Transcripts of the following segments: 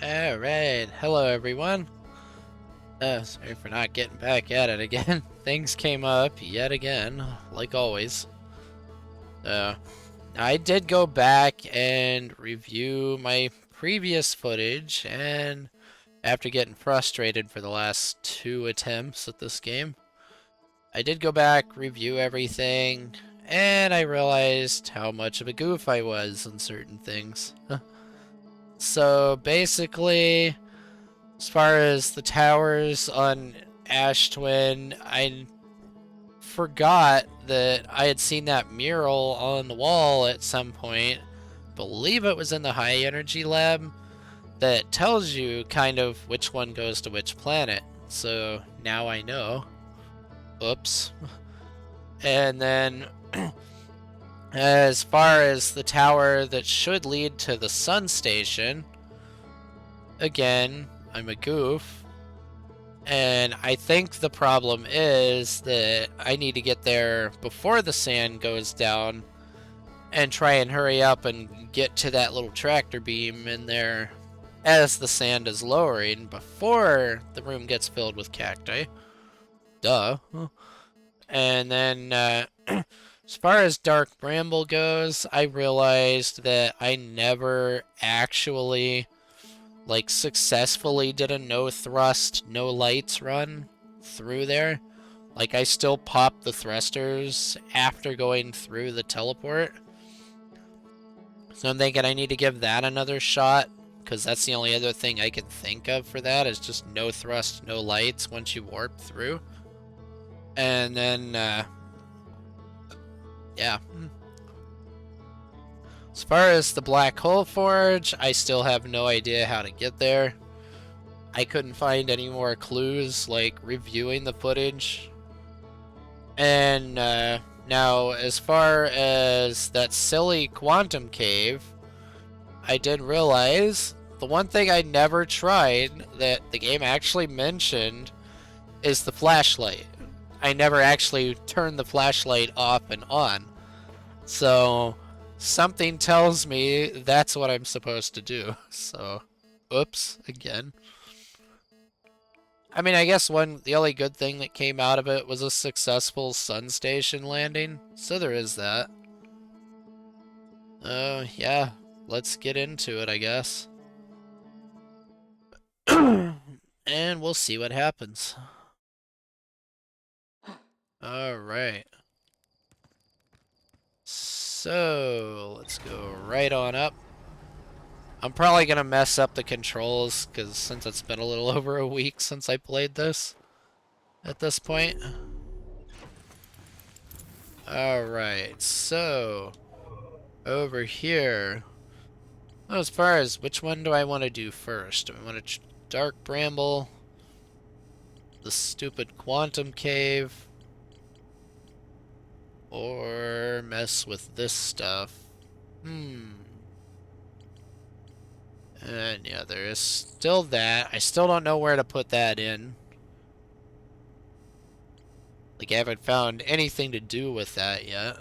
Alright, hello everyone. Sorry for not getting back at it again. Things came up yet again, like always. I did go back and review my previous footage, and after getting frustrated for the last 2 attempts at this game, I did go back, review everything, and I realized how much of a goof I was in certain things. So basically, as far as the towers on Ash Twin, I forgot that I had seen that mural on the wall at some point. Believe it was in the high energy lab that tells you kind of which one goes to which planet. So now I know. Oops. And then as far as the tower that should lead to the sun station, again, I'm a goof. And I think the problem is that I need to get there before the sand goes down and try and hurry up and get to that little tractor beam in there as the sand is lowering before the room gets filled with cacti. Duh. And then, as far as Dark Bramble goes, I realized that I never actually successfully did a no thrust, no lights run through there. Like, I still popped the thrusters after going through the teleport. So I'm thinking I need to give that another shot, because that's the only other thing I can think of for that, is just no thrust, no lights once you warp through. And then, yeah. As far as the Black Hole Forge, I still have no idea how to get there. I couldn't find any more clues, like reviewing the footage. And now, as far as that silly quantum cave, I did realize the one thing I never tried that the game actually mentioned is the flashlight. I never actually turned the flashlight off and on. So something tells me that's what I'm supposed to do. So, oops, again. I mean, I guess the only good thing that came out of it was a successful sun station landing. So there is that. Yeah, let's get into it, I guess. And we'll see what happens. Alright. So, let's go right on up. I'm probably going to mess up the controls, because since it's been a little over a week since I played this at this point. Alright, so over here, well, as far as which one do I want to do first? Do I want to Dark Bramble, the stupid Quantum Cave, or mess with this stuff? And yeah, there is still that. I still don't know where to put that in. Like, I haven't found anything to do with that yet.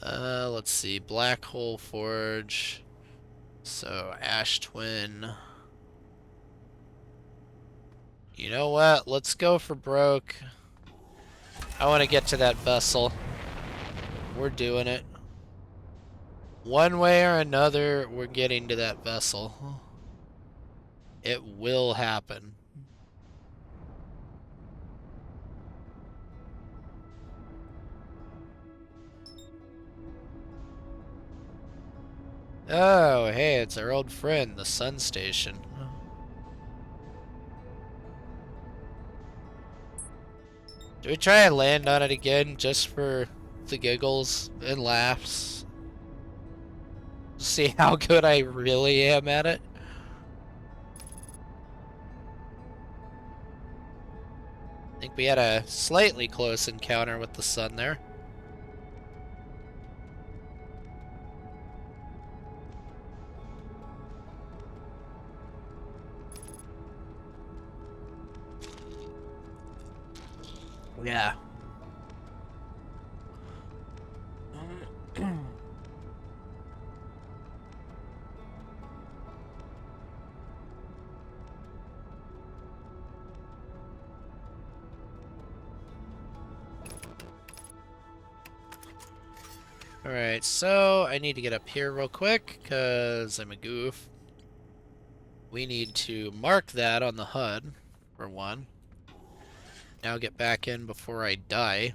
Let's see. Black Hole Forge. So, Ash Twin. You know what? Let's go for broke. I want to get to that vessel. We're doing it. One way or another, we're getting to that vessel. It will happen. Oh, hey, it's our old friend, the sun station. Do we try and land on it again just for the giggles and laughs? See how good I really am at it? I think we had a slightly close encounter with the sun there. Yeah. Alright, so I need to get up here real quick, because I'm a goof. We need to mark that on the HUD, for one. Now get back in before I die.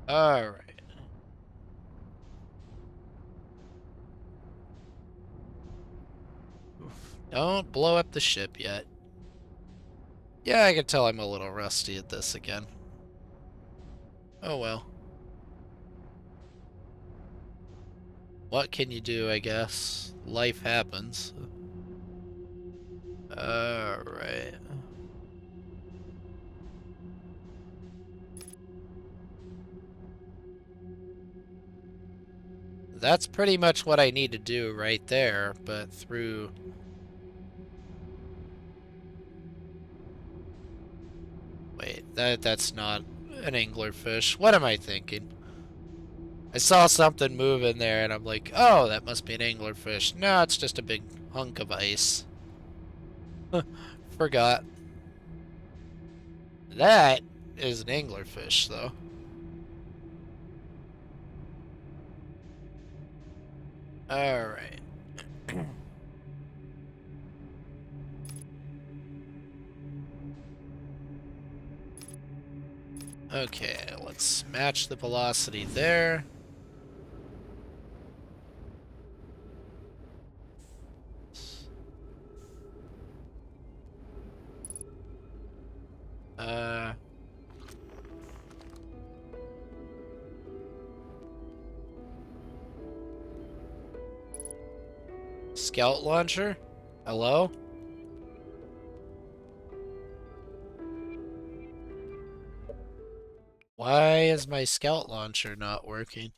Alright. Don't blow up the ship yet. Yeah, I can tell I'm a little rusty at this again. Oh well. What can you do, I guess? Life happens. Alright. That's pretty much what I need to do right there, but through... Wait, that's not an anglerfish. What am I thinking? I saw something move in there and I'm like, oh, that must be an anglerfish. No, it's just a big hunk of ice. Forgot. That is an anglerfish, though. Alright. Okay, let's match the velocity there. Scout launcher? Hello? Why is my scout launcher not working?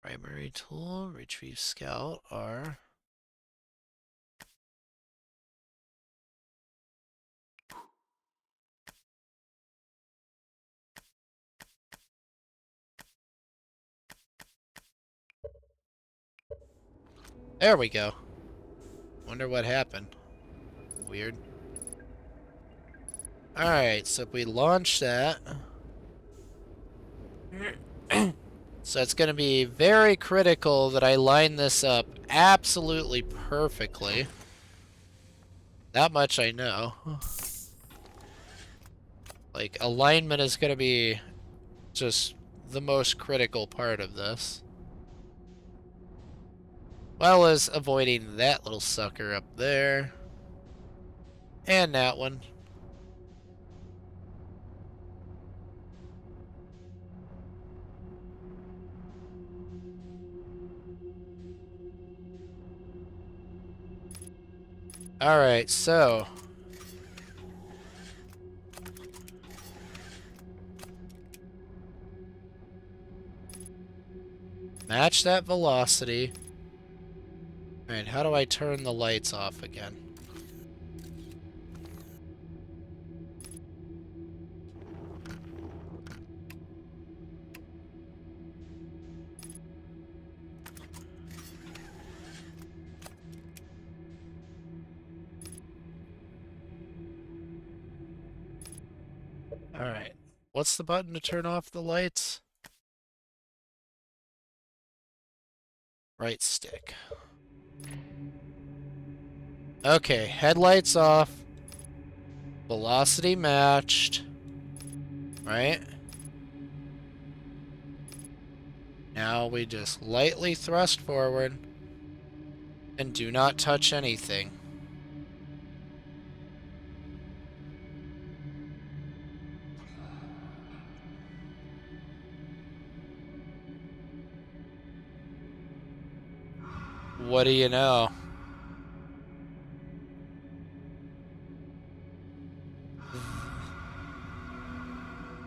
Primary tool, retrieve scout, R. There we go. Wonder what happened. Weird. Alright, so if we launch that... So it's going to be very critical that I line this up absolutely perfectly. That much I know. Like, alignment is going to be just the most critical part of this. Well as avoiding that little sucker up there. And that one. Alright, so... match that velocity. Alright, how do I turn the lights off again? Alright. What's the button to turn off the lights? Right stick. Okay, headlights off. Velocity matched. Right? Now we just lightly thrust forward and do not touch anything. What do you know?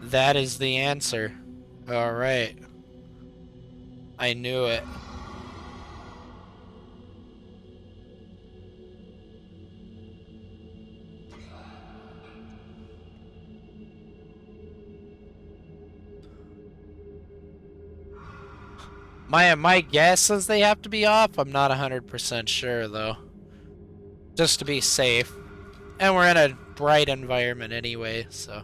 That is the answer. Alright. I knew it. My guess is they have to be off. I'm not 100% sure though. Just to be safe. And we're in a bright environment anyway, so.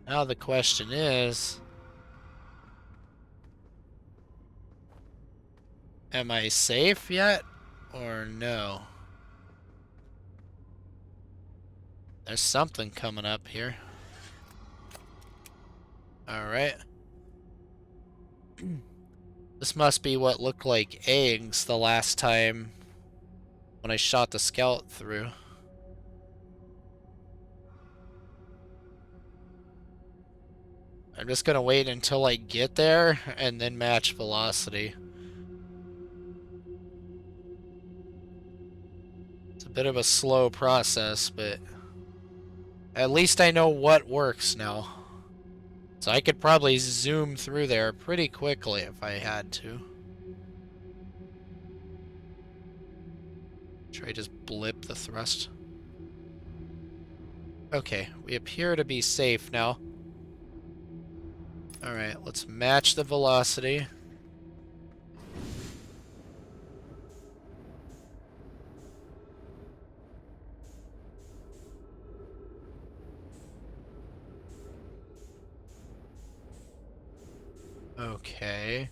Now the question is, am I safe yet or no? There's something coming up here. Alright. This must be what looked like eggs the last time when I shot the scout through. I'm just gonna wait until I get there and then match velocity. It's a bit of a slow process, but at least I know what works now. So I could probably zoom through there pretty quickly if I had to. Should I just blip the thrust? Okay, we appear to be safe now. Alright, let's match the velocity. Okay.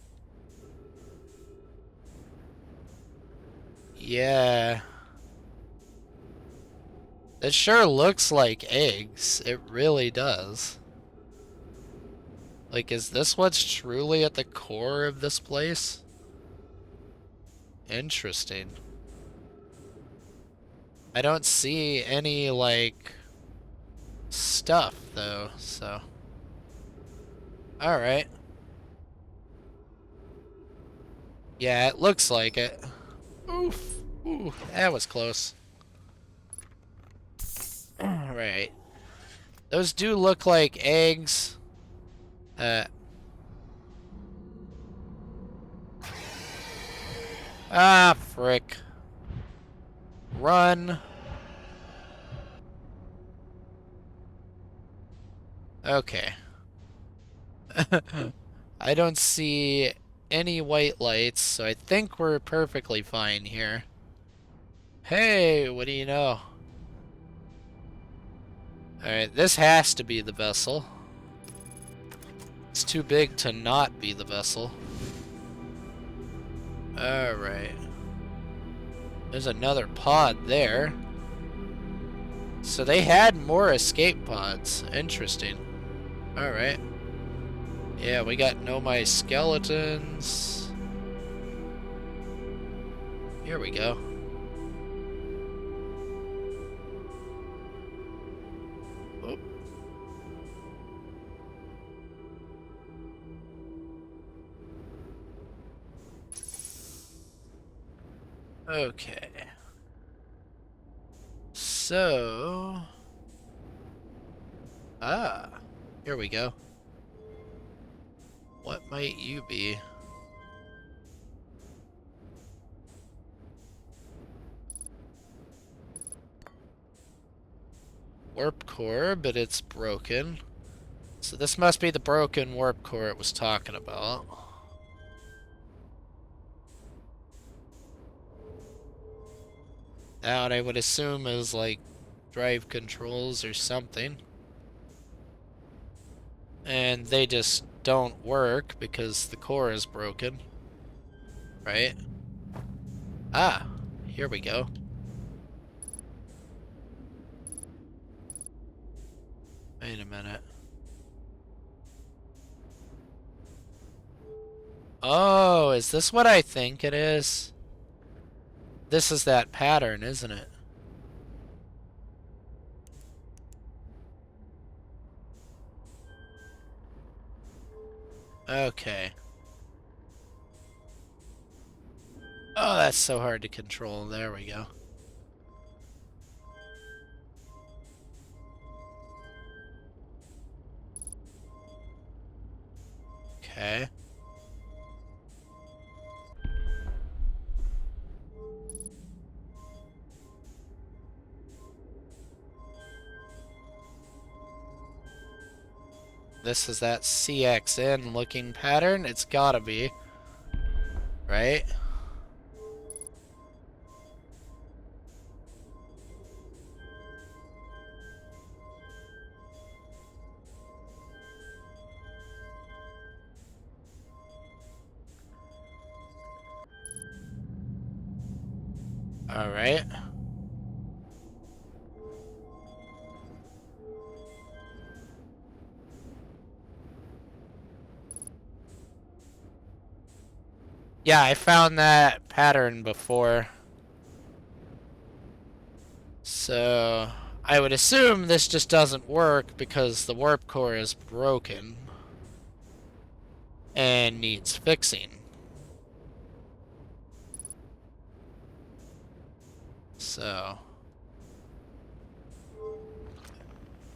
Yeah. It sure looks like eggs. It really does. Like, is this what's truly at the core of this place? Interesting. I don't see any, like, stuff, though, so. Alright. Yeah, it looks like it. Oof. Ooh, that was close. Alright. Those do look like eggs. Ah, frick. Run. Okay. I don't see any white lights, so I think we're perfectly fine here. Hey, what do you know? Alright, this has to be the vessel. It's too big to not be the vessel. Alright. There's another pod there. So they had more escape pods. Interesting. Alright. Yeah, we got Nomai skeletons. Here we go. Oh. Okay. So... Ah, here we go. What might you be? Warp core, but it's broken. So this must be the broken warp core it was talking about. That I would assume is like drive controls or something. And they just don't work because the core is broken. Right? Ah, here we go. Wait a minute. Oh, is this what I think it is? This is that pattern, isn't it? Okay. Oh, that's so hard to control. There we go. Okay. This is that CXN looking pattern. It's gotta be. Right? Alright. Yeah, I found that pattern before. So, I would assume this just doesn't work because the warp core is broken and needs fixing. So,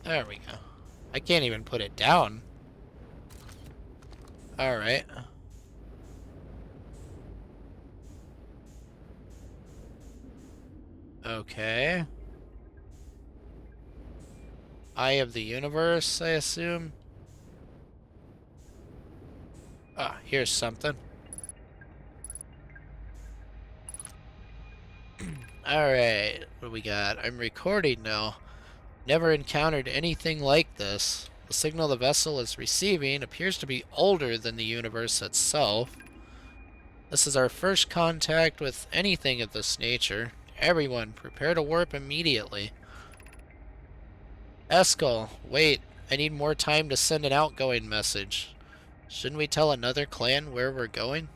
there we go. I can't even put it down. Alright. Okay. Eye of the universe, I assume. Ah, here's something. Alright, what do we got? I'm recording now. Never encountered anything like this. The signal the vessel is receiving appears to be older than the universe itself. This is our first contact with anything of this nature. Everyone, prepare to warp immediately. Eskel, wait. I need more time to send an outgoing message. Shouldn't we tell another clan where we're going?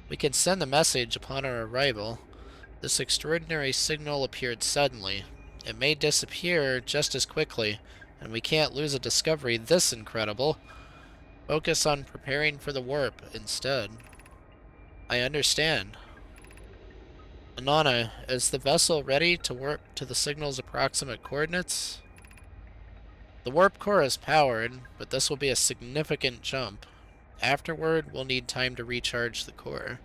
We can send the message upon our arrival. This extraordinary signal appeared suddenly. It may disappear just as quickly, and we can't lose a discovery this incredible. Focus on preparing for the warp instead. I understand. Anana, is the vessel ready to warp to the signal's approximate coordinates? The warp core is powered, but this will be a significant jump. Afterward, we'll need time to recharge the core.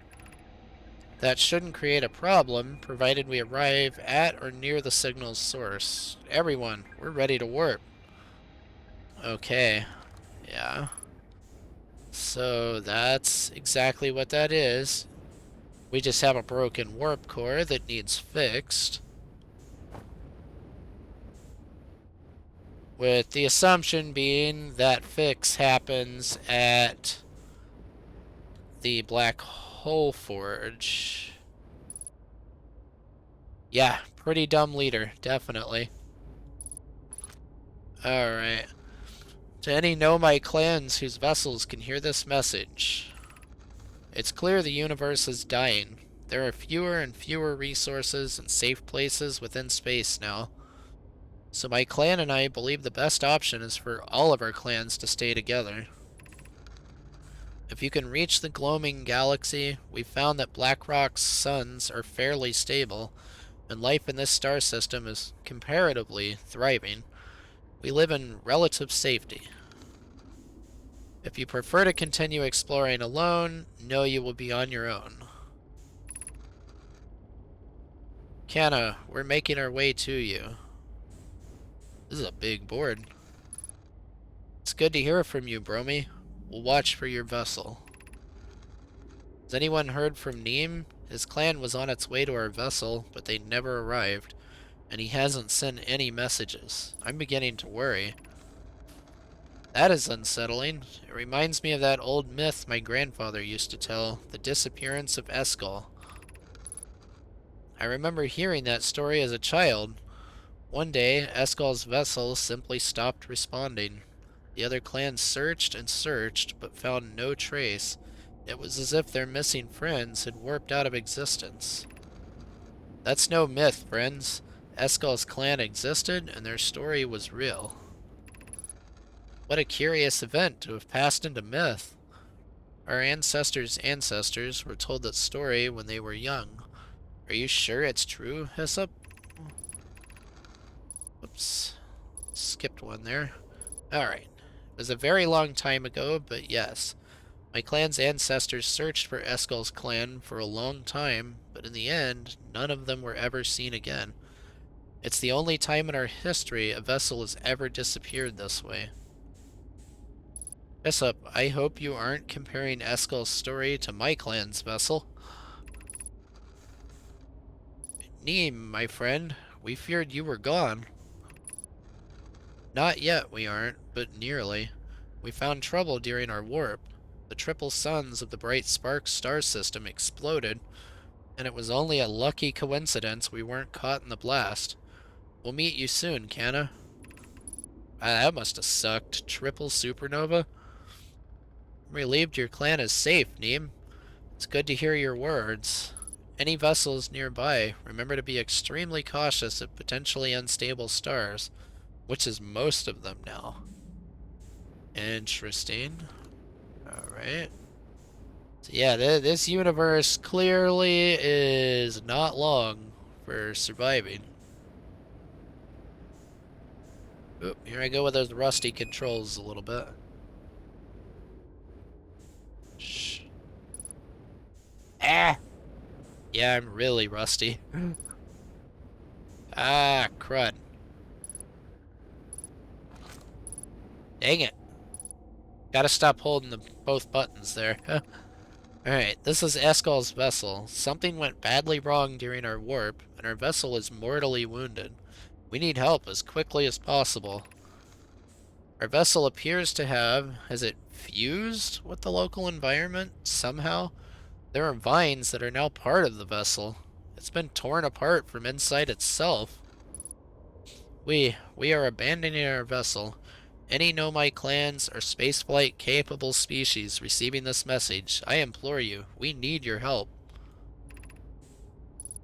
That shouldn't create a problem, provided we arrive at or near the signal's source. Everyone, we're ready to warp. Okay. Yeah. So that's exactly what that is. We just have a broken warp core that needs fixed. With the assumption being that fix happens at the Black Hole Forge. Yeah, pretty dumb leader, definitely. Alright. To any Nomai clans whose vessels can hear this message, it's clear the universe is dying. There are fewer and fewer resources and safe places within space now. So my clan and I believe the best option is for all of our clans to stay together. If you can reach the gloaming galaxy, we found that Blackrock's suns are fairly stable, and life in this star system is comparatively thriving. We live in relative safety. If you prefer to continue exploring alone, know you will be on your own. Kana, we're making our way to you. This is a big board. It's good to hear from you, Bromy. We'll watch for your vessel. Has anyone heard from Neem? His clan was on its way to our vessel, but they never arrived, and he hasn't sent any messages. I'm beginning to worry. That is unsettling. It reminds me of that old myth my grandfather used to tell, the disappearance of Eskel. I remember hearing that story as a child. One day, Eskel's vessel simply stopped responding. The other clans searched and searched, but found no trace. It was as if their missing friends had warped out of existence. That's no myth, friends. Eskel's clan existed, and their story was real. What a curious event to have passed into myth. Our ancestors' ancestors were told that story when they were young. Are you sure it's true, Hyssop? Oops. Skipped one there. Alright. It was a very long time ago, but yes. My clan's ancestors searched for Eskel's clan for a long time, but in the end, none of them were ever seen again. It's the only time in our history a vessel has ever disappeared this way. Jessup, I hope you aren't comparing Eskel's story to my clan's vessel. Neem, my friend, we feared you were gone. Not yet, we aren't, but nearly. We found trouble during our warp. The triple suns of the bright spark star system exploded, and it was only a lucky coincidence we weren't caught in the blast. We'll meet you soon, Canna. That must have sucked. Triple supernova? I'm relieved your clan is safe, Neem. It's good to hear your words. Any vessels nearby, remember to be extremely cautious of potentially unstable stars, which is most of them now. Interesting. Alright. So yeah, this universe clearly is not long for surviving. Oop, here I go with those rusty controls a little bit. Shh. Ah! Yeah, I'm really rusty. Ah, crud. Dang it. Gotta stop holding both buttons there. Alright, this is Eskal's vessel. Something went badly wrong during our warp, and our vessel is mortally wounded. We need help as quickly as possible. Our vessel appears to have... has it fused with the local environment somehow? There are vines that are now part of the vessel. It's been torn apart from inside itself. We are abandoning our vessel. Any Nomai clans or spaceflight capable species receiving this message, I implore you, we need your help.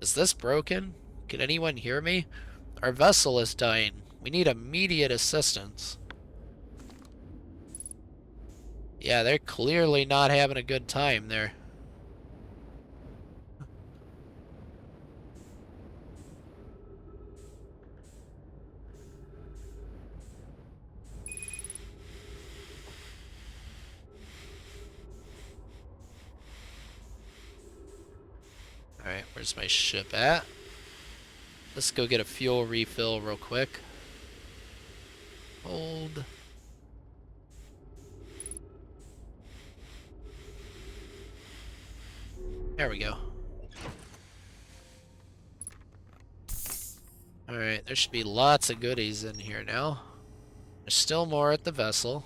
Is this broken? Can anyone hear me? Our vessel is dying. We need immediate assistance. Yeah, they're clearly not having a good time there. Alright, where's my ship at? Let's go get a fuel refill real quick. Hold. There we go. Alright, there should be lots of goodies in here now. There's still more at the vessel.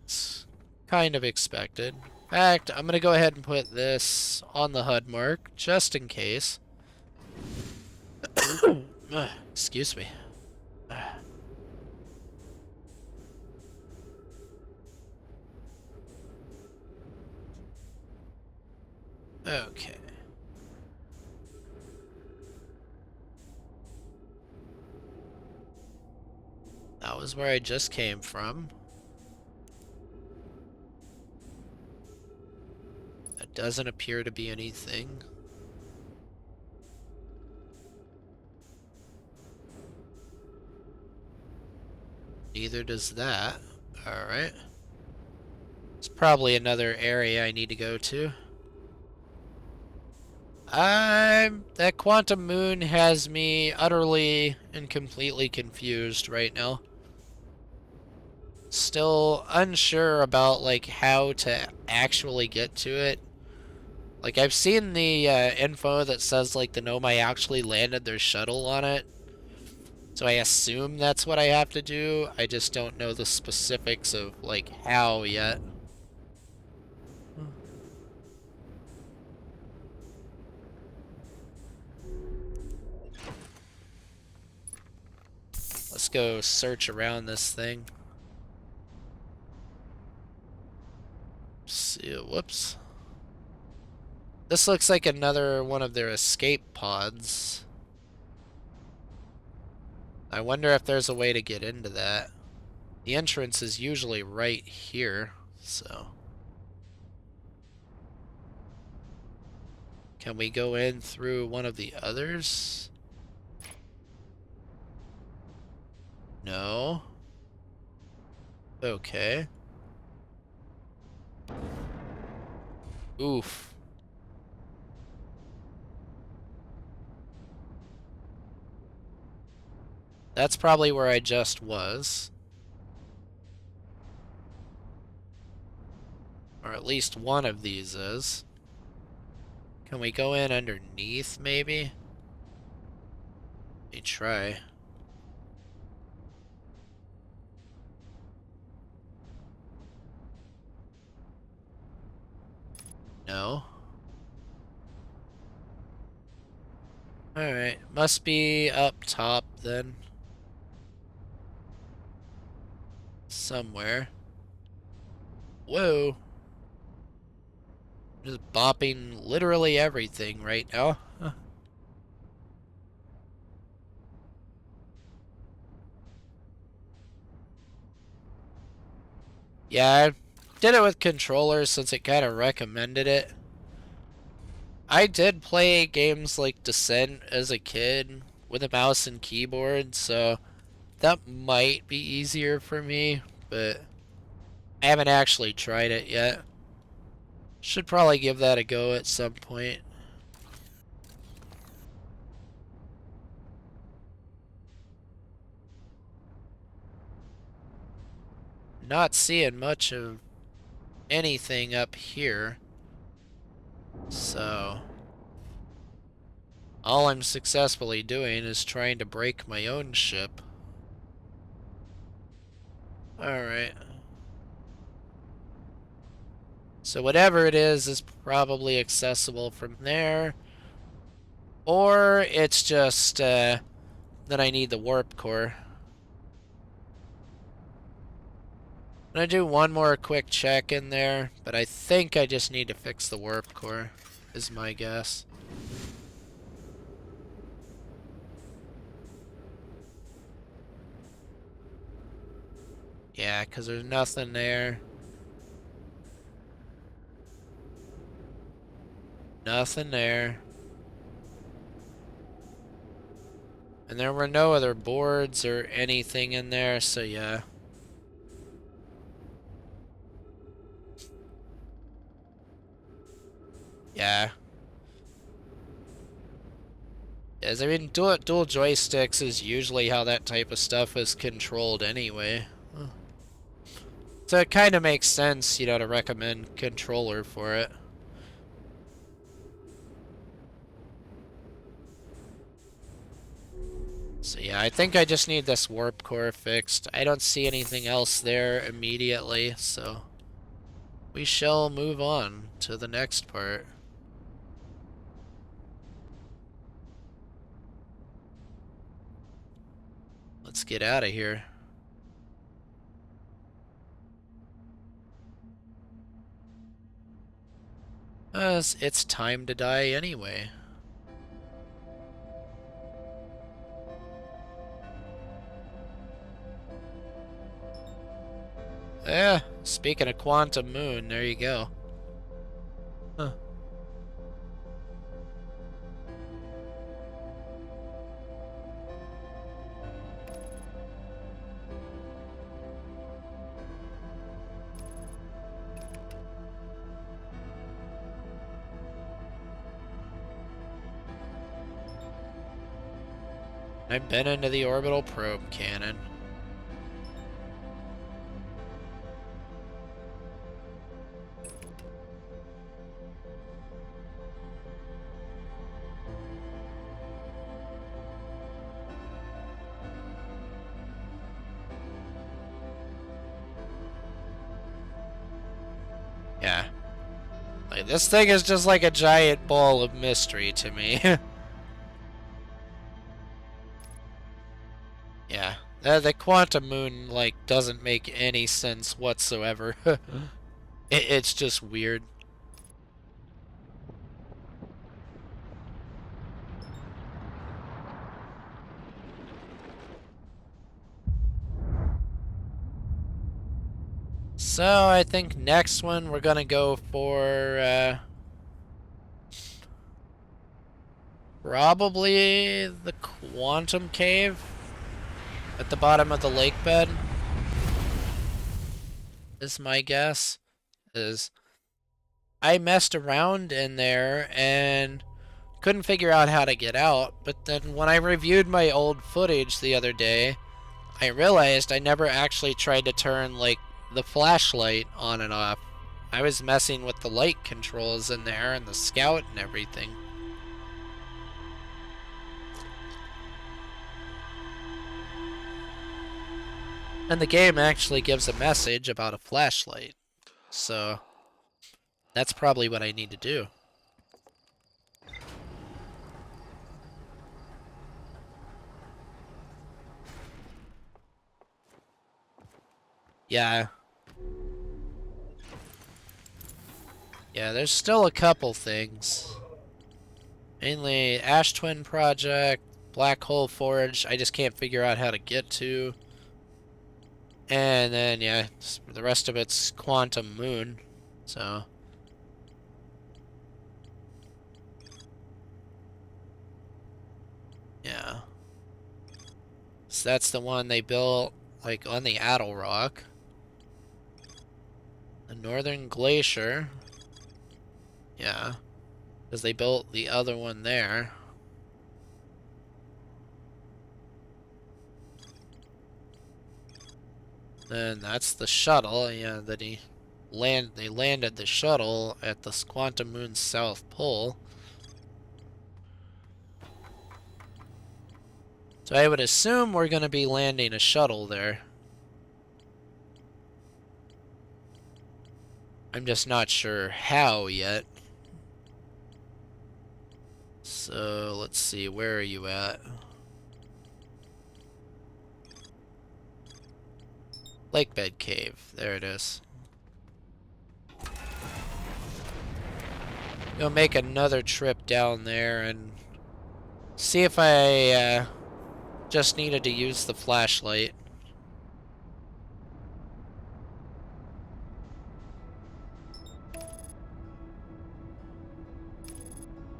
It's kind of expected. In fact, I'm gonna go ahead and put this on the HUD mark, just in case. Excuse me. Okay. That was where I just came from. That doesn't appear to be anything. Neither does that. Alright. It's probably another area I need to go to. That quantum moon has me utterly and completely confused right now. Still unsure about, like, how to actually get to it. Like, I've seen the info that says, like, the Nomai actually landed their shuttle on it. So I assume that's what I have to do. I just don't know the specifics of, like, how yet. Let's go search around this thing. See, whoops. This looks like another one of their escape pods. I wonder if there's a way to get into that. The entrance is usually right here, so... Can we go in through one of the others? No. Okay. Oof. That's probably where I just was. at least one of these is. Can we go in underneath, maybe? Let me try. No. Alright, must be up top then. Somewhere. Whoa. Just bopping literally everything right now. Huh. Yeah, I did it with controllers since it kind of recommended it. I did play games like Descent as a kid with a mouse and keyboard, so that might be easier for me, but I haven't actually tried it yet. Should probably give that a go at some point. Not seeing much of anything up here, so all I'm successfully doing is trying to break my own ship. Alright. So whatever it is probably accessible from there. Or it's just that I need the warp core. I'm gonna do one more quick check in there, but I think I just need to fix the warp core, is my guess. Yeah, because there's nothing there. Nothing there. And there were no other boards or anything in there, so yeah. Yeah. Yes, I mean, dual joysticks is usually how that type of stuff is controlled anyway. So it kind of makes sense, you know, to recommend controller for it. So yeah, I think I just need this warp core fixed. I don't see anything else there immediately, so we shall move on to the next part. Let's get out of here. It's time to die anyway. Yeah, speaking of quantum moon, there you go. Huh. I've been into the orbital probe cannon. Yeah. Like, this thing is just like a giant ball of mystery to me. Yeah. The quantum moon, like, doesn't make any sense whatsoever. It's just weird. So, I think next one we're gonna go for, probably the quantum cave at the bottom of the lake bed, is my guess. I messed around in there and couldn't figure out how to get out, but then when I reviewed my old footage the other day, I realized I never actually tried to turn, like, the flashlight on and off I was messing with the light controls in there and the scout and everything. And the game actually gives a message about a flashlight. So that's probably what I need to do. Yeah. Yeah, there's still a couple things. Mainly Ash Twin Project, Black Hole Forge, I just can't figure out how to get to. And then, yeah, the rest of it's Quantum Moon. So, yeah. So that's the one they built, like, on the Addle Rock. The Northern Glacier. Yeah. Because they built the other one there. Then that's the shuttle, yeah, that they landed the shuttle at the Quantum Moon's South Pole. So I would assume we're going to be landing a shuttle there. I'm just not sure how yet. So let's see, where are you at? Lakebed Cave, there it is. Go make another trip down there and see if I just needed to use the flashlight.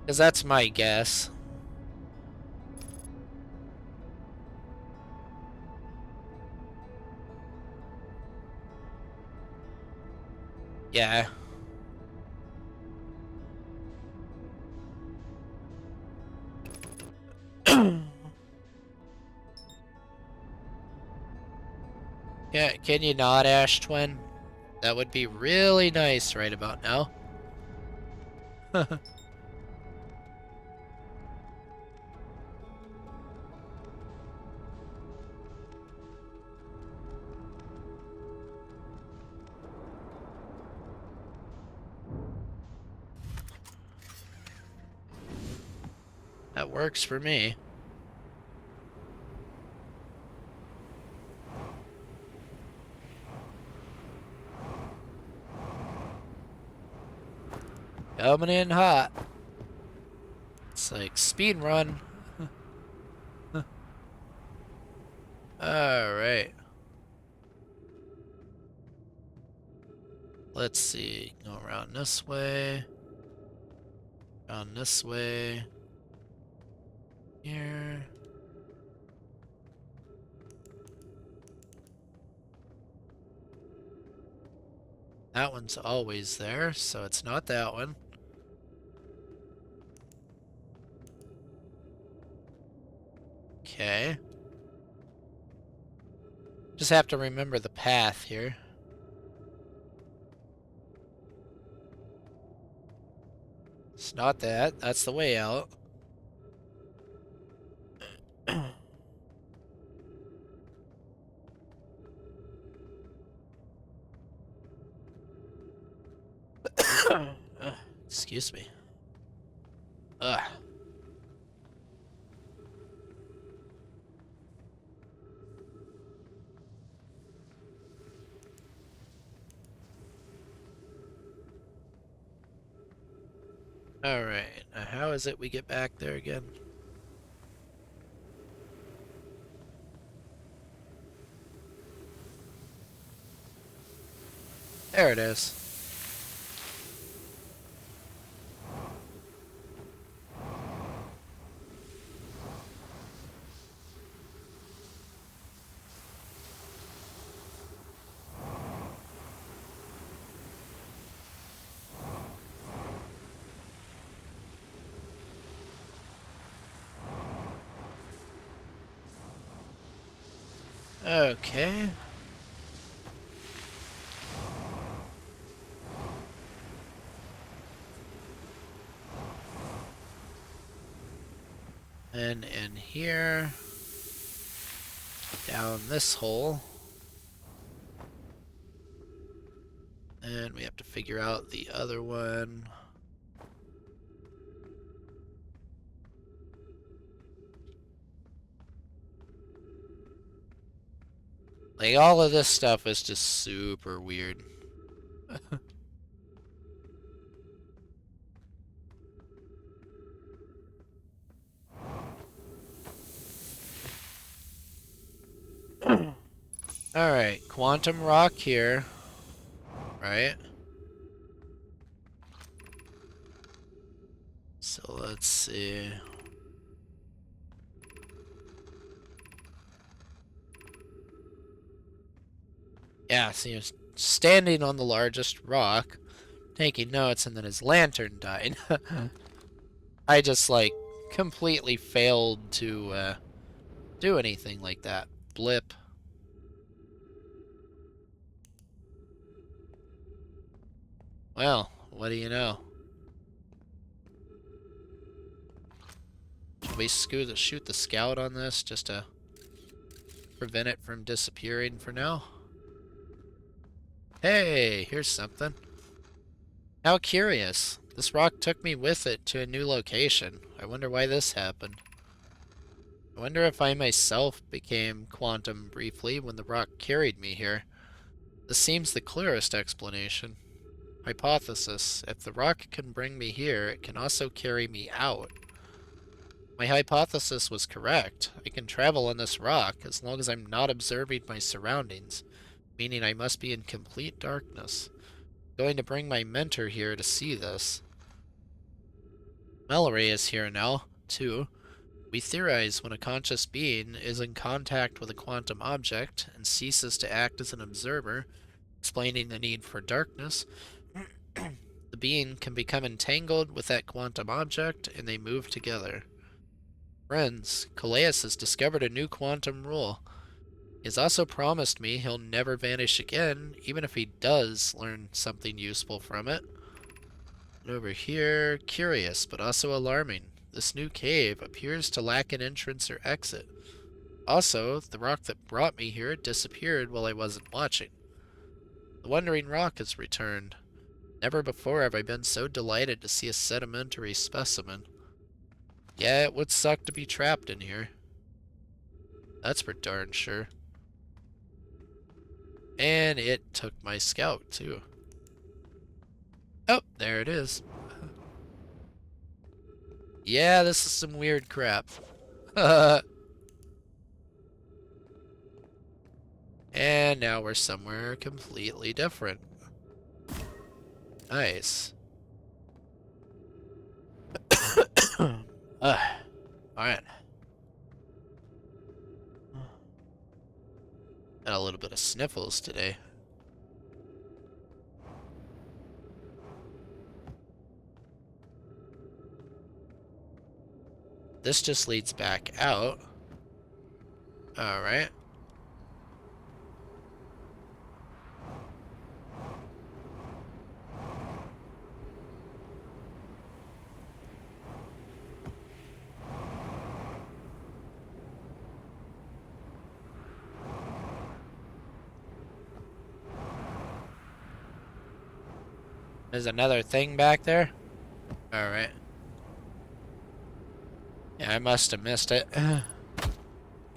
Because that's my guess. Yeah. Yeah, can you not, Ash Twin? That would be really nice right about now. That works for me. Coming in hot. It's like speed run. Alright. Let's see. Go around this way. Around this way. Here. That one's always there, so it's not that one. Okay. Just have to remember the path here. It's not that. That's the way out. Excuse me. Ugh. Alright, how is it we get back there again? There it is. Okay. And in here, down this hole. And we have to figure out the other one. Like, all of this stuff is just super weird. Alright, quantum rock here. Right? So let's see. Yeah, so he was standing on the largest rock, taking notes, and then his lantern died. I just, like, completely failed to do anything like that. Blip. Well, what do you know? Should we shoot the scout on this just to prevent it from disappearing for now? Hey, here's something. How curious. This rock took me with it to a new location. I wonder why this happened. I wonder if I myself became quantum briefly when the rock carried me here. This seems the clearest explanation. Hypothesis. If the rock can bring me here, it can also carry me out. My hypothesis was correct. I can travel on this rock as long as I'm not observing my surroundings, meaning I must be in complete darkness. I'm going to bring my mentor here to see this. Mallory is here now, too. We theorize when a conscious being is in contact with a quantum object and ceases to act as an observer, explaining the need for darkness, the being can become entangled with that quantum object and they move together. Friends, Calais has discovered a new quantum rule. He has also promised me he'll never vanish again, even if he does learn something useful from it. And over here, curious but also alarming. This new cave appears to lack an entrance or exit. Also, the rock that brought me here disappeared while I wasn't watching. The Wandering Rock has returned. Never before have I been so delighted to see a sedimentary specimen. Yeah, it would suck to be trapped in here. That's for darn sure. And it took my scout, too. Oh, there it is. Yeah, this is some weird crap. And now we're somewhere completely different. Nice. Alright. Got a little bit of sniffles today. This just leads back out. Alright. There's another thing back there? Alright. Yeah, I must have missed it.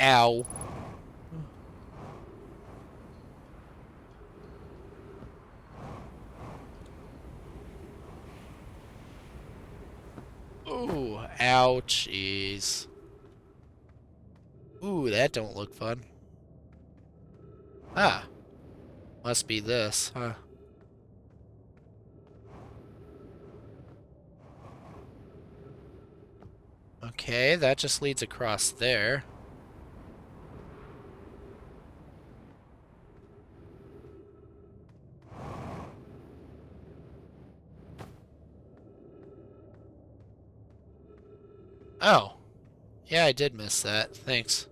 Ow. Ooh, ouchies. Ooh, that don't look fun. Ah. Must be this, huh? Okay, that just leads across there. Oh. Yeah, I did miss that. Thanks.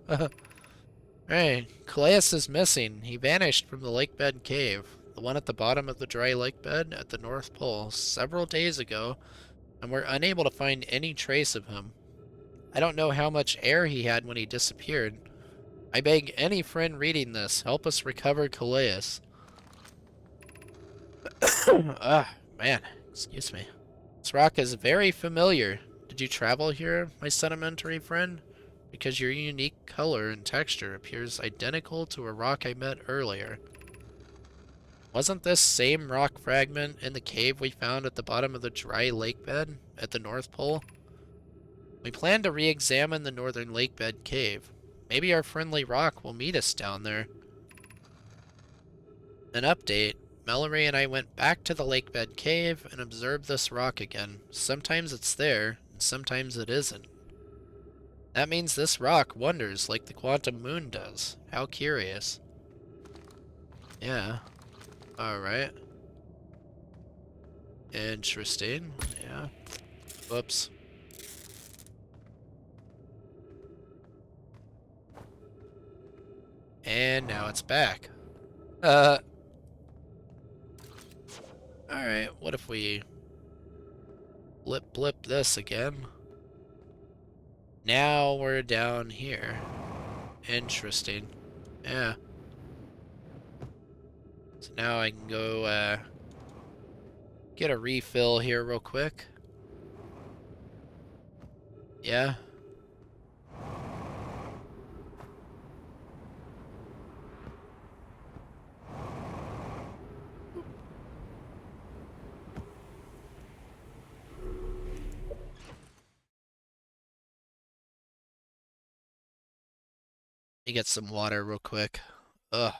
Right, Calais is missing. He vanished from the lake bed cave, the one at the bottom of the dry lake bed at the North Pole, several days ago, and we're unable to find any trace of him. I don't know how much air he had when he disappeared. I beg any friend reading this, help us recover Calais. Man, excuse me. This rock is very familiar. Did you travel here, my sedimentary friend? Because your unique color and texture appears identical to a rock I met earlier. Wasn't this same rock fragment in the cave we found at the bottom of the dry lake bed at the North Pole? We plan to re-examine the northern lake bed cave. Maybe our friendly rock will meet us down there. An update. Mallory and I went back to the lake bed cave and observed this rock again. Sometimes it's there, and sometimes it isn't. That means this rock wanders like the quantum moon does. How curious. Yeah. Alright. Interesting. Yeah. Whoops. And now it's back. Alright, what if we blip this again? Now we're down here. Interesting. Yeah. So now I can go, get a refill here real quick. Yeah. Let me get some water real quick. Ugh.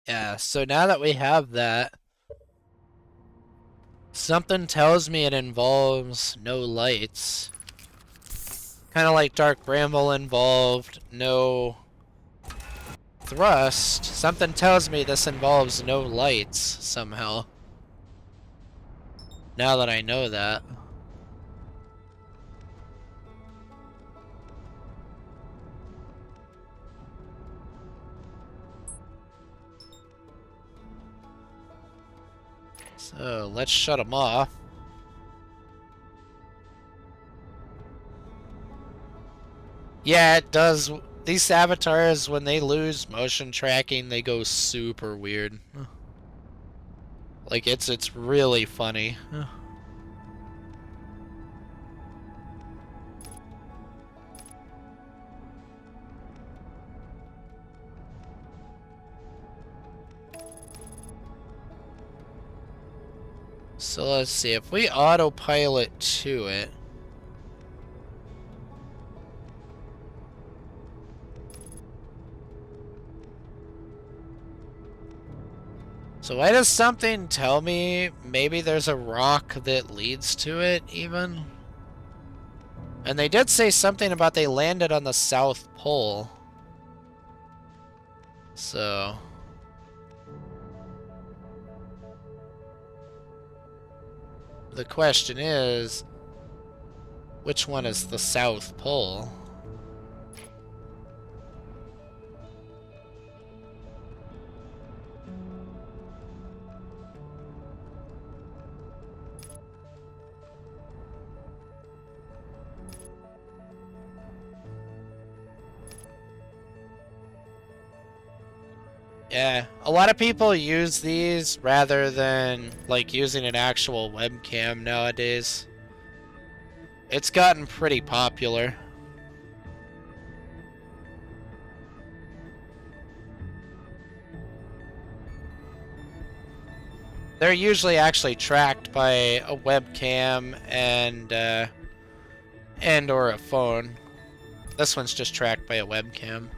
Yeah, so now that we have that, something tells me it involves no lights. Kind of like Dark Bramble involved no thrust. Something tells me this involves no lights somehow. Now that I know that. So let's shut them off. Yeah, it does. These avatars, when they lose motion tracking, they go super weird. Like, it's really funny. So let's see, if we autopilot to it. So why does something tell me maybe there's a rock that leads to it, even? And they did say something about they landed on the South Pole. So... the question is, which one is the South Pole? Yeah, a lot of people use these rather than, like, using an actual webcam nowadays. It's gotten pretty popular. They're usually actually tracked by a webcam and or a phone. This one's just tracked by a webcam.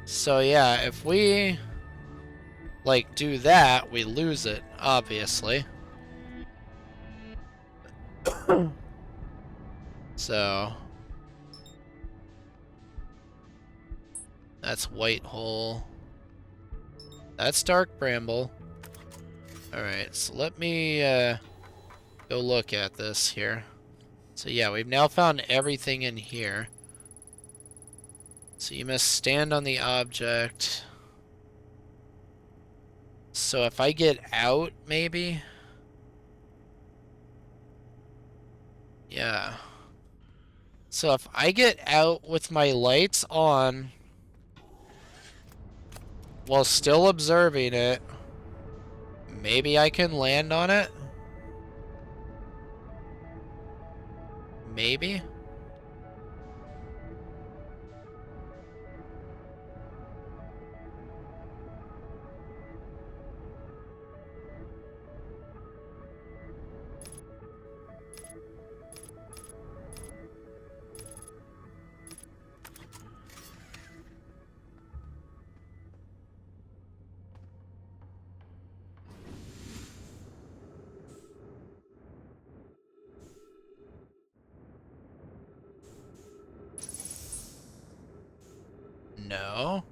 So yeah, if we like do that, we lose it, obviously. So that's white hole. That's dark bramble. Alright, so let me go look at this here. So yeah, we've now found everything in here. So you must stand on the object. So if I get out, maybe? Yeah. So if I get out with my lights on while still observing it, maybe I can land on it? Maybe? No.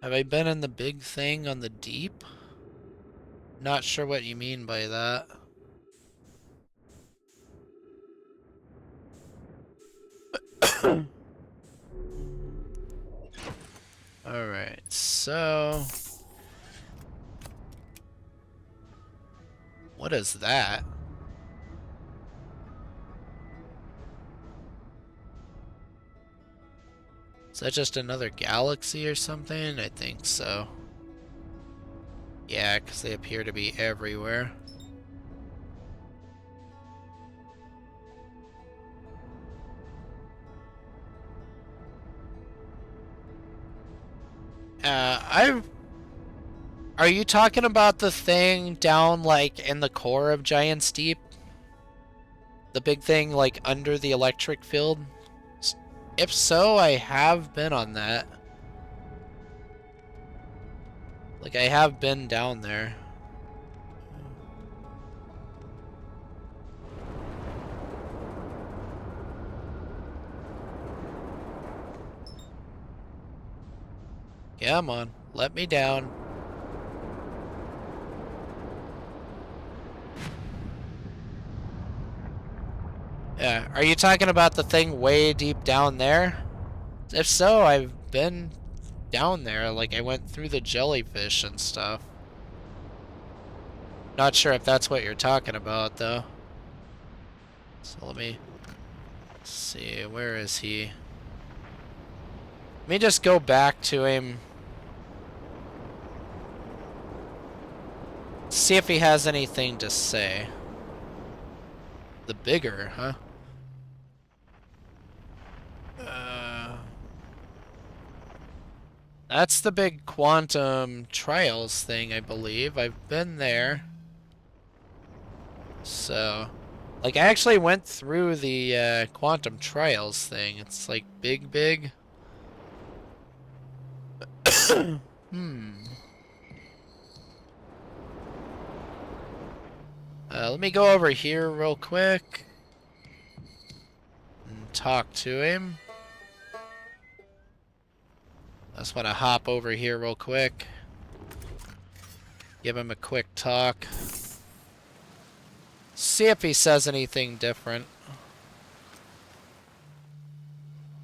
Have I been in the big thing on the deep? Not sure what you mean by that. Alright, so... What is that? Is that just another galaxy or something? I think so. Yeah, because they appear to be everywhere. Are you talking about the thing down, like, in the core of Giant's Deep? The big thing, like, under the electric field? If so, I have been on that. Like, I have been down there. Come on, let me down. Yeah, are you talking about the thing way deep down there? If so, I've been down there. Like, I went through the jellyfish and stuff. Not sure if that's what you're talking about, though. So let me see, where is he? Let me just go back to him. See if he has anything to say. The bigger, huh? That's the big quantum trials thing, I believe. I've been there. So, like, I actually went through the quantum trials thing. It's like big. Let me go over here real quick and talk to him. I just want to hop over here real quick. Give him a quick talk. See if he says anything different.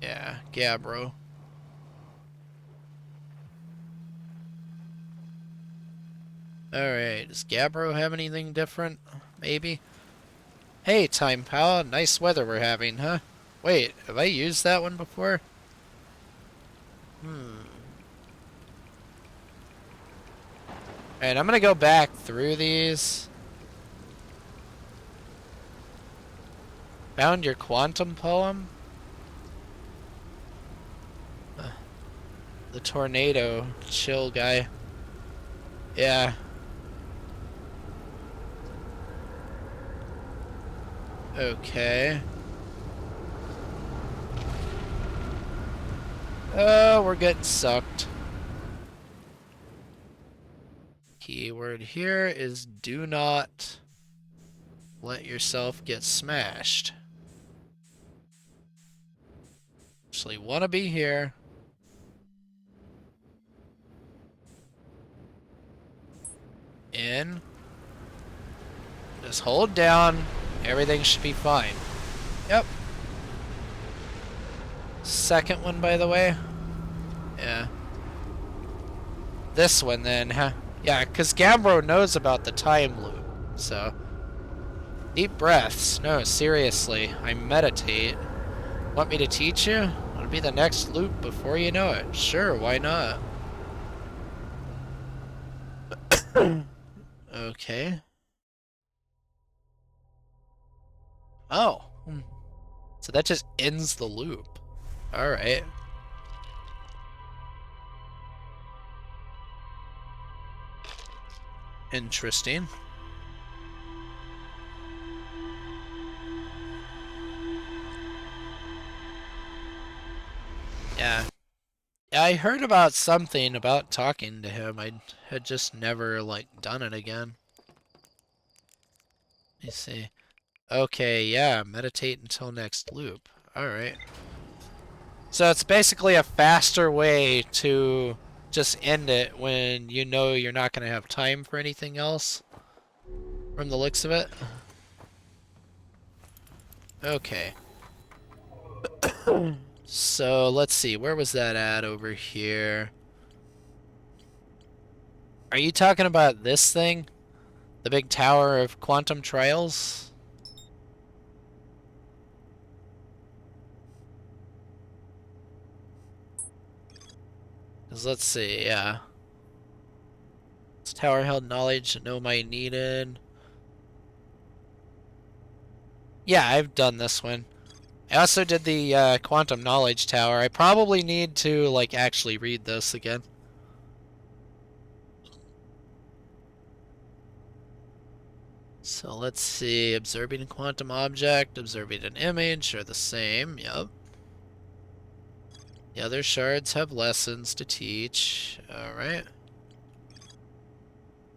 Yeah, Gabbro. Alright, does Gabbro have anything different? Maybe? Hey, Time Pal, nice weather we're having, huh? Wait, have I used that one before? Alright, I'm gonna go back through these. Found your quantum poem? the tornado chill guy. Yeah. Okay. Oh, we're getting sucked. Keyword here is do not let yourself get smashed. Actually, want to be here. In. Just hold down. Everything should be fine. Yep. Second one, by the way. Yeah. This one, then, huh? Yeah, because Gambro knows about the time loop, so... Deep breaths. No, seriously. I meditate. Want me to teach you? It'll be the next loop before you know it. Sure, why not? Okay. Oh. So that just ends the loop. Alright. Interesting. Yeah. Yeah, I heard about something about talking to him. I had just never, like, done it again. Let me see. Okay, yeah, meditate until next loop. Alright. So it's basically a faster way to just end it when you know you're not going to have time for anything else, from the looks of it. Okay. So, let's see, where was that at over here? Are you talking about this thing? The big tower of quantum trials? Because let's see, yeah. This tower held knowledge no might needed. Yeah, I've done this one. I also did the quantum knowledge tower. I probably need to, like, actually read this again. So let's see, observing a quantum object, observing an image are the same, yep. The other shards have lessons to teach, alright.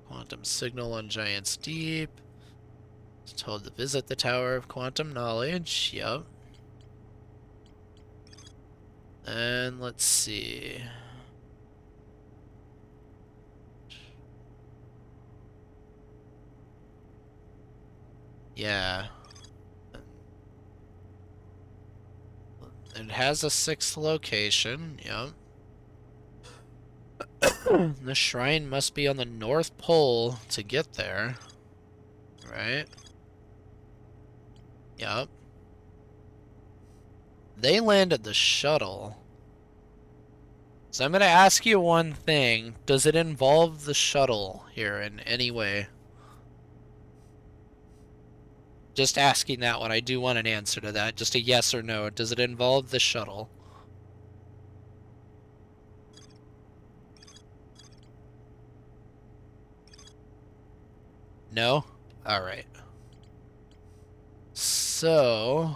Quantum signal on Giant's Deep. It's told to visit the Tower of Quantum Knowledge, yep. And let's see. Yeah. It has a 6th location, yep. The shrine must be on the North Pole to get there. Right? Yep. They landed the shuttle. So I'm going to ask you one thing. Does it involve the shuttle here in any way? Just asking that one. I do want an answer to that. Just a yes or no. Does it involve the shuttle? No? Alright. So...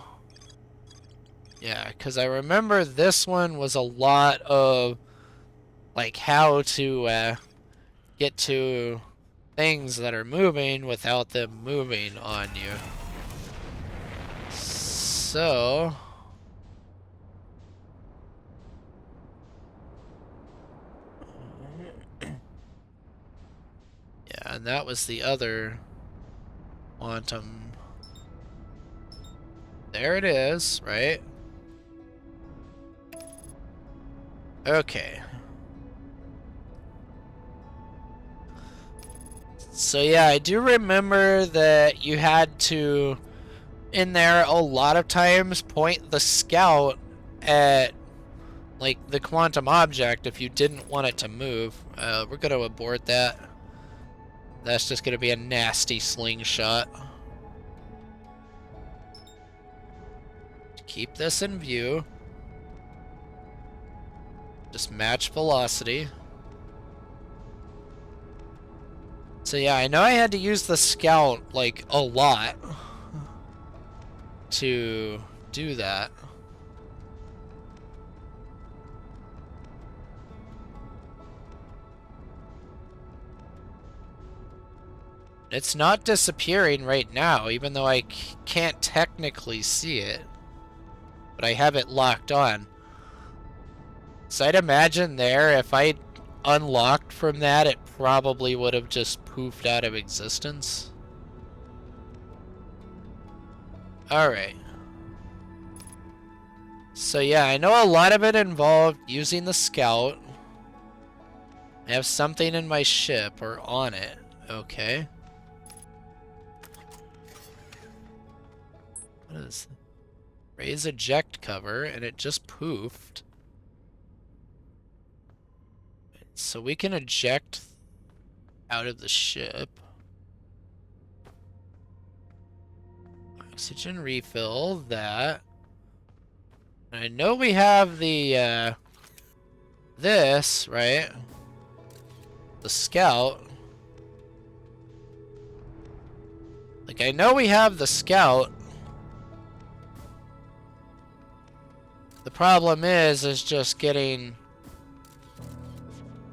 yeah, because I remember this one was a lot of, like, how to get to things that are moving without them moving on you. So... yeah, and that was the other quantum. There it is, right? Okay. So yeah, I do remember that you had to, in there a lot of times, point the scout at, like, the quantum object if you didn't want it to move. We're gonna abort that. That's just gonna be a nasty slingshot. Keep this in view. Just match velocity. So yeah, I know I had to use the scout, like, a lot to do that. It's not disappearing right now, even though I can't technically see it. But I have it locked on. So I'd imagine there, if I unlocked from that, it probably would have just poofed out of existence. Alright. So yeah, I know a lot of it involved using the scout. I have something in my ship, or on it. Okay. What is that? Raise eject cover, and it just poofed. So we can eject out of the ship. Oxygen refill, that. I know we have the, this, right? The scout. Like, I know we have the scout. The problem is just getting...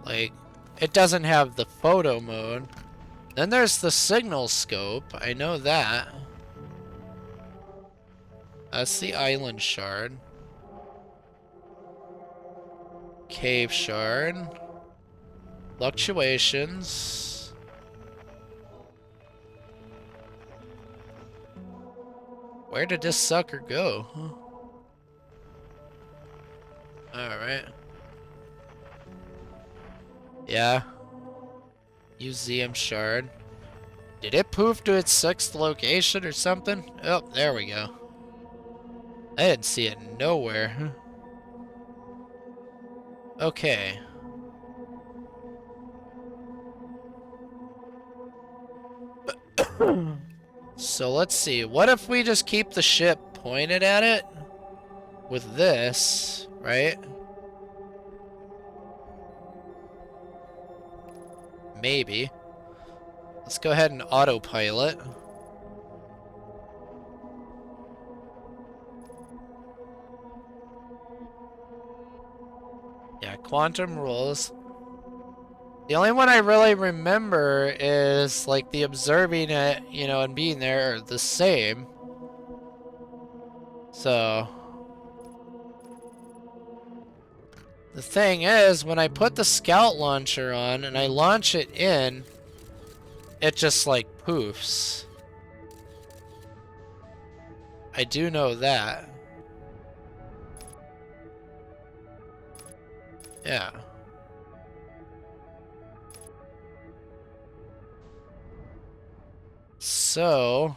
Like, it doesn't have the photo mode. Then there's the signal scope. I know that. That's the island shard. Cave shard. Fluctuations. Where did this sucker go? Alright. Yeah. Museum shard. Did it poof to its 6th location or something? Oh, there we go. I didn't see it nowhere. Okay. So let's see. What if we just keep the ship pointed at it? With this, right? Maybe. Let's go ahead and autopilot. Yeah, quantum rules. The only one I really remember is, like, the observing it, you know, and being there are the same. So... The thing is, when I put the scout launcher on and I launch it in, it just, like, poofs. I do know that. Yeah. So...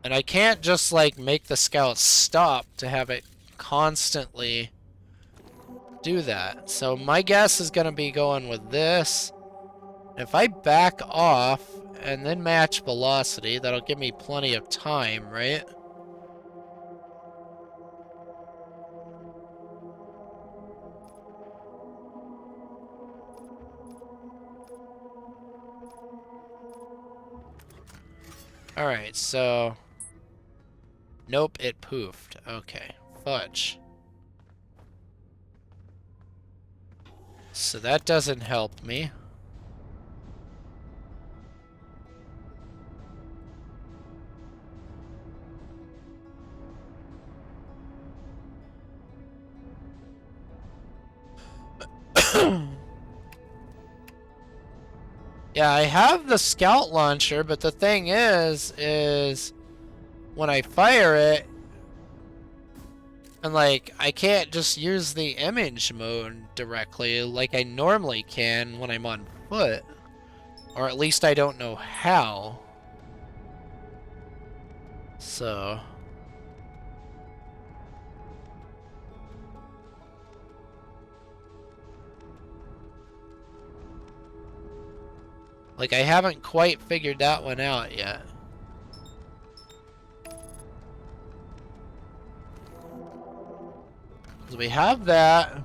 And I can't just, like, make the scout stop to have it constantly do that. So my guess is going to be going with this. If I back off and then match velocity, that'll give me plenty of time, right? Alright, so... Nope, it poofed. Okay, fudge. So that doesn't help me. Yeah, I have the scout launcher, but the thing is when I fire it, and like, I can't just use the image mode directly like I normally can when I'm on foot. Or at least I don't know how. So... Like, I haven't quite figured that one out yet. we have that.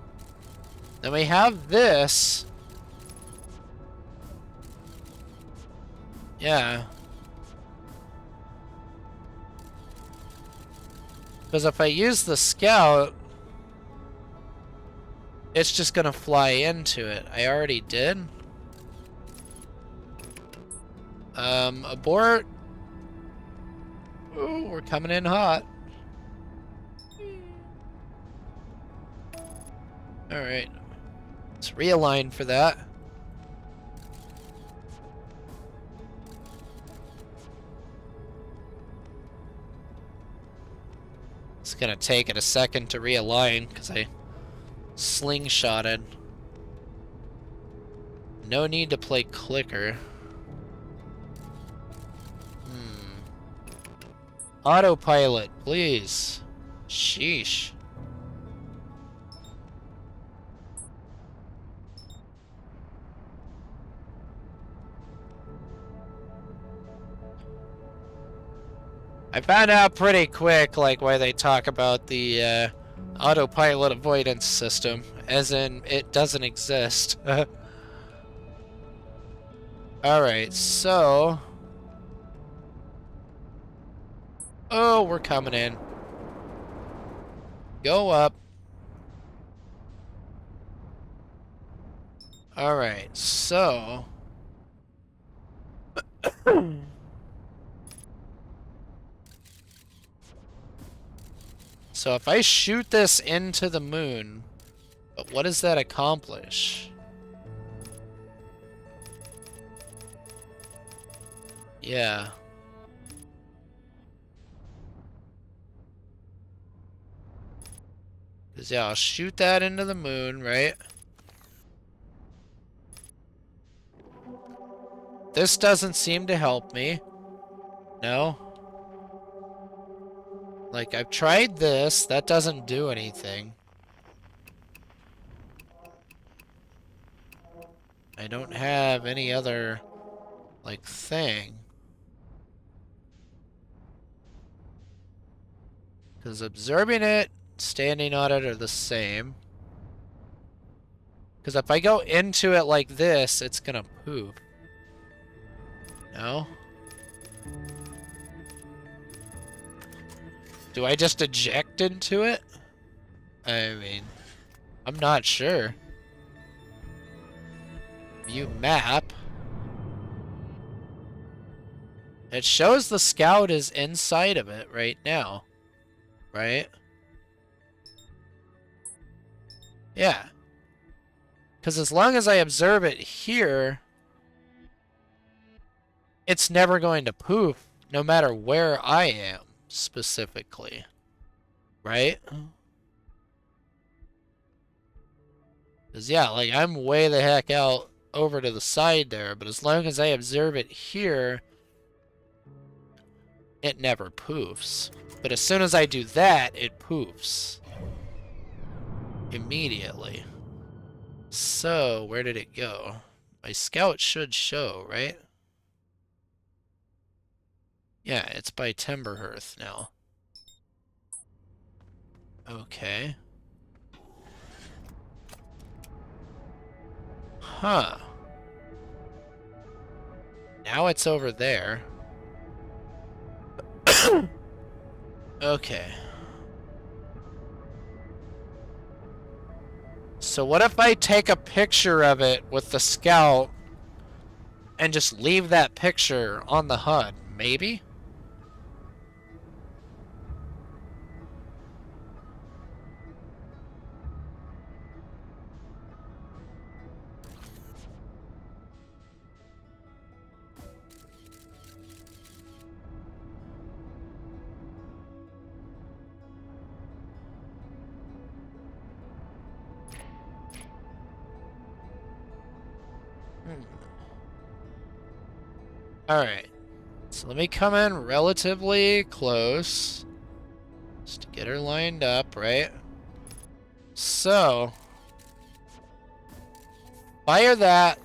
Then we have this. Yeah. Because if I use the scout, it's just gonna fly into it. I already did. Abort. Ooh, we're coming in hot. Alright. Let's realign for that. It's gonna take it a second to realign because I slingshotted. No need to play clicker. Autopilot, please. Sheesh. I found out pretty quick, like, why they talk about the autopilot avoidance system, as in it doesn't exist. Alright, so... Oh, we're coming in. Go up. Alright, so... So if I shoot this into the moon, but what does that accomplish? Yeah. Because, yeah, I'll shoot that into the moon, right? This doesn't seem to help me. No? Like, I've tried this. That doesn't do anything. I don't have any other, like, thing. Because absorbing it, standing on it are the same. Because if I go into it like this, it's gonna poop. No? Do I just eject into it? I mean, I'm not sure. View map. It shows the scout is inside of it right now. Right? Yeah. Because as long as I observe it here, it's never going to poof, no matter where I am, specifically. Right? Because, yeah, like, I'm way the heck out over to the side there, but as long as I observe it here, it never poofs. But as soon as I do that, it poofs. Immediately. So, where did it go? My scout should show, right? Yeah, it's by Timberhearth now. Okay. Huh. Now it's over there. Okay. So what if I take a picture of it with the scout and just leave that picture on the HUD? Maybe? Alright. So let me come in relatively close. Just to get her lined up, right? So. Fire that.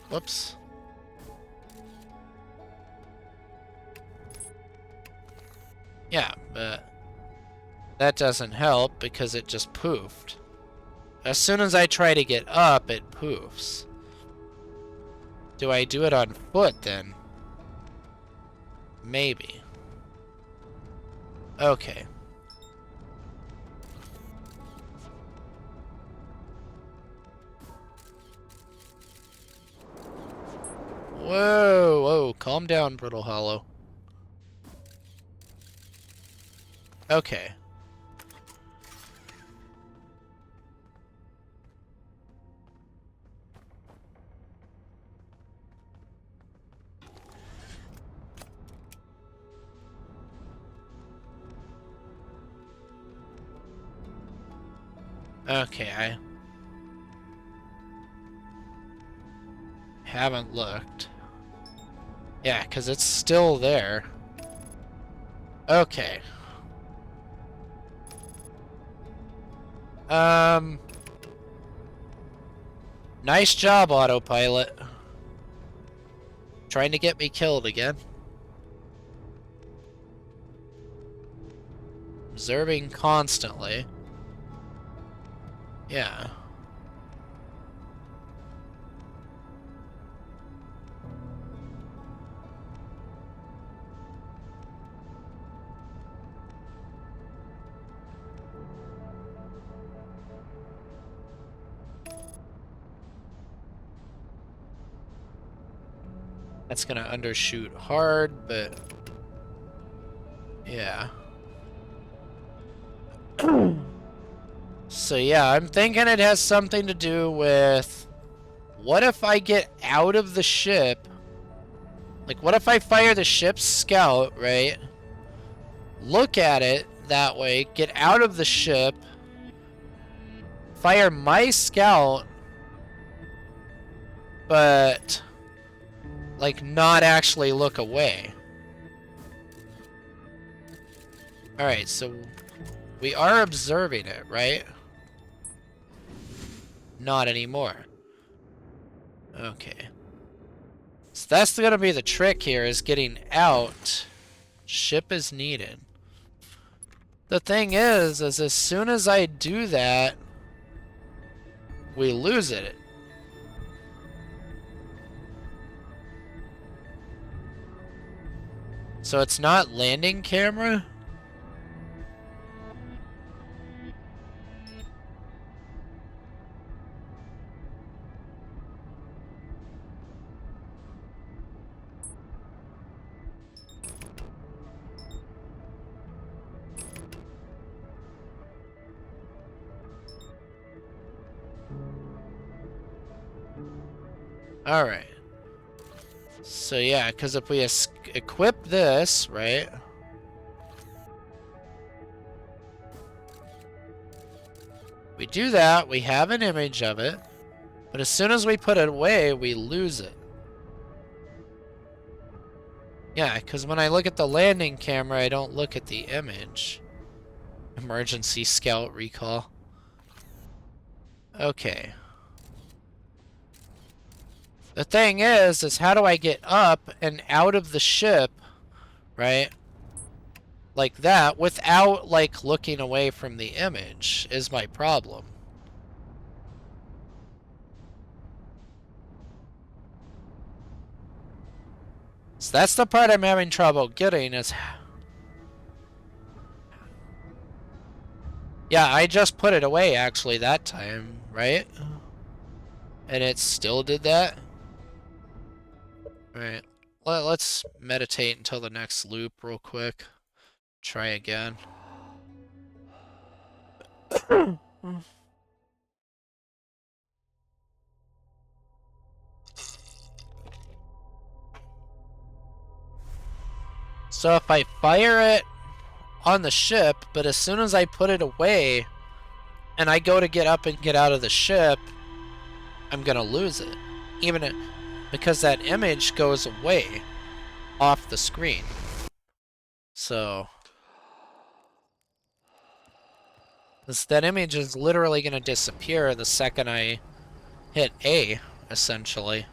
Whoops. Yeah, but That doesn't help because it just poofed. As soon as I try to get up, it poofs. Do I do it on foot then? Maybe. Okay. Whoa, whoa, calm down, Brittle Hollow. Okay. Okay, I haven't looked. Yeah, because it's still there. Okay. Nice job, autopilot. Trying to get me killed again. Observing constantly. Yeah. That's gonna undershoot hard, but yeah. So yeah, I'm thinking it has something to do with what if I get out of the ship? Like, what if I fire the ship's scout, right? Look at it that way, get out of the ship, fire my scout, but like not actually look away. Alright, so we are observing it, right? Not anymore. Okay. So that's gonna be the trick here, is getting out. Ship is needed. The thing is as soon as I do that, we lose it. So it's not landing camera? Alright. So yeah, because if we equip this, right? We do that, we have an image of it, but as soon as we put it away, we lose it. Yeah, because when I look at the landing camera, I don't look at the image. Emergency scout recall. Okay. The thing is how do I get up and out of the ship, right? Like that, without, like, looking away from the image, is my problem. So that's the part I'm having trouble getting is... Yeah, I just put it away, actually, that time, right? And it still did that? Right. Let's meditate until the next loop real quick. Try again. So if I fire it on the ship, but as soon as I put it away and I go to get up and get out of the ship, I'm gonna lose it. Because that image goes away off the screen. So that image is literally gonna disappear the second I hit A, essentially.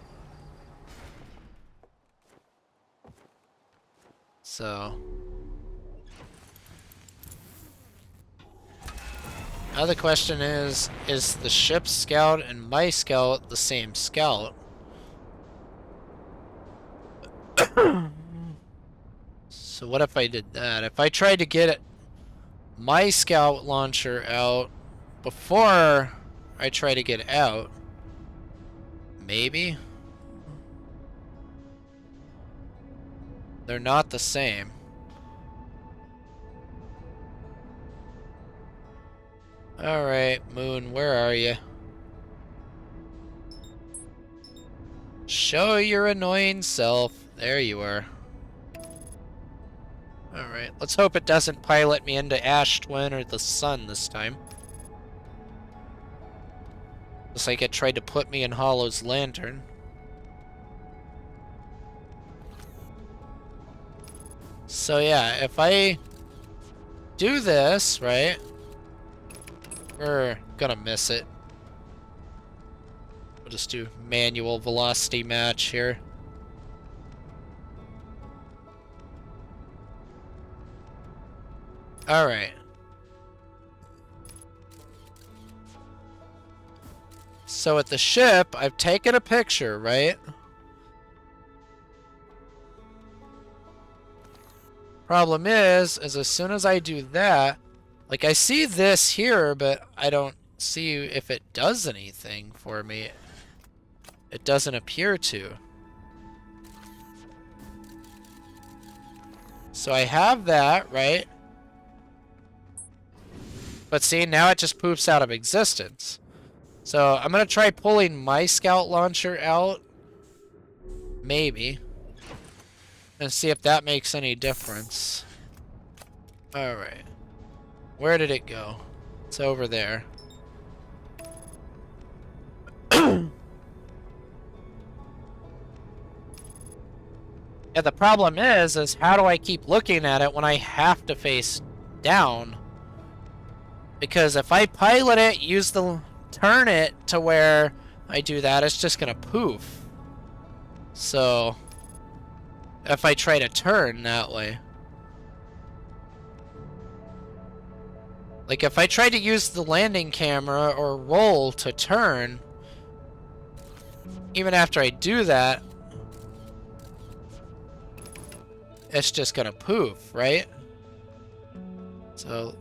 So Now the question is the ship's scout and my scout the same scout? So what if I did that? If I tried to get my scout launcher out before I try to get out, maybe? They're not the same. Alright, Moon, where are you? Show your annoying self. There you are. Alright, let's hope it doesn't pilot me into Ash Twin or the sun this time. Looks like it tried to put me in Hollow's lantern. So yeah, if I do this, right, we're gonna miss it. We'll just do manual velocity match here. Alright. So at the ship, I've taken a picture, right? Problem is as soon as I do that, like I see this here, but I don't see if it does anything for me. It doesn't appear to. So I have that, right? But see, now it just poops out of existence. So I'm gonna try pulling my scout launcher out. Maybe. And see if that makes any difference. Alright. Where did it go? It's over there. Yeah, the problem is how do I keep looking at it when I have to face down? Because if I pilot it, turn it to where I do that, it's just gonna poof. So, if I try to turn that way. Like if I try to use the landing camera or roll to turn, even after I do that, it's just gonna poof, right? So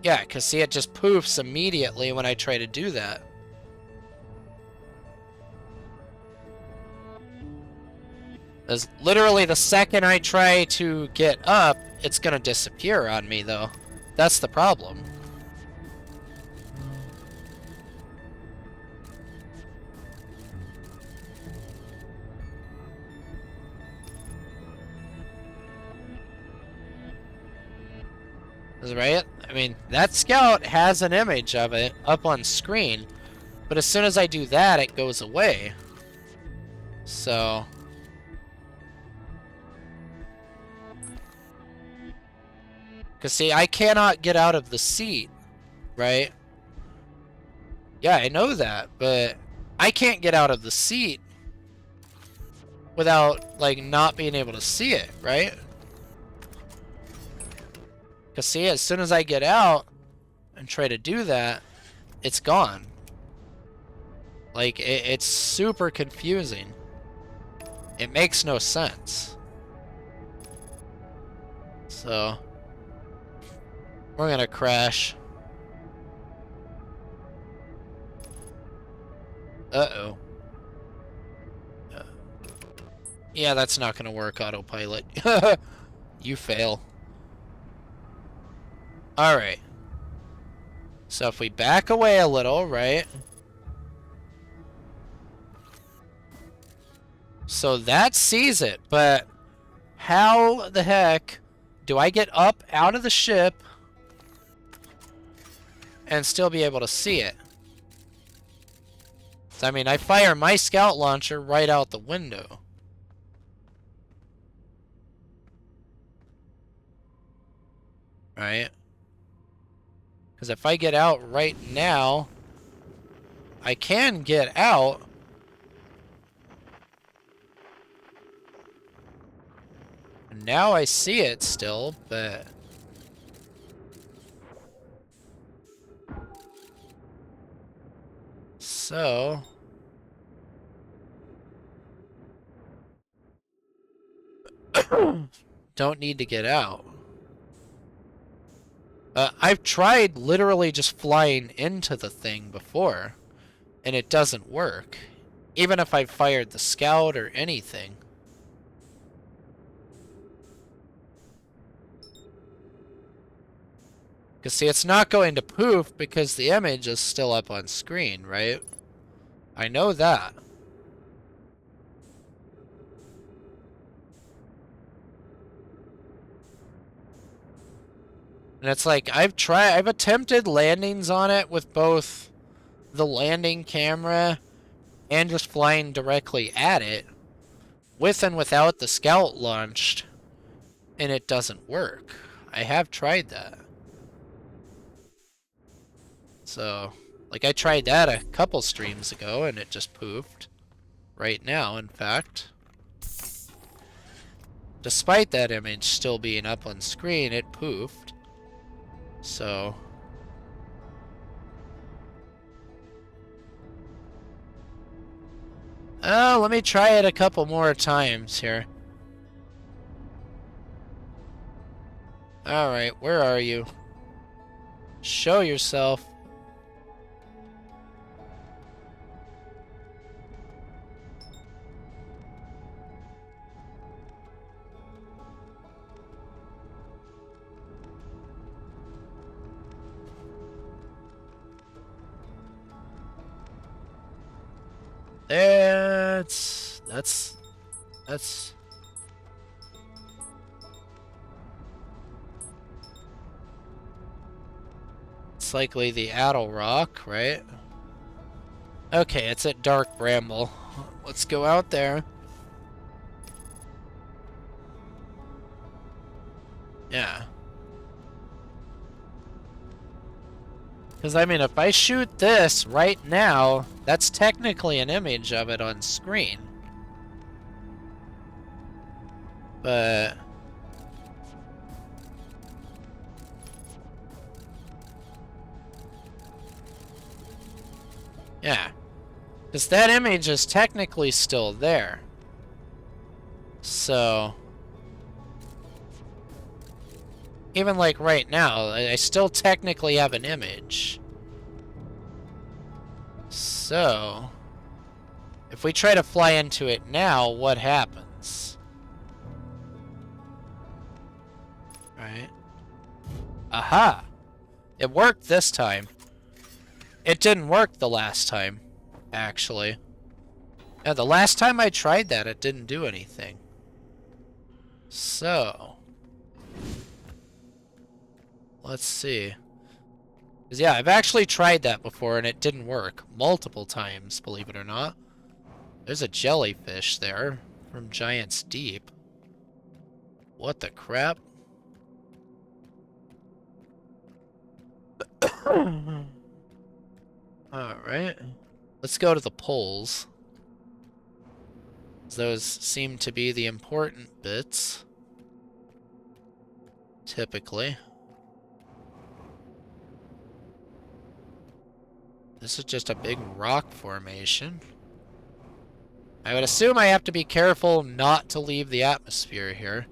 yeah, because see, it just poofs immediately when I try to do that. As literally the second I try to get up, it's gonna disappear on me, though. That's the problem. Right? I mean, that scout has an image of it up on screen, but as soon as I do that, it goes away. So... because see, I cannot get out of the seat, right? Yeah, I know that, but I can't get out of the seat without, like, not being able to see it, right? Because see, as soon as I get out and try to do that, it's gone. Like, it's super confusing. It makes no sense. So... we're gonna crash. Uh-oh. Yeah, that's not gonna work, autopilot. You fail. Alright. So if we back away a little, right? So that sees it, but how the heck do I get up out of the ship and still be able to see it? I mean, I fire my scout launcher right out the window. Right? Because if I get out right now, I can get out. Now I see it still, but... So... Don't need to get out. I've tried literally just flying into the thing before, and it doesn't work. Even if I fired the scout or anything. Because see, it's not going to poof because the image is still up on screen, right? I know that. And it's like, I've attempted landings on it with both the landing camera and just flying directly at it, with and without the scout launched, and it doesn't work. I have tried that. So, like, I tried that a couple streams ago, and it just poofed. Right now, in fact. Despite that image still being up on screen, it poofed. So... let me try it a couple more times here. Alright, where are you? Show yourself. That's... It's likely the Addle Rock, right? Okay, it's at Dark Bramble. Let's go out there. Yeah. Because, I mean, if I shoot this right now, that's technically an image of it on screen. But... yeah. Because that image is technically still there. So... even like right now, I still technically have an image. So... if we try to fly into it now, what happens? Right. Aha! It worked this time. It didn't work the last time, actually. Yeah, the last time I tried that, it didn't do anything. So... let's see. 'Cause yeah, I've actually tried that before and it didn't work. Multiple times, believe it or not. There's a jellyfish there from Giant's Deep. What the crap? Alright. Let's go to the poles. Those seem to be the important bits. Typically. This is just a big rock formation. I would assume I have to be careful not to leave the atmosphere here.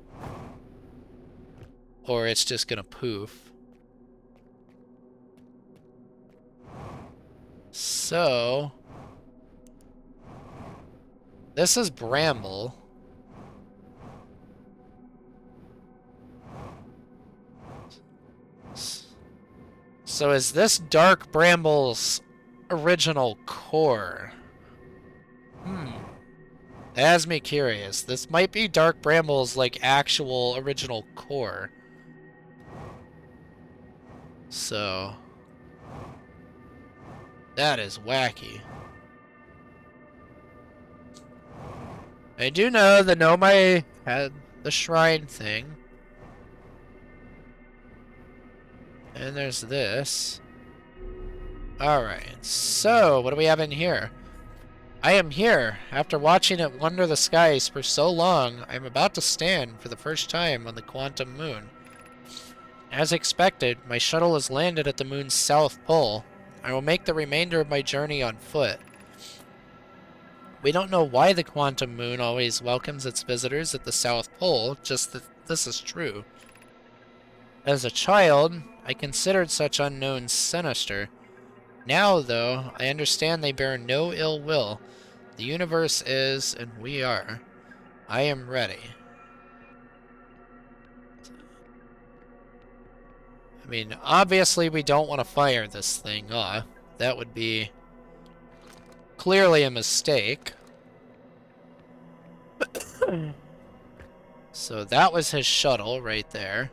Or it's just gonna poof. So... this is Bramble. So is this Dark Bramble's original core? That has me curious. This might be Dark Bramble's, like, actual original core. So... that is wacky. I do know the Nomai had the shrine thing. And there's this. Alright, so what do we have in here? I am here. After watching it wander the skies for so long, I am about to stand for the first time on the quantum moon. As expected, my shuttle has landed at the moon's south pole. I will make the remainder of my journey on foot. We don't know why the quantum moon always welcomes its visitors at the South Pole, just that this is true. As a child, I considered such unknowns sinister. Now, though, I understand they bear no ill will. The universe is, and we are. I am ready. I mean, obviously we don't want to fire this thing off. That would be clearly a mistake. So that was his shuttle right there.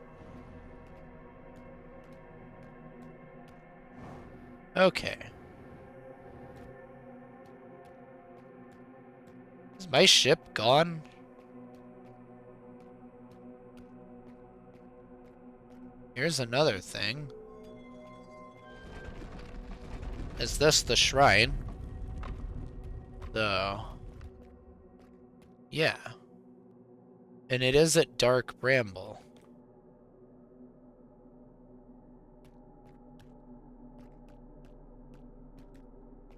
Okay. Is my ship gone? Here's another thing. Is this the shrine? Yeah. And it is at Dark Bramble.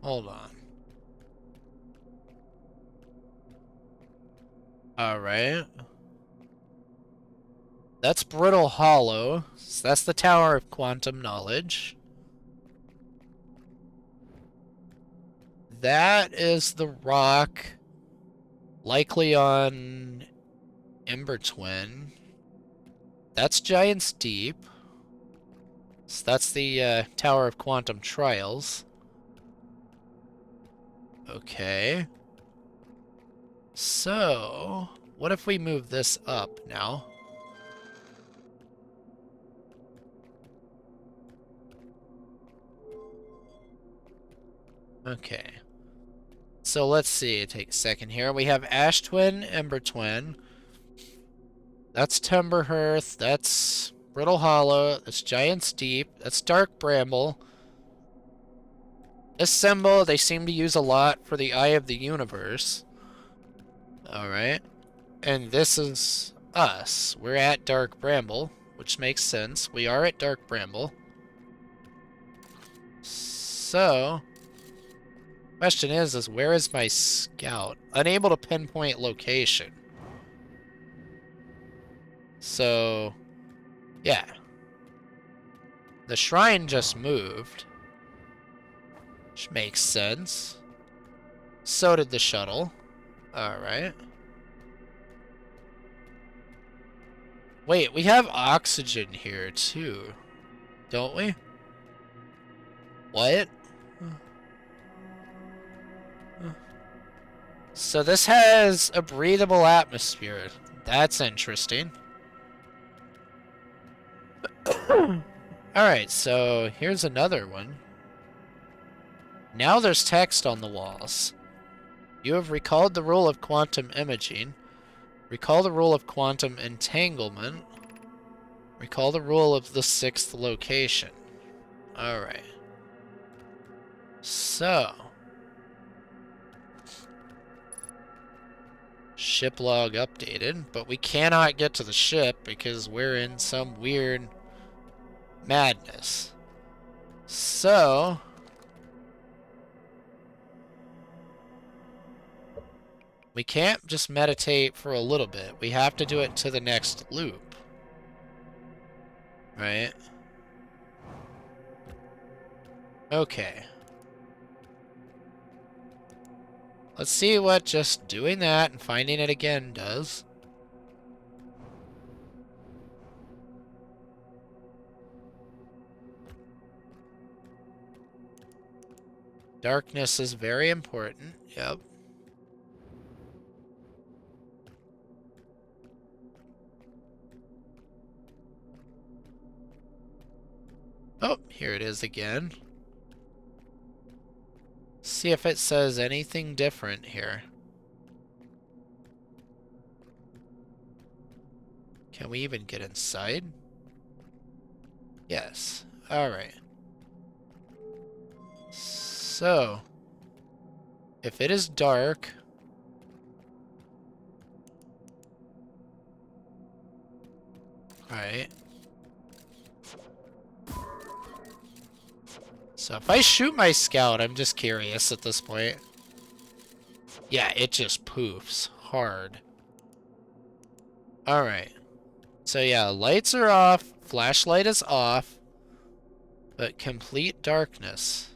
Hold on. Alright. That's Brittle Hollow. So that's the Tower of Quantum Knowledge. That is the rock, likely on Ember Twin. That's Giant's Deep. So that's the Tower of Quantum Trials. Okay. So, what if we move this up now? Okay. So let's see, take a second here. We have Ash Twin, Ember Twin. That's Timber Hearth. That's Brittle Hollow. That's Giant's Deep. That's Dark Bramble. This symbol they seem to use a lot for the Eye of the Universe. Alright. And this is us. We're at Dark Bramble, which makes sense. We are at Dark Bramble. So, question is where is my scout? Unable to pinpoint location. So, yeah. The shrine just moved, which makes sense. So did the shuttle. Alright. Wait, we have oxygen here too, don't we? What? So this has a breathable atmosphere. That's interesting. Alright, so here's another one. Now there's text on the walls. You have recalled the rule of quantum imaging. Recall the rule of quantum entanglement. Recall the rule of the 6th location. Alright. So. Ship log updated, but we cannot get to the ship because we're in some weird madness. So. We can't just meditate for a little bit. We have to do it to the next loop. Right? Okay. Let's see what just doing that and finding it again does. Darkness is very important. Yep. Oh, here it is again. See if it says anything different here. Can we even get inside? Yes. Alright. So, If it is dark... Alright. So if I shoot my scout, I'm just curious at this point. Yeah, it just poofs hard. Alright. So yeah, lights are off, flashlight is off, but complete darkness.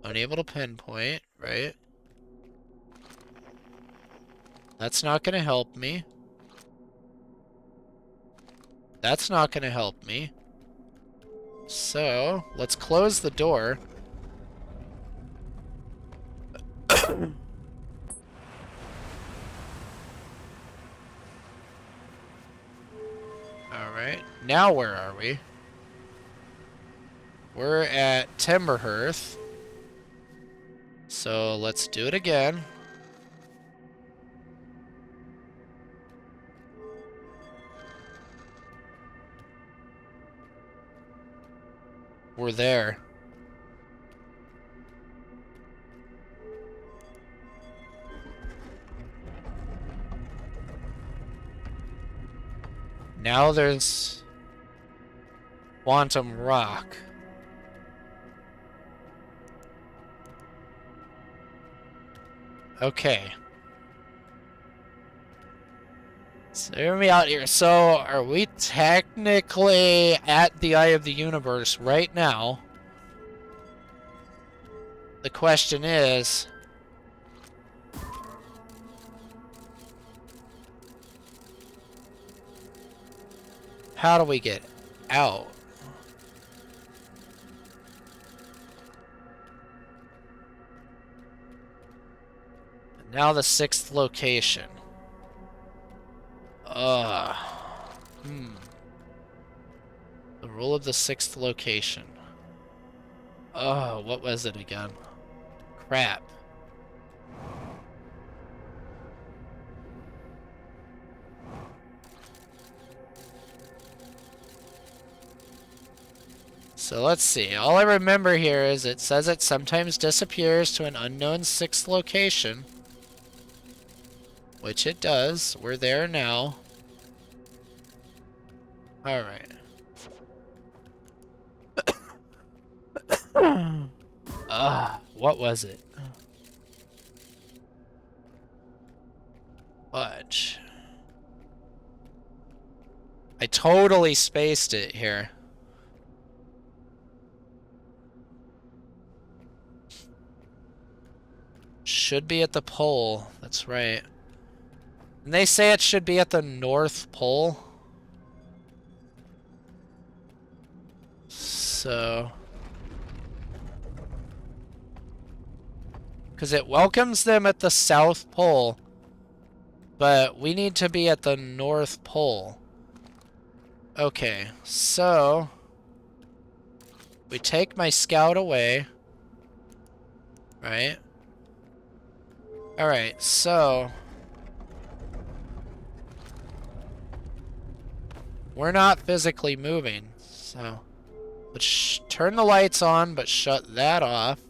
Unable to pinpoint, right? That's not gonna help me. That's not gonna help me. So, let's close the door. Alright, now where are we? We're at Timberhearth. So let's do it again. We're there. Now there's Quantum Rock. Okay. So hear me out here. So are we technically at the Eye of the Universe right now? The question is... how do we get out? Now the 6th location. The rule of the 6th location. What was it again? Crap. So let's see. All I remember here is it says it sometimes disappears to an unknown 6th location. Which it does. We're there now. Alright. What was it? Fudge. I totally spaced it here. Should be at the pole. That's right. And they say it should be at the North Pole. So... because it welcomes them at the South Pole. But we need to be at the North Pole. Okay, so... we take my scout away. Right? Alright, so... we're not physically moving, so... let's turn the lights on, but shut that off.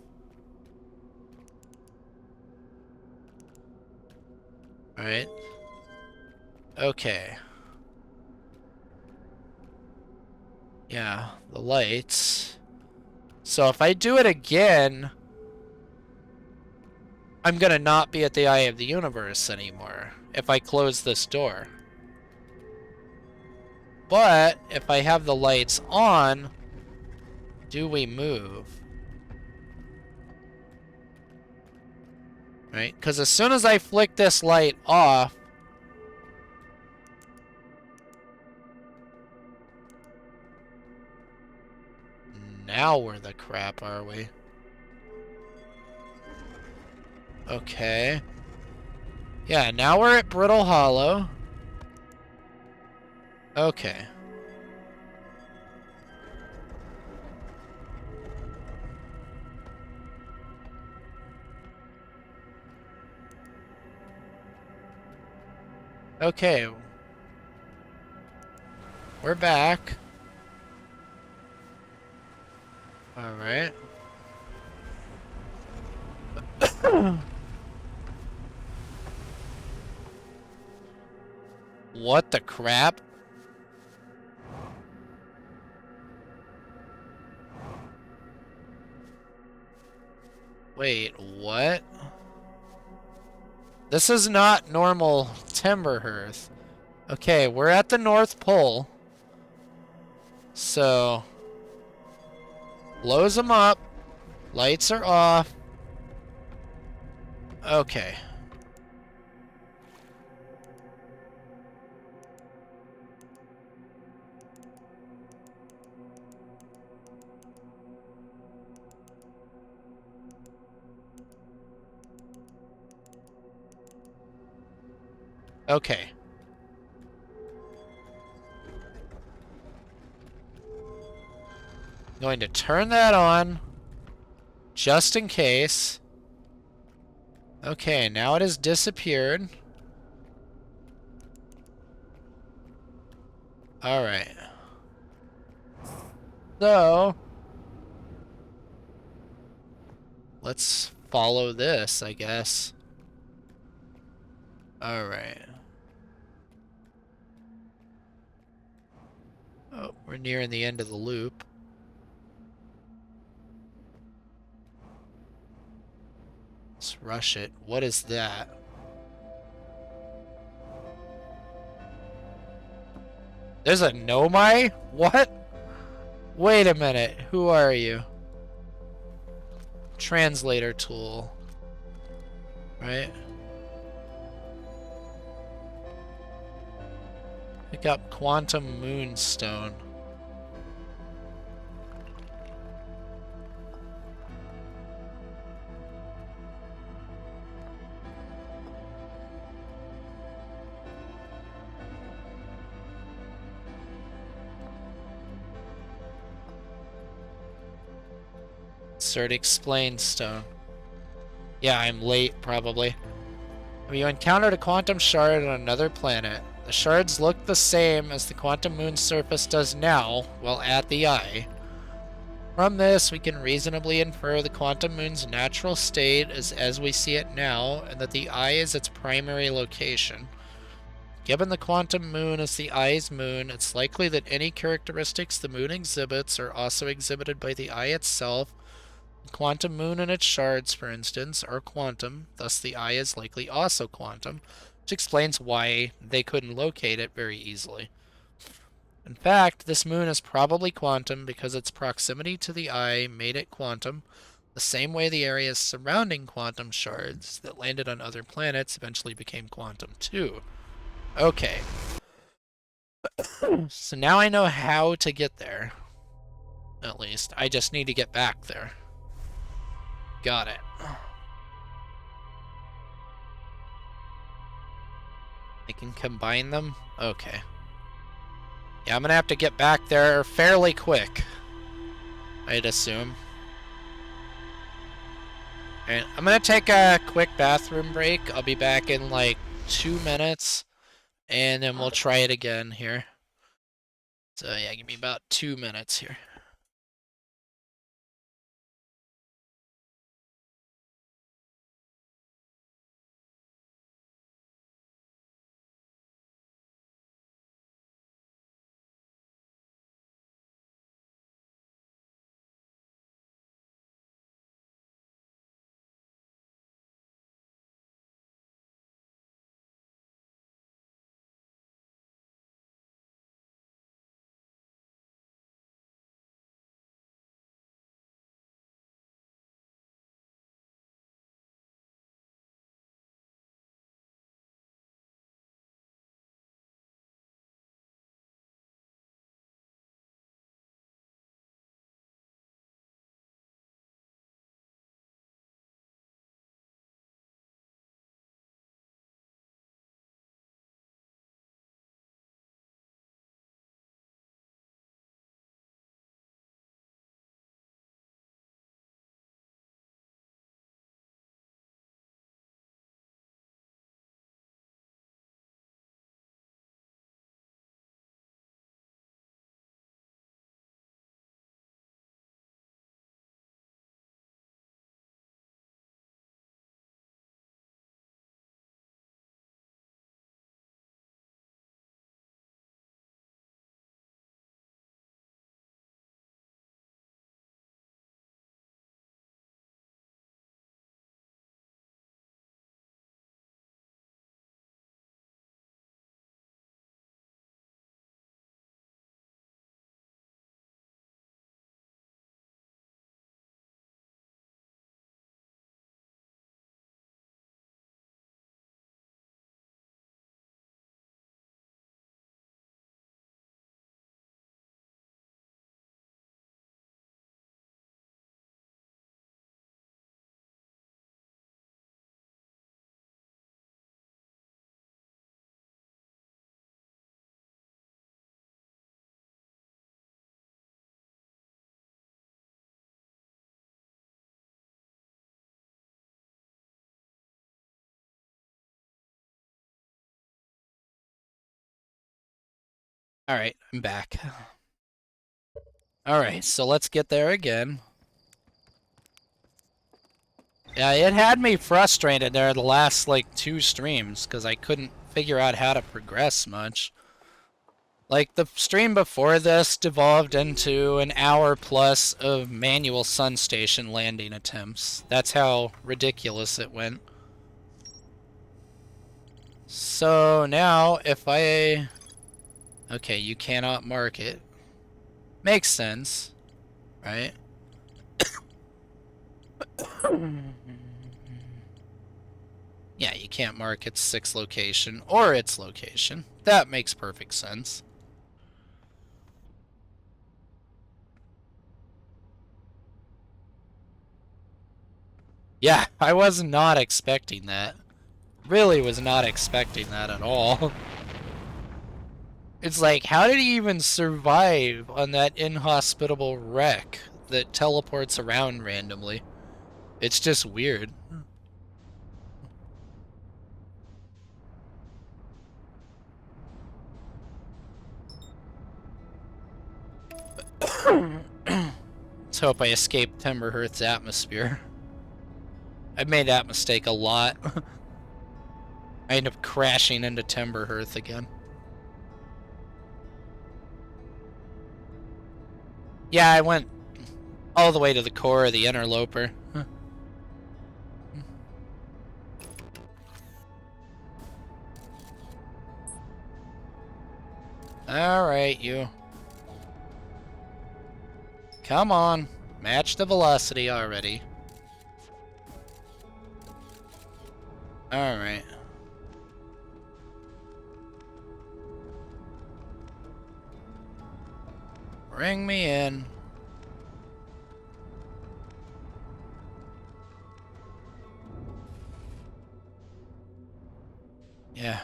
Alright. Okay. Yeah, the lights. So if I do it again, I'm gonna not be at the Eye of the Universe anymore if I close this door. But if I have the lights on, do we move? Right? Because as soon as I flick this light off, now where the crap are we? Okay. Yeah, now we're at Brittle Hollow. Okay. Okay. We're back. Alright. What the crap? Wait, what? This is not normal timber hearth. Okay, we're at the North Pole. So, blows them up. Lights are off. Okay. Okay. Going to turn that on. Just in case. Okay, now it has disappeared. Alright. So, let's follow this, I guess. Alright. Oh, we're nearing the end of the loop. Let's rush it. What is that? There's a Nomai? What? Wait a minute. Who are you? Translator tool. Right? Pick up Quantum Moonstone. Insert Explain Stone. Yeah, I'm late, probably. You encountered a quantum shard on another planet. The shards look the same as the quantum moon's surface does now, while at the eye. From this, we can reasonably infer the quantum moon's natural state is as we see it now, and that the eye is its primary location. Given the quantum moon is the eye's moon, it's likely that any characteristics the moon exhibits are also exhibited by the eye itself. The quantum moon and its shards, for instance, are quantum, thus the eye is likely also quantum, which explains why they couldn't locate it very easily. In fact, this moon is probably quantum because its proximity to the eye made it quantum, the same way the areas surrounding quantum shards that landed on other planets eventually became quantum too. Okay. So now I know how to get there. At least. I just need to get back there. Got it. I can combine them? Okay. Yeah, I'm gonna have to get back there fairly quick, I'd assume. Alright, I'm gonna take a quick bathroom break. I'll be back in like 2 minutes, and then we'll try it again here. So yeah, give me about 2 minutes here. Alright, I'm back. Alright, so let's get there again. Yeah, it had me frustrated there the last, like, 2 streams, because I couldn't figure out how to progress much. Like, the stream before this devolved into an hour plus of manual sun station landing attempts. That's how ridiculous it went. So now, if I... Okay, you cannot mark it. Makes sense, right? Yeah, you can't mark its 6th location or its location. That makes perfect sense. Yeah, I was not expecting that. Really was not expecting that at all. It's like, how did he even survive on that inhospitable wreck that teleports around randomly? It's just weird. Let's hope I escape Timberhearth's atmosphere. I've made that mistake a lot. I end up crashing into Timberhearth again. Yeah, I went all the way to the core of the interloper. Alright, you. Come on. Match the velocity already. Alright. Bring me in. Yeah.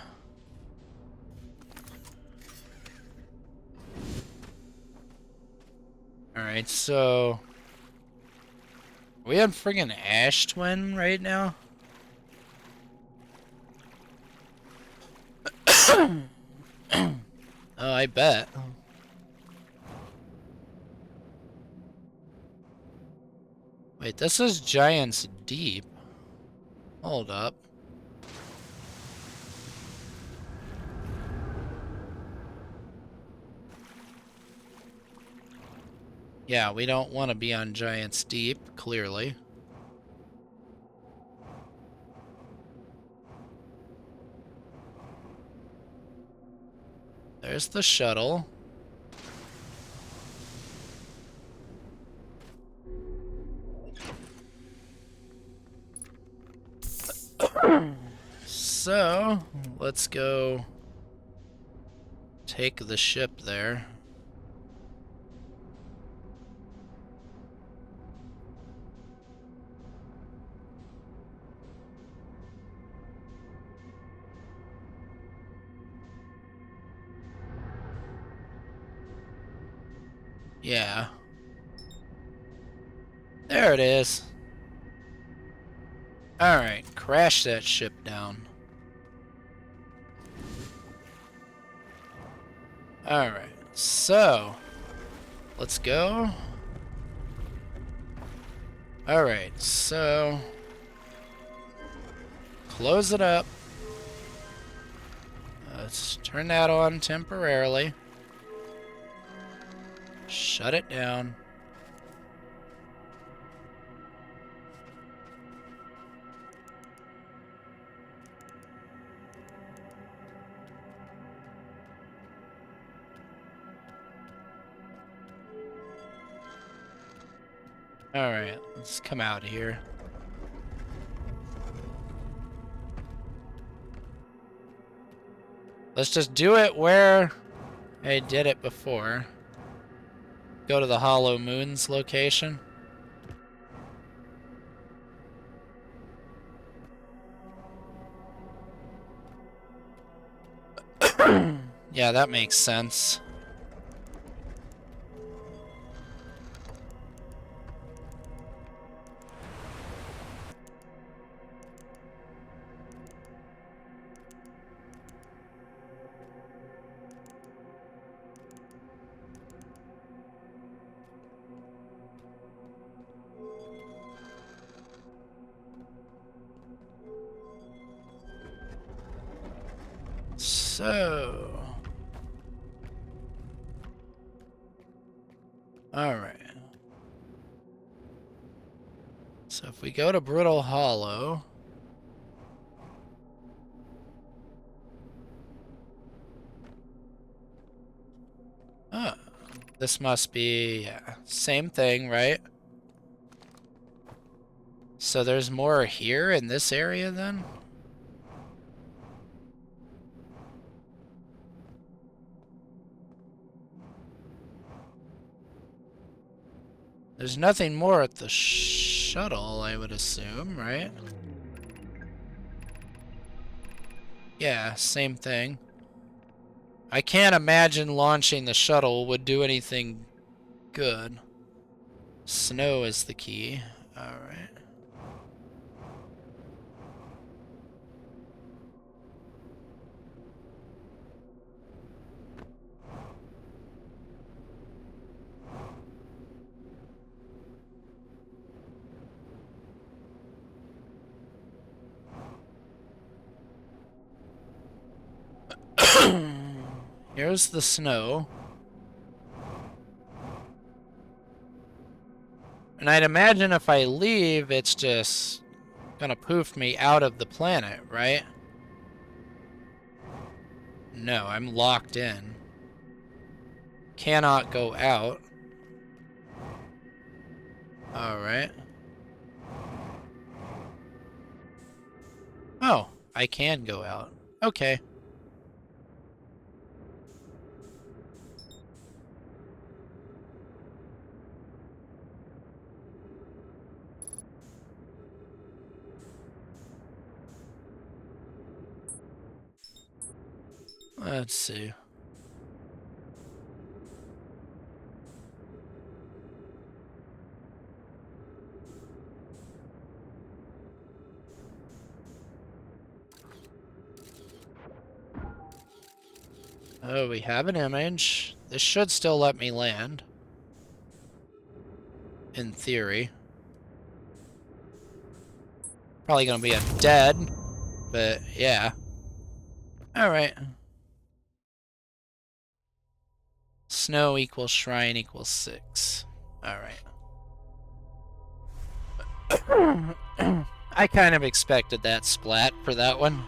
Alright, so... Are we on friggin' Ash Twin right now? Oh, I bet. Wait, this is Giant's Deep. Hold up. Yeah, we don't want to be on Giant's Deep, clearly. There's the shuttle. So, let's go take the ship there. Yeah. There it is. Alright, crash that ship down. Alright, so... Let's go. Alright, so... Close it up. Let's turn that on temporarily. Shut it down. Alright, let's come out here. Let's just do it where I did it before. Go to the Hollow Moons location. Yeah, that makes sense. so... Alright. So if we go to Brittle Hollow... Oh, this must be... yeah, same thing, right? So there's more here in this area then? There's nothing more at the shuttle, I would assume, right? Yeah, same thing. I can't imagine launching the shuttle would do anything good. Snow is the key. Alright. Here's the snow. And I'd imagine if I leave, it's just gonna poof me out of the planet, right? No, I'm locked in. Cannot go out. Alright. Oh, I can go out. Okay. Let's see. Oh, we have an image. This should still let me land. In theory. Probably gonna be a dead, but yeah. Alright. Snow equals shrine equals 6. Alright. I kind of expected that splat for that one.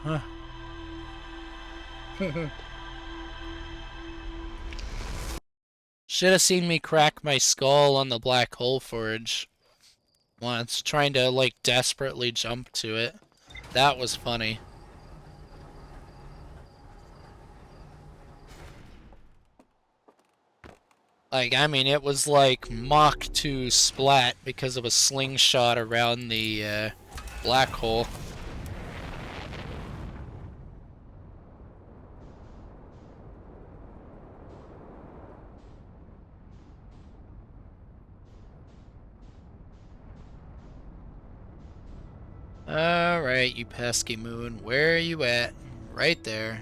Should have seen me crack my skull on the black hole forge once, trying to, like, desperately jump to it. That was funny. Like, I mean, it was like Mach 2 splat because of a slingshot around the black hole. Alright, you pesky moon. Where are you at? Right there.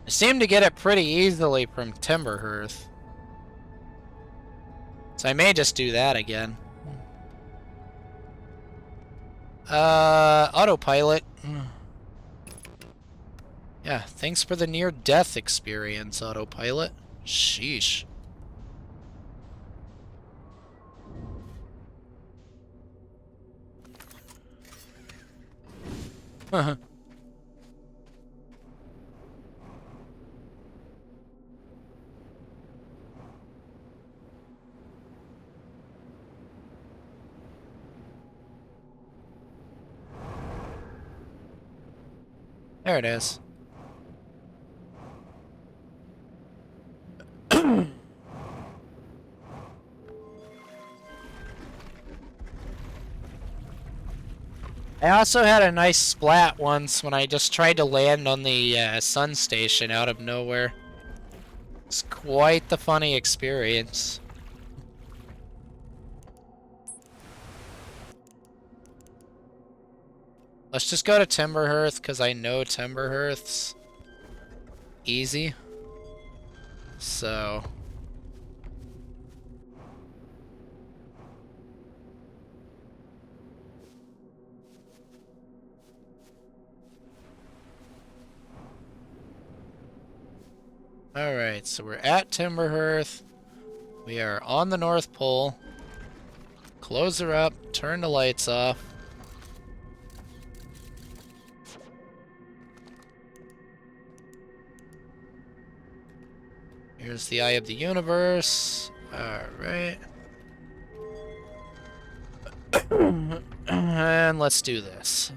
I seem to get it pretty easily from Timberhearth. So I may just do that again. Autopilot. Yeah, thanks for the near-death experience, Autopilot. Sheesh. There it is. I also had a nice splat once when I just tried to land on the sun station out of nowhere. It's quite the funny experience. Let's just go to Timberhearth, because I know Timberhearth's easy. So... Alright, so we're at Timberhearth. We are on the North Pole. Close her up, turn the lights off. Here's the Eye of the Universe. Alright. And let's do this.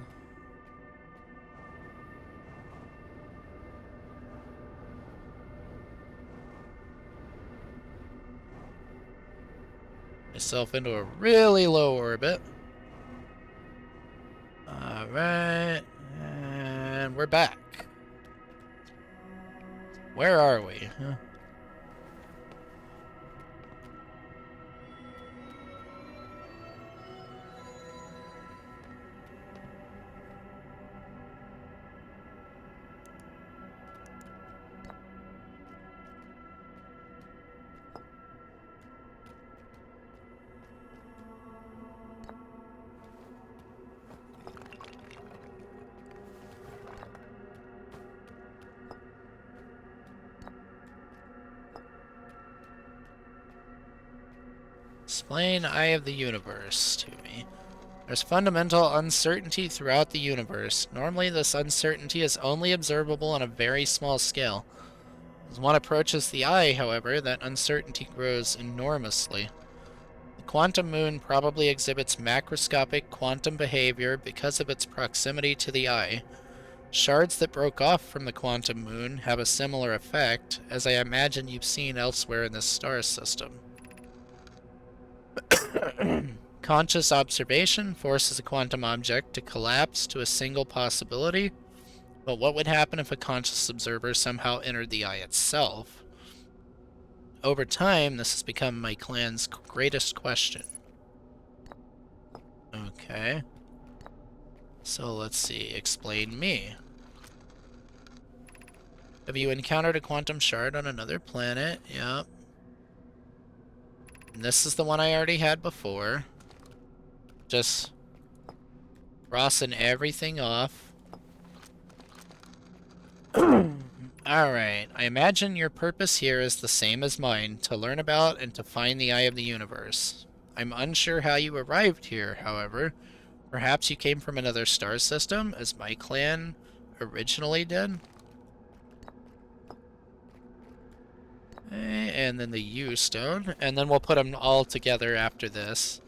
Myself into a really low orbit. Alright. And we're back. Where are we? Explain Eye of the Universe to me. There's fundamental uncertainty throughout the universe. Normally, this uncertainty is only observable on a very small scale. As one approaches the eye, however, that uncertainty grows enormously. The quantum moon probably exhibits macroscopic quantum behavior because of its proximity to the eye. Shards that broke off from the quantum moon have a similar effect, as I imagine you've seen elsewhere in this star system. Conscious observation forces a quantum object to collapse to a single possibility, but what would happen if a conscious observer somehow entered the eye itself? Over time, this has become my clan's greatest question. Okay. So let's see. Explain me. Have you encountered a quantum shard on another planet? Yep. And this is the one I already had before. Just crossing everything off. Alright, I imagine your purpose here is the same as mine, to learn about and to find the Eye of the Universe. I'm unsure how you arrived here, however. Perhaps you came from another star system, as my clan originally did? And then the U stone, and then we'll put them all together after this.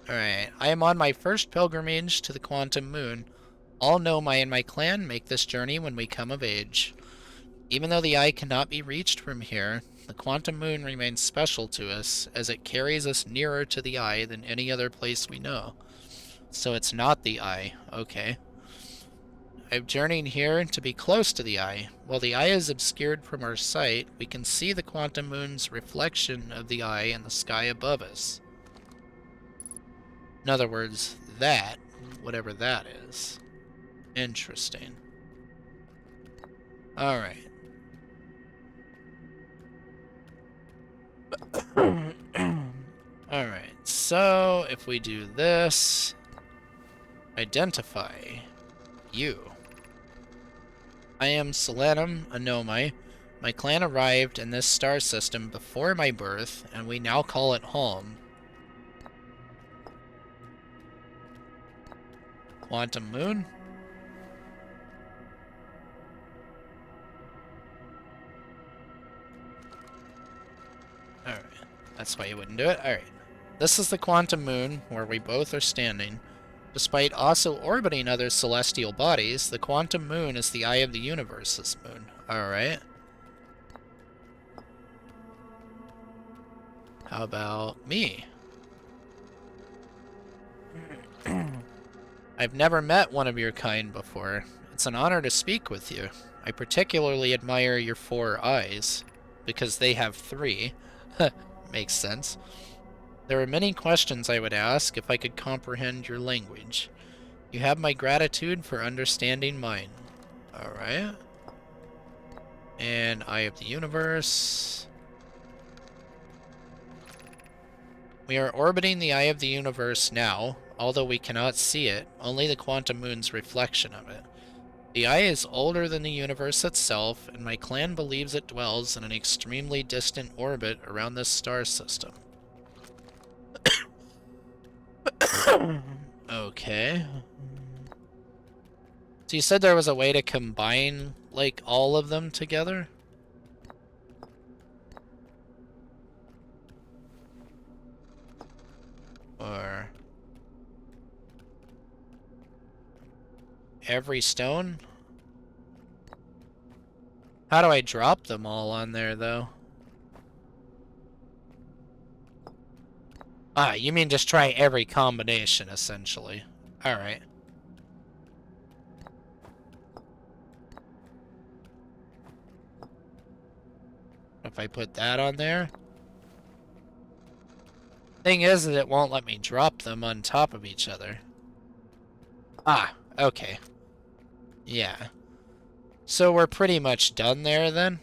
Alright, I am on my first pilgrimage to the quantum moon. All Nomai in my clan make this journey when we come of age. Even though the eye cannot be reached from here, the quantum moon remains special to us, as it carries us nearer to the eye than any other place we know. So it's not the eye, okay. I've journeyed here to be close to the eye. While the eye is obscured from our sight, we can see the quantum moon's reflection of the eye in the sky above us. In other words, that, whatever that is. Interesting. Alright. Alright, so if we do this, identify you. I am Solanum, a Nomai. My clan arrived in this star system before my birth, and we now call it home. Quantum Moon? Alright, that's why you wouldn't do it. Alright. This is the Quantum Moon, where we both are standing. Despite also orbiting other celestial bodies, the Quantum Moon is the Eye of the Universe's moon. Alright. How about me? I've never met one of your kind before. It's an honor to speak with you. I particularly admire your 4 eyes, because they have 3. Makes sense. There are many questions I would ask if I could comprehend your language. You have my gratitude for understanding mine. Alright. And Eye of the Universe. We are orbiting the Eye of the Universe now, although we cannot see it, only the quantum moon's reflection of it. The Eye is older than the universe itself, and my clan believes it dwells in an extremely distant orbit around this star system. Okay. So you said there was a way to combine, like, all of them together? Or... every stone? How do I drop them all on there, though? Ah, you mean just try every combination, essentially. Alright. If I put that on there... Thing is that it won't let me drop them on top of each other. Ah, okay. Yeah. So we're pretty much done there, then?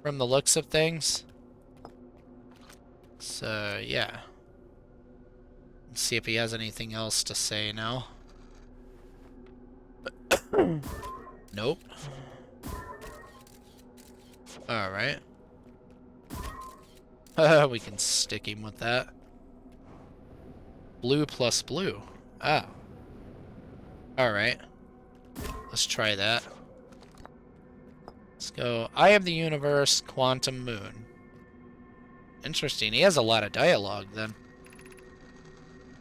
From the looks of things? So, yeah. Let's see if he has anything else to say now. Nope. Alright. We can stick him with that. Blue plus blue. Ah. Alright. Let's try that. Let's go Eye of the Universe, Quantum Moon. Interesting. He has a lot of dialogue, then.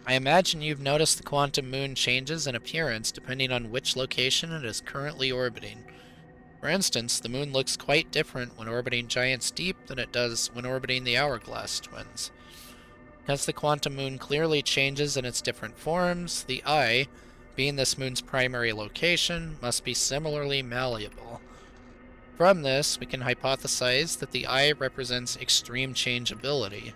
I imagine you've noticed the quantum moon changes in appearance depending on which location it is currently orbiting. For instance, the moon looks quite different when orbiting Giants Deep than it does when orbiting the Hourglass Twins. Because the quantum moon clearly changes in its different forms, the Eye, being this moon's primary location, must be similarly malleable. From this, we can hypothesize that the Eye represents extreme changeability.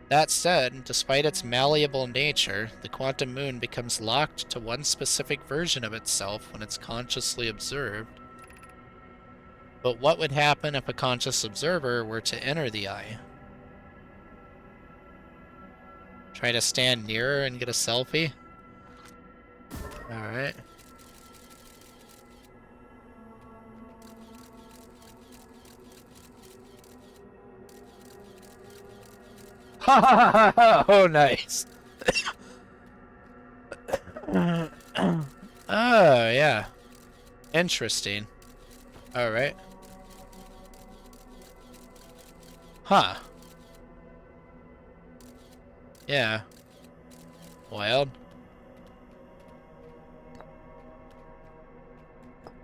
That said, despite its malleable nature, the quantum moon becomes locked to one specific version of itself when it's consciously observed. But what would happen if a conscious observer were to enter the Eye? Try to stand nearer and get a selfie? Alright. Oh, nice. Oh, yeah. Interesting. Alright. Huh. Yeah. Wild.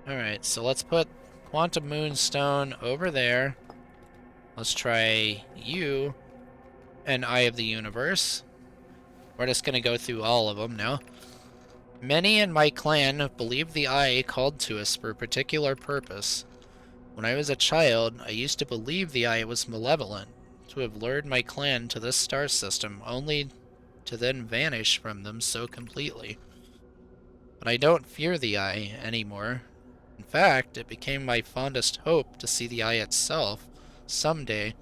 Alright, so let's put Quantum Moonstone over there. Let's try you and Eye of the Universe. We're just gonna go through all of them now. Many in my clan believe the Eye called to us for a particular purpose. When I was a child, I used to believe the Eye was malevolent, to have lured my clan to this star system, only to then vanish from them so completely. But I don't fear the Eye anymore. In fact, it became my fondest hope to see the Eye itself someday,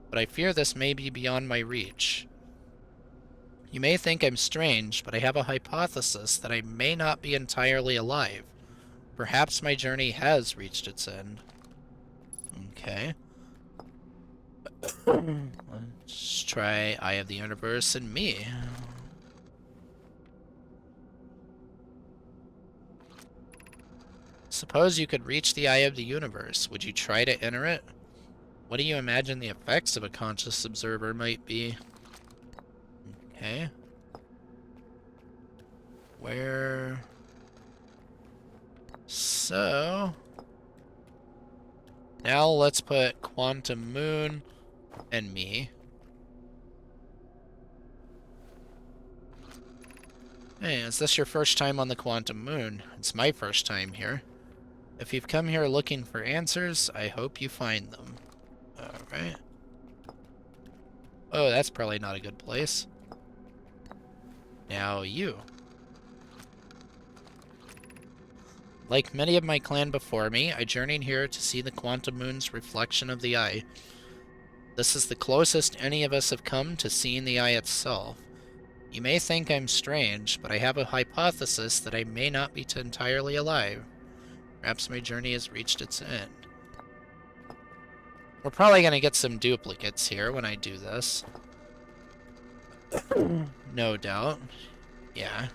but I fear this may be beyond my reach. You may think I'm strange, but I have a hypothesis that I may not be entirely alive. Perhaps my journey has reached its end. Okay. Let's try Eye of the Universe and me. Suppose you could reach the Eye of the Universe. Would you try to enter it? What do you imagine the effects of a conscious observer might be? Okay. Where... So... Now let's put Quantum Moon and me. Hey, is this your first time on the Quantum Moon? It's my first time here. If you've come here looking for answers, I hope you find them. Alright. Oh, that's probably not a good place. Now you. Like many of my clan before me, I journeyed here to see the quantum moon's reflection of the eye. This is the closest any of us have come to seeing the eye itself. You may think I'm strange, but I have a hypothesis that I may not be entirely alive. Perhaps my journey has reached its end. We're probably going to get some duplicates here when I do this. No doubt. Yeah.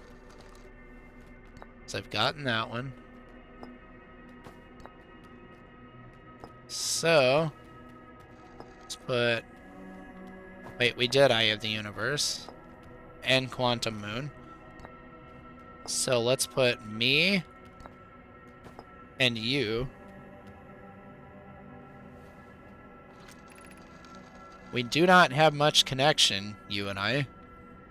So I've gotten that one. So, let's put... Wait, we did Eye of the Universe. And Quantum Moon. So let's put me and you. We do not have much connection, you and I.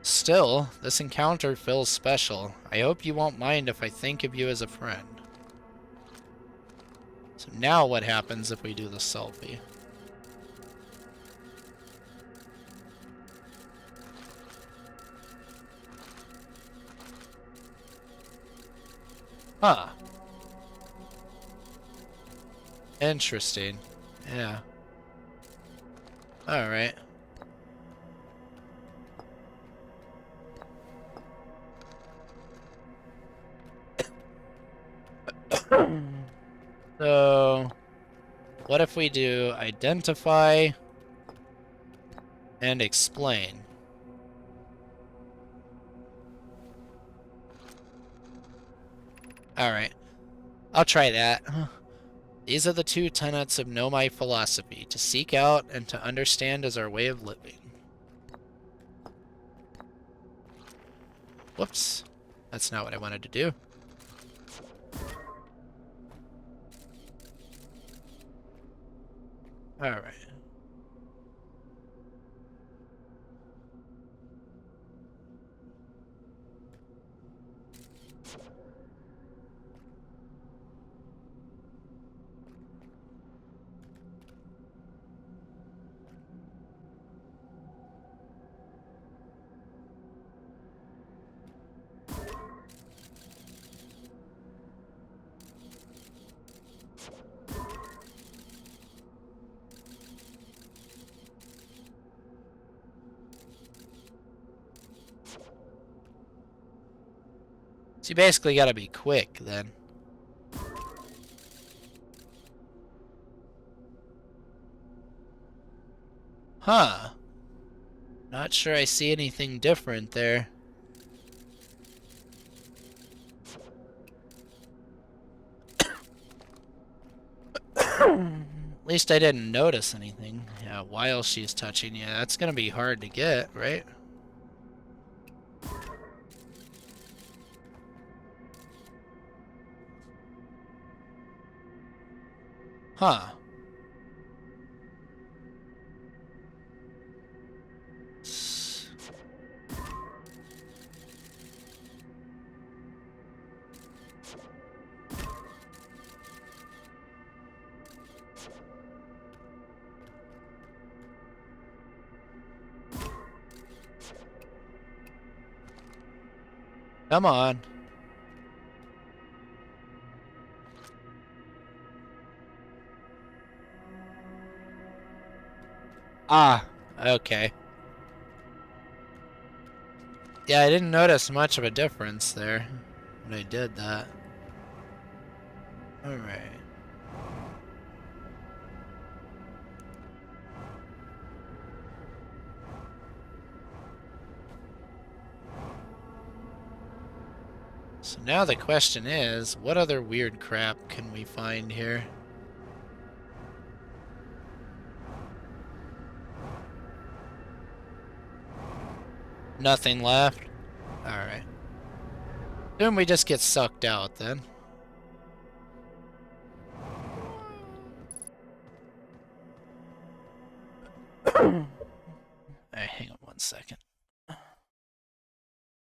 Still, this encounter feels special. I hope you won't mind if I think of you as a friend. So now what happens if we do the selfie? Huh. Interesting. Yeah. Alright. So, what if we do identify and explain? Alright. I'll try that. These are the two tenets of Know My philosophy. To seek out and to understand is our way of living. Whoops. That's not what I wanted to do. Alright. So you basically gotta be quick, then. Huh. Not sure I see anything different there. At least I didn't notice anything. Yeah, while she's touching you. That's gonna be hard to get, right? Huh. Come on. Ah, okay. Yeah, I didn't notice much of a difference there when I did that. Alright. So now the question is, what other weird crap can we find here? Nothing left? Alright. Then we just get sucked out then. Alright, hang on one second.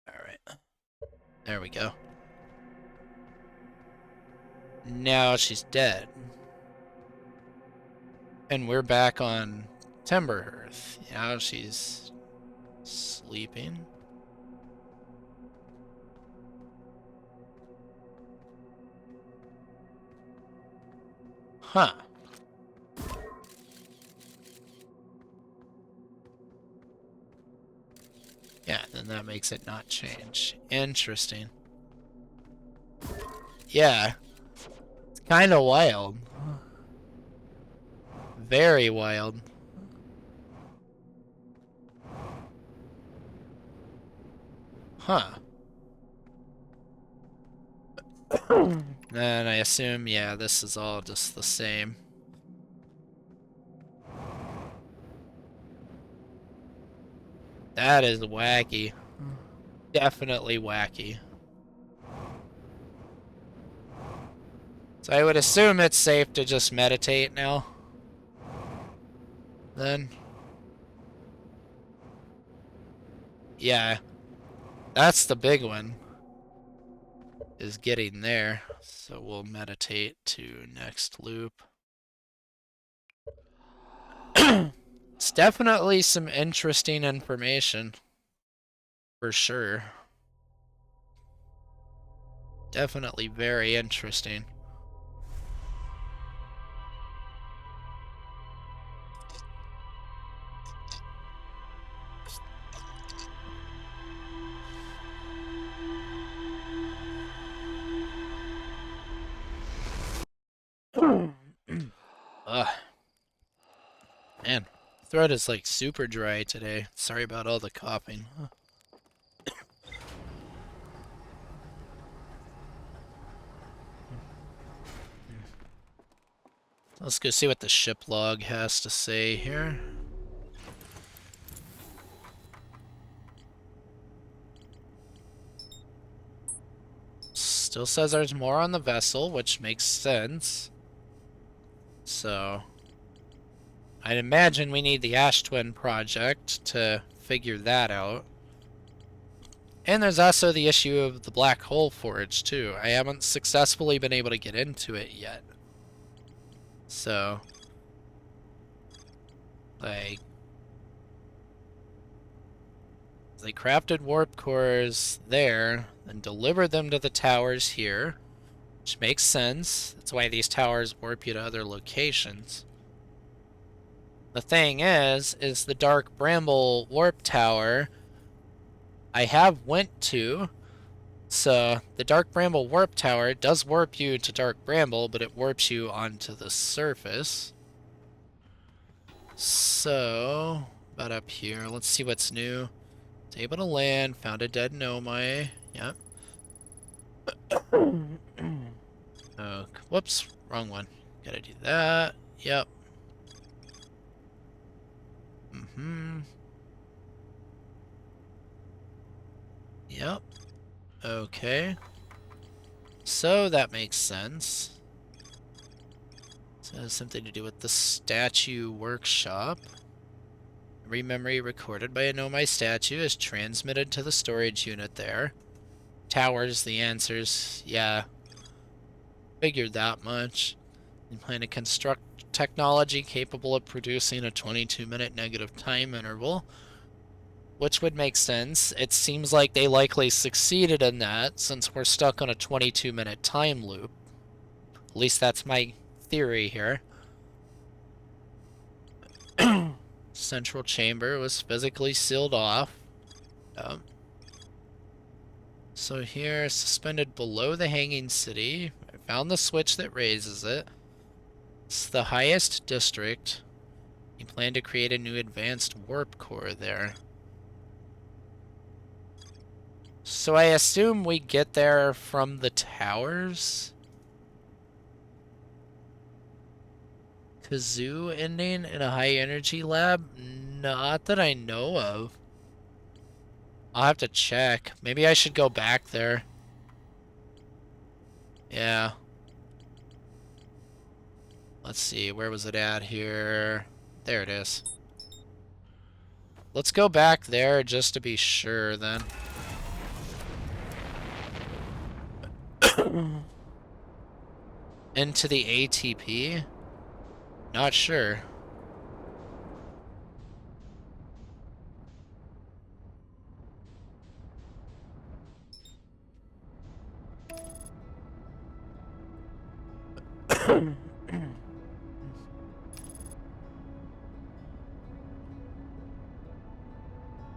Alright. There we go. Now she's dead. And we're back on Timberhearth. Now she's sleeping. Huh. Yeah, then that makes it not change. Interesting. Yeah. It's kind of wild. Very wild. Huh. Then I assume, yeah, this is all just the same. That is wacky. Definitely wacky. So I would assume it's safe to just meditate now. Then. Yeah. That's the big one. Is getting there. So we'll meditate to next loop. It's definitely some interesting information. For sure. Definitely very interesting. Ugh. Man, throat is like super dry today. Sorry about all the coughing. Let's go see what the ship log has to say here. Still says there's more on the vessel, which makes sense. So, I'd imagine we need the Ash Twin project to figure that out. And there's also the issue of the Black Hole Forge, too. I haven't successfully been able to get into it yet. So, like, they crafted warp cores there and delivered them to the towers here, which makes sense. That's why these towers warp you to other locations. The thing is the Dark Bramble warp tower I have went to. So the Dark Bramble warp tower does warp you to Dark Bramble, but it warps you onto the surface. So, about up here, let's see what's new. It's able to land, found a dead Nomai. Yep. Oh, whoops, wrong one. Gotta do that. Yep. Yep. Okay. So that makes sense. So it has something to do with the statue workshop. Every memory recorded by a Nomai statue is transmitted to the storage unit there. Towers, the answers. Yeah. Figured that much. You plan to construct technology capable of producing a 22-minute negative time interval, which would make sense. It seems like they likely succeeded in that, since we're stuck on a 22-minute time loop. At least that's my theory here. Central chamber was physically sealed off. So here, suspended below the hanging city, I found the switch that raises it. It's the highest district. You plan to create a new advanced warp core there. So I assume we get there from the towers? Kazoo ending in a high energy lab? Not that I know of. I'll have to check. Maybe I should go back there. Yeah. Let's see, where was it at here? There it is. Let's go back there just to be sure then. Into the ATP? Not sure.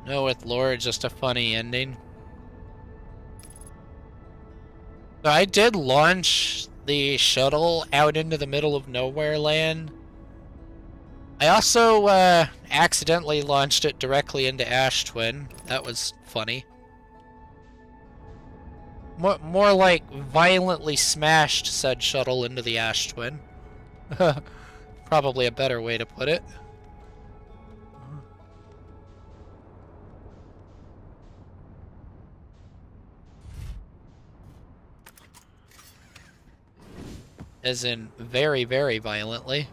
No, with lore, just a funny ending. So I did launch the shuttle out into the middle of nowhere land. I also accidentally launched it directly into Ash Twin. That was funny. More like violently smashed said shuttle into the Ash Twin. Probably a better way to put it. As in very, very violently.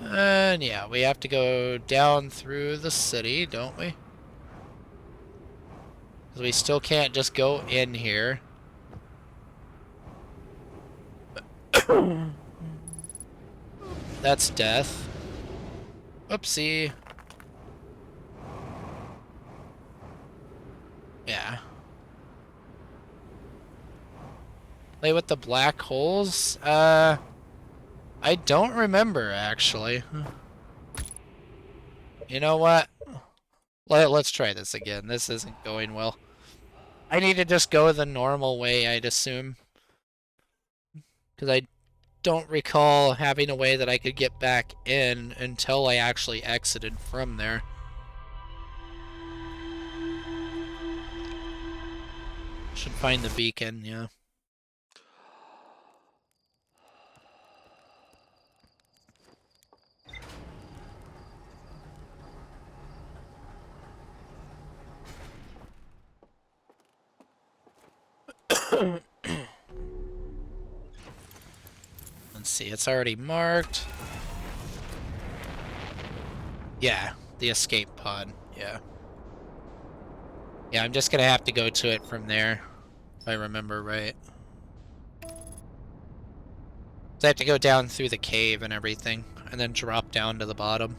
And yeah, we have to go down through the city, don't we? Because we still can't just go in here. That's death. Oopsie. Yeah. Play with the black holes? I don't remember, actually. You know what? Let's try this again. This isn't going well. I need to just go the normal way, I'd assume. Because I don't recall having a way that I could get back in until I actually exited from there. Should find the beacon, yeah. Let's see, it's already marked. Yeah, the escape pod, yeah. Yeah, I'm just gonna have to go to it from there, if I remember right. So I have to go down through the cave and everything, and then drop down to the bottom.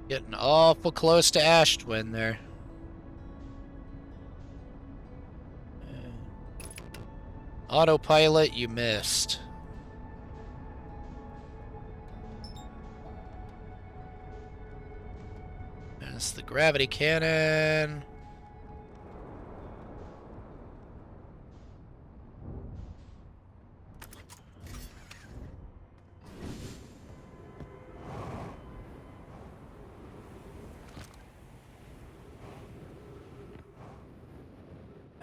Getting awful close to Ash Twin there. Autopilot, you missed. There's the gravity cannon.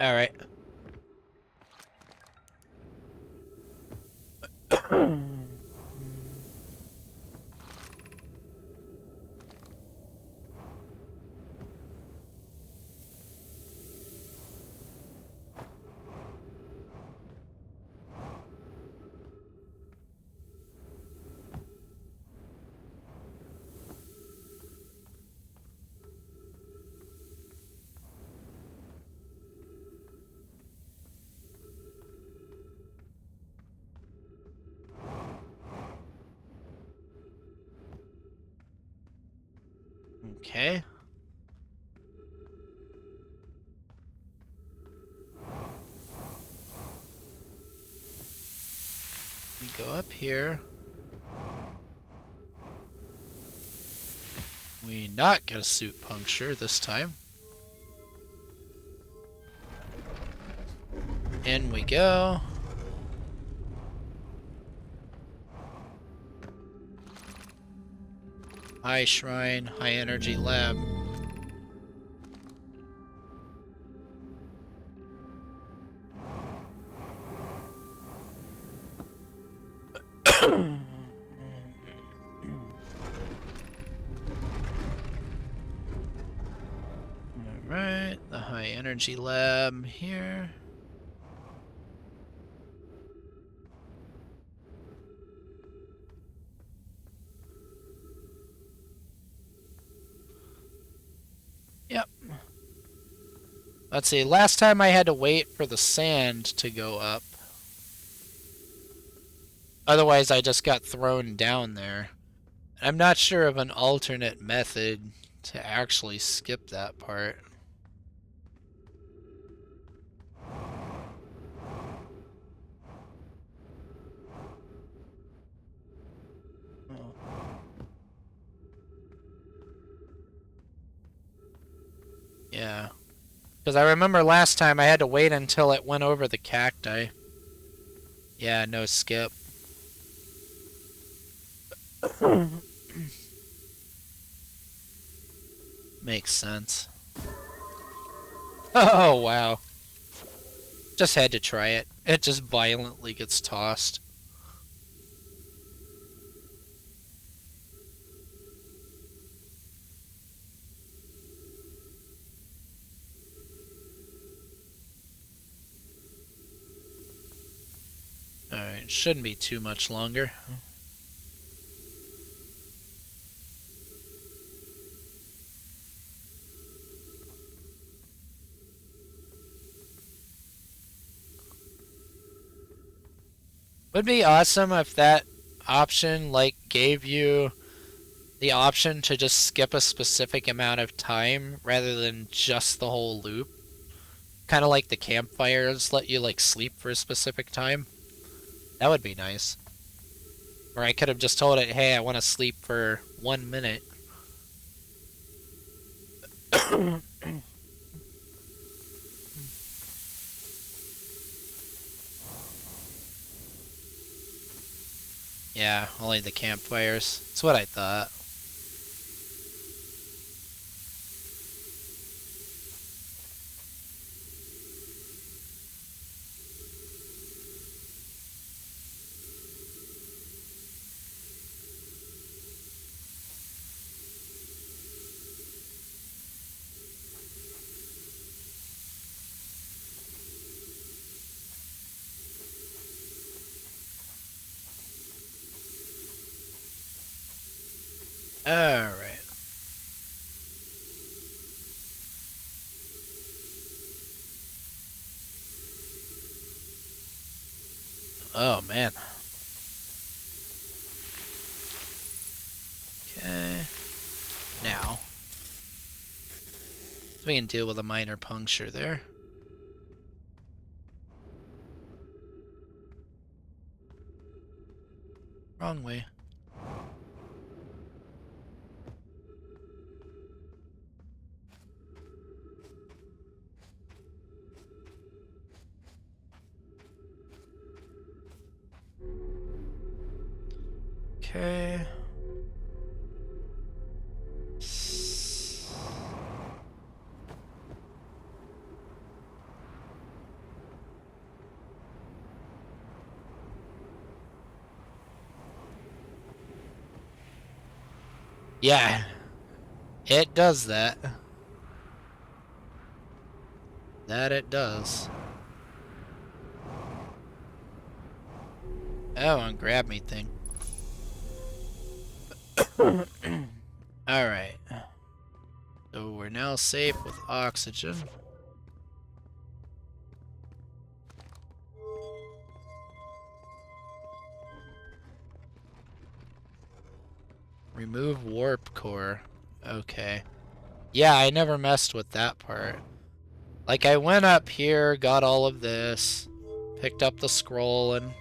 Alright. Okay. We go up here. We not get a suit puncture this time. In we go. High Shrine, High Energy Lab. Alright, the High Energy Lab here. Yep. Let's see, last time I had to wait for the sand to go up. Otherwise, I just got thrown down there. I'm not sure of an alternate method to actually skip that part. Yeah. Because I remember last time I had to wait until it went over the cacti. Yeah, no skip. Makes sense. Oh, wow. Just had to try it. It just violently gets tossed. Alright, shouldn't be too much longer. Would be awesome if that option, like, gave you the option to just skip a specific amount of time rather than just the whole loop. Kind of like the campfires let you, like, sleep for a specific time. That would be nice. Or I could have just told it, hey, I want to sleep for 1 minute. Yeah, only the campfires. That's what I thought. Alright. Oh, man. Okay. Now. We can deal with a minor puncture there. Wrong way. Okay. Yeah. It does that. That it does. Oh, and grab me thing. Alright. So we're now safe with oxygen. Remove warp core. Okay. Yeah, I never messed with that part. Like, I went up here, got all of this, picked up the scroll, and...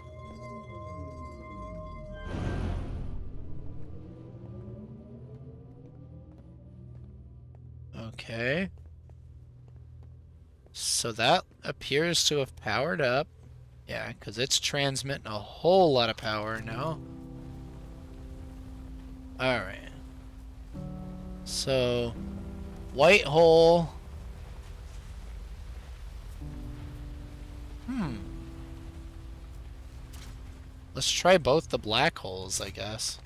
Okay. So that appears to have powered up. Yeah, because it's transmitting a whole lot of power now. Alright. So, white hole. Let's try both the black holes, I guess.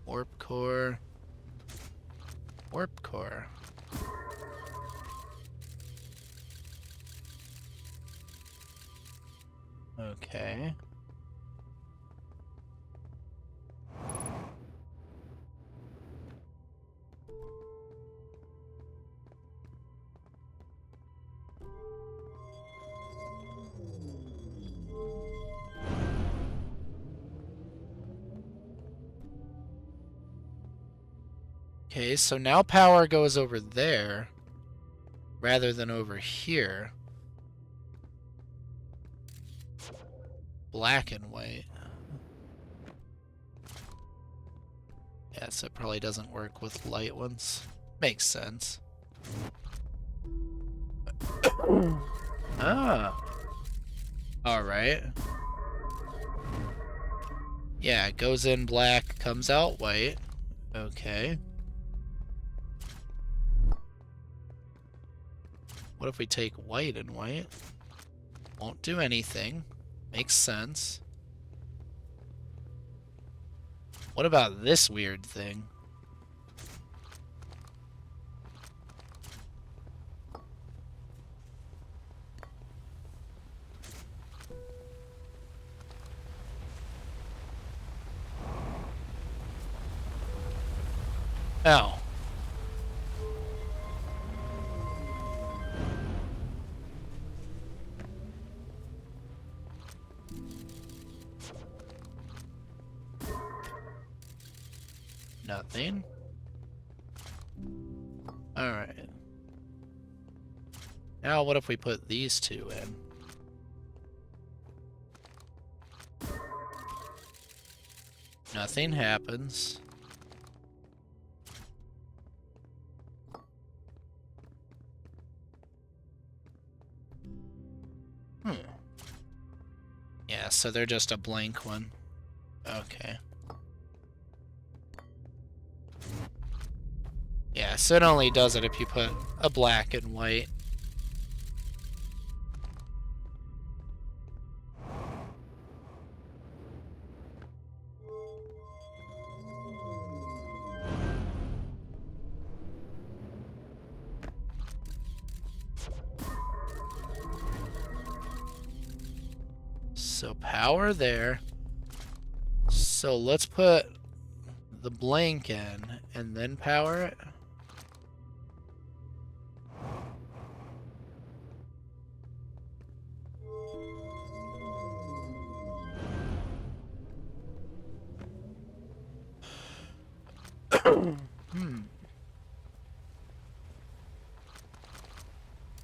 Warp core. Warp core. Okay. Okay, so now power goes over there rather than over here. Black and white. Yeah, so it probably doesn't work with light ones. Makes sense. Ah. Alright. Yeah, it goes in black, comes out white. Okay. What if we take white and white? Won't do anything. Makes sense. What about this weird thing? Oh. Nothing. Alright. Now what if we put these two in? Nothing happens. Yeah, so they're just a blank one. Okay. Yeah, so it only does it if you put a black and white. So power there. So let's put the blank in and then power it.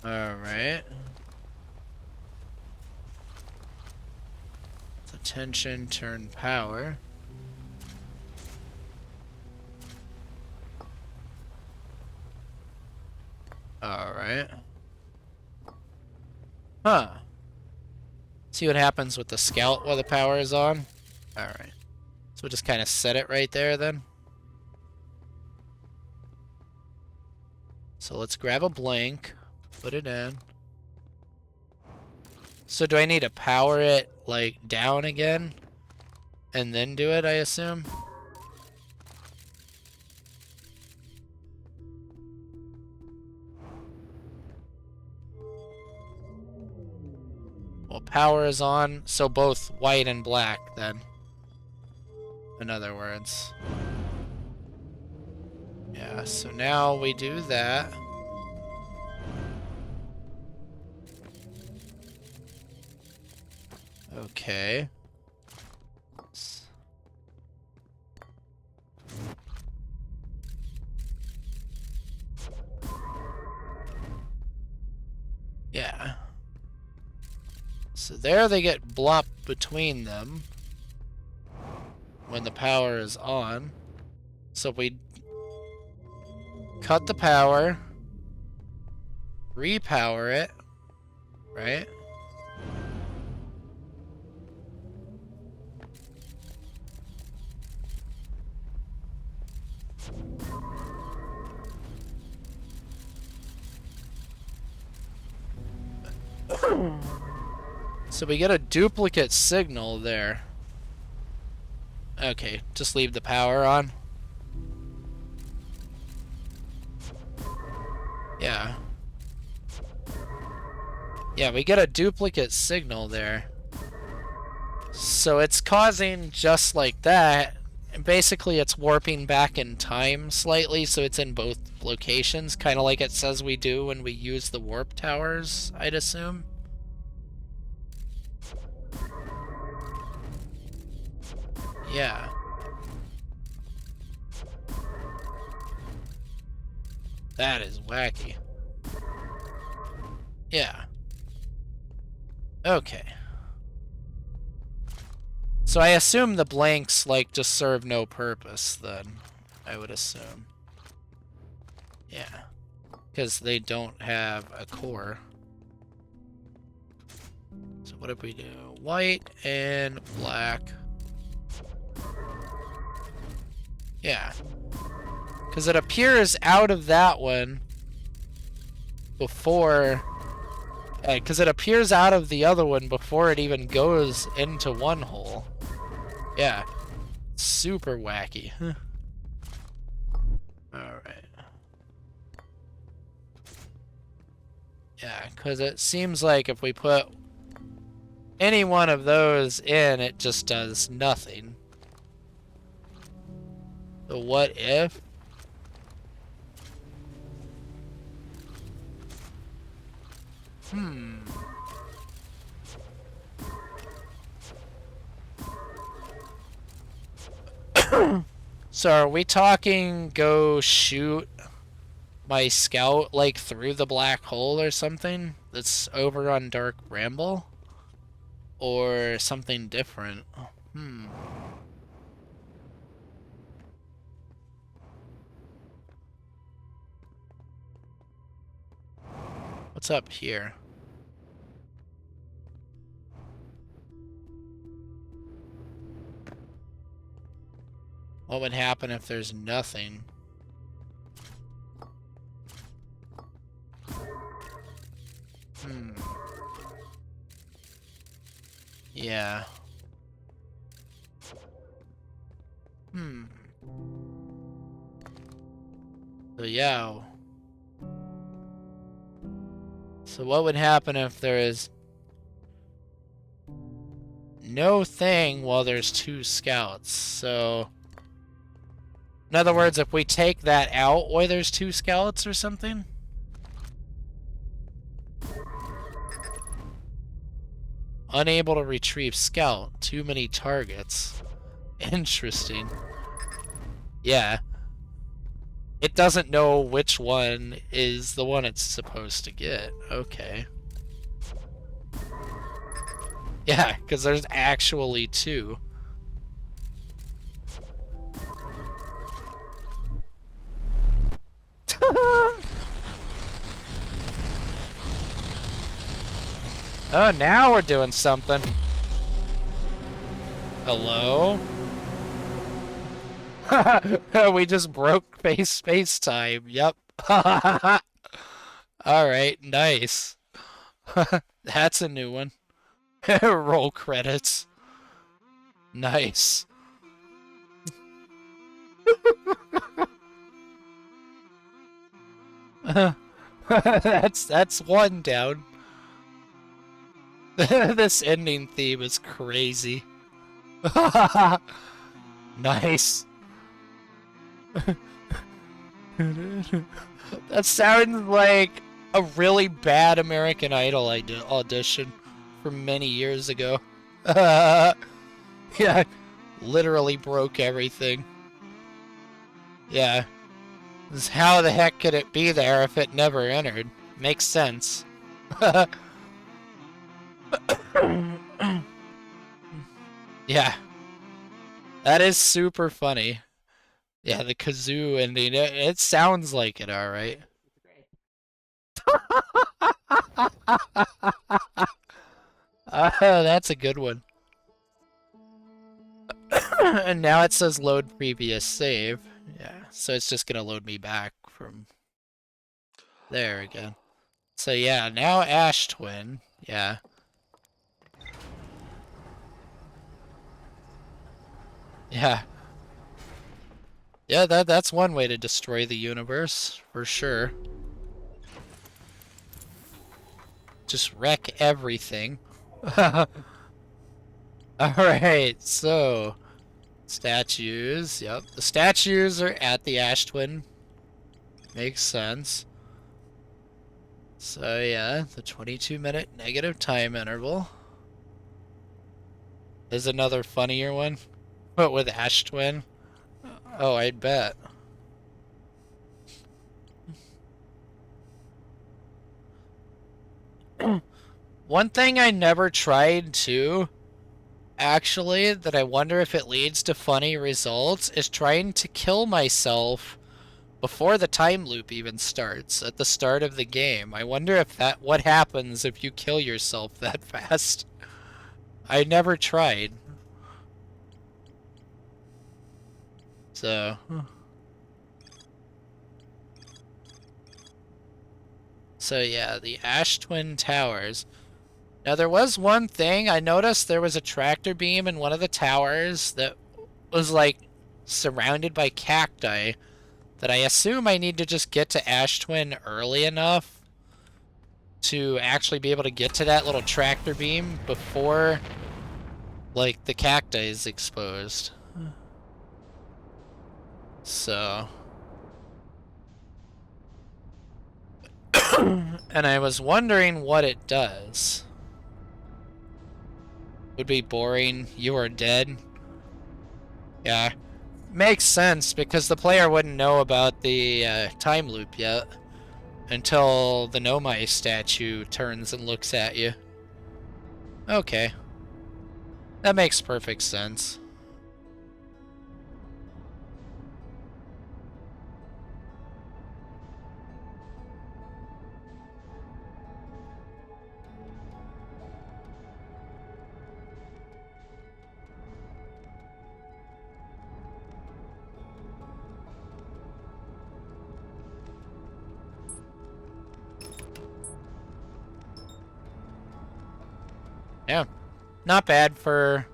Alright. Attention, turn power. Alright. Huh. See what happens with the scout while the power is on? Alright. So we'll just kind of set it right there then. So let's grab a blank, put it in. So do I need to power it, like, down again? And then do it, I assume? Well, power is on, so both white and black, then. In other words. Yeah, so now we do that. Okay. Yeah. So there they get blopped between them when the power is on. So we cut the power, repower it, right? So we get a duplicate signal there. Okay, just leave the power on. Yeah. Yeah, we get a duplicate signal there. So it's causing just like that. And basically it's warping back in time slightly, so it's in both locations, kind of like it says we do when we use the warp towers, I'd assume. Yeah. That is wacky. Yeah. Okay. So I assume the blanks, like, just serve no purpose, then. I would assume. Yeah. Because they don't have a core. So what if we do? White and black. Yeah. Because it appears out of that one before... Because it appears out of the other one before it even goes into one hole. Yeah. Super wacky. Alright. Yeah, because it seems like if we put any one of those in, it just does nothing. So what if... So are we talking go shoot my scout, like, through the black hole or something that's over on Dark Bramble? Or something different? What's up here? What would happen if there's nothing? Yeah. So yeah. So what would happen if there is no thing while there's two scouts? So in other words, if we take that out while there's two scouts or something? Unable to retrieve scout. Too many targets. Interesting. Yeah. It doesn't know which one is the one it's supposed to get. Okay. Yeah, because there's actually two. Oh, now we're doing something. Hello? We just broke space time. Yep. Alright, nice. That's a new one. Roll credits. Nice. That's one down. This ending theme is crazy. Nice. That sounds like a really bad American Idol audition from many years ago. Yeah, literally broke everything. Yeah. How the heck could it be there if it never entered? Makes sense. Yeah. That is super funny. Yeah, the kazoo ending. It sounds like it, alright. That's a good one. And now it says load previous save. Yeah, so it's just gonna load me back from there again. So yeah, now Ash Twin. Yeah. Yeah. Yeah, that's one way to destroy the universe, for sure. Just wreck everything. Alright, so... Statues, yep. The statues are at the Ash Twin. Makes sense. So yeah, the 22-minute negative time interval. Is another funnier one, but with Ash Twin. Oh, I'd bet. One thing I never tried to, actually, that I wonder if it leads to funny results, is trying to kill myself before the time loop even starts, at the start of the game. I wonder if what happens if you kill yourself that fast. I never tried. So. So yeah, the Ash Twin Towers. Now there was one thing, I noticed there was a tractor beam in one of the towers that was like surrounded by cacti that I assume I need to just get to Ash Twin early enough to actually be able to get to that little tractor beam before like the cacti is exposed. So, and I was wondering what it does. Would be boring. You are dead. Yeah. Makes sense because the player wouldn't know about the time loop yet until the Nomai statue turns and looks at you. Okay. That makes perfect sense. Yeah. Not bad for...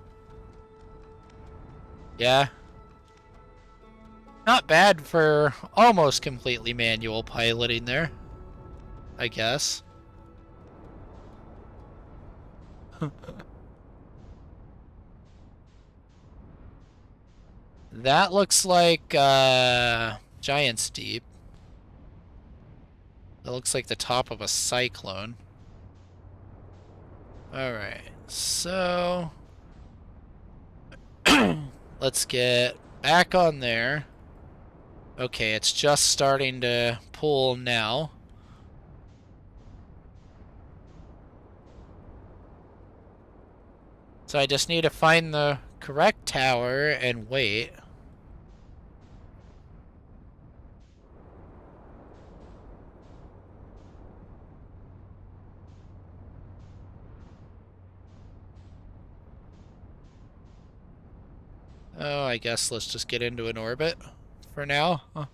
Yeah. Not bad for almost completely manual piloting there, I guess. That looks like Giant's Deep. That looks like the top of a cyclone. Alright, so... let's get back on there. Okay, it's just starting to pull now. So I just need to find the correct tower and wait. Oh, I guess let's just get into an orbit for now. Huh.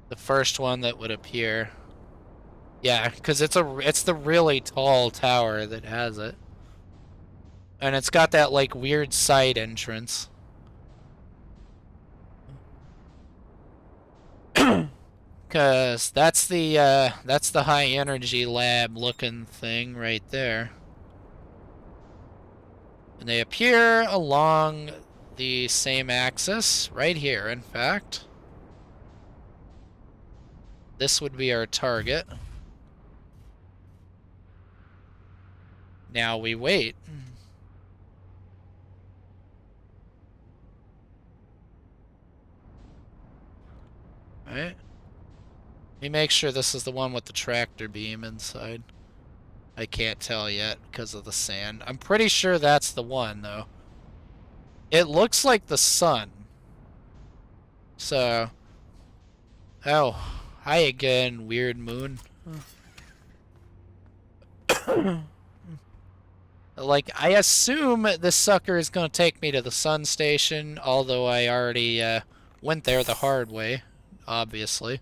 The first one that would appear. Yeah, because it's the really tall tower that has it. And it's got that like weird side entrance. Cause that's the high energy lab looking thing right there. And they appear along the same axis, right here, in fact. This would be our target. Now we wait. Alright. Let me make sure this is the one with the tractor beam inside. I can't tell yet because of the sand. I'm pretty sure that's the one, though. It looks like the sun. So... Oh. Hi again, weird moon. Like, I assume this sucker is going to take me to the sun station, although I already went there the hard way, obviously.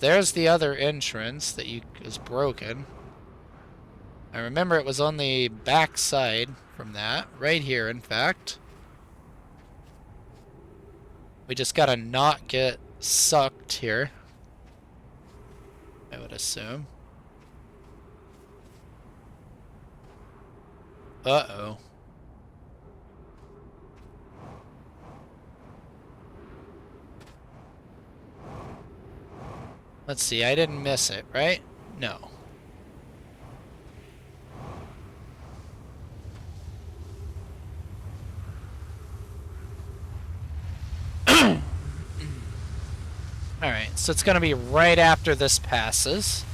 There's the other entrance that is broken. I remember it was on the back side from that, right here, in fact. We just gotta not get sucked here, I would assume. Uh-oh. Let's see, I didn't miss it, right? No. Alright, so it's gonna be right after this passes.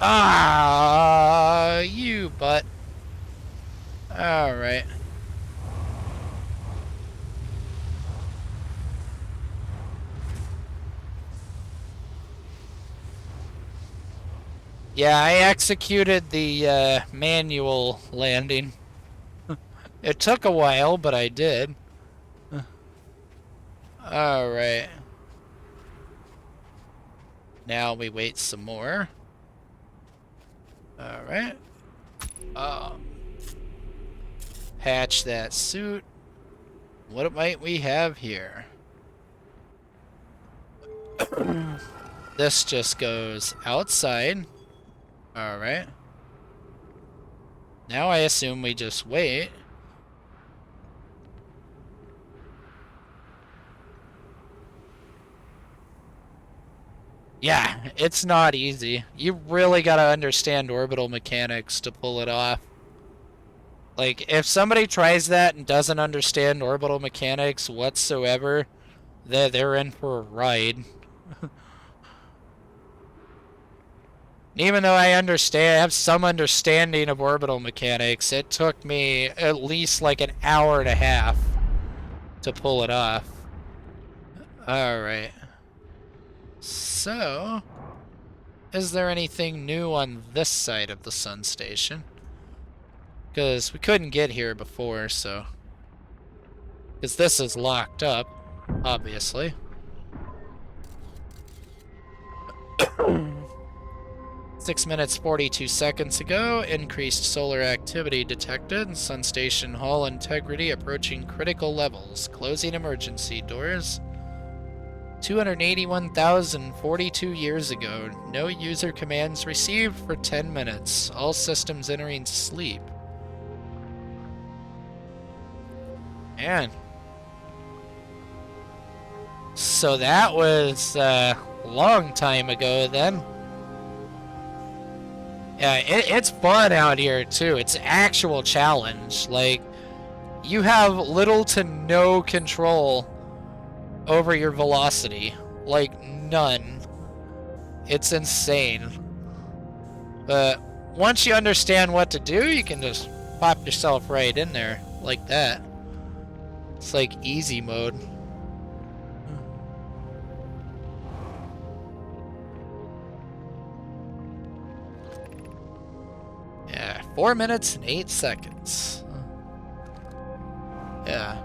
Ah, you butt. Alright. Yeah, I executed the manual landing. It took a while, but I did. Alright. Now we wait some more. Alright. Patch that suit. What might we have here? This just goes outside. Alright. Now I assume we just wait. Yeah, it's not easy. You really gotta understand orbital mechanics to pull it off. Like, if somebody tries that and doesn't understand orbital mechanics whatsoever, they're in for a ride. Even though I have some understanding of orbital mechanics, it took me at least like an hour and a half to pull it off. Alright. So, is there anything new on this side of the sun station? Because we couldn't get here before, so... Because this is locked up, obviously. 6 minutes 42 seconds ago, increased solar activity detected. Sun station hull integrity approaching critical levels. Closing emergency doors. 281,042 years ago. No user commands received for 10 minutes. All systems entering sleep. Man. So that was a long time ago then. Yeah, it's fun out here too. It's an actual challenge. Like, you have little to no control over your velocity. Like, none. It's insane. But once you understand what to do, you can just pop yourself right in there like that. It's like easy mode. Yeah, 4 minutes and 8 seconds. Yeah.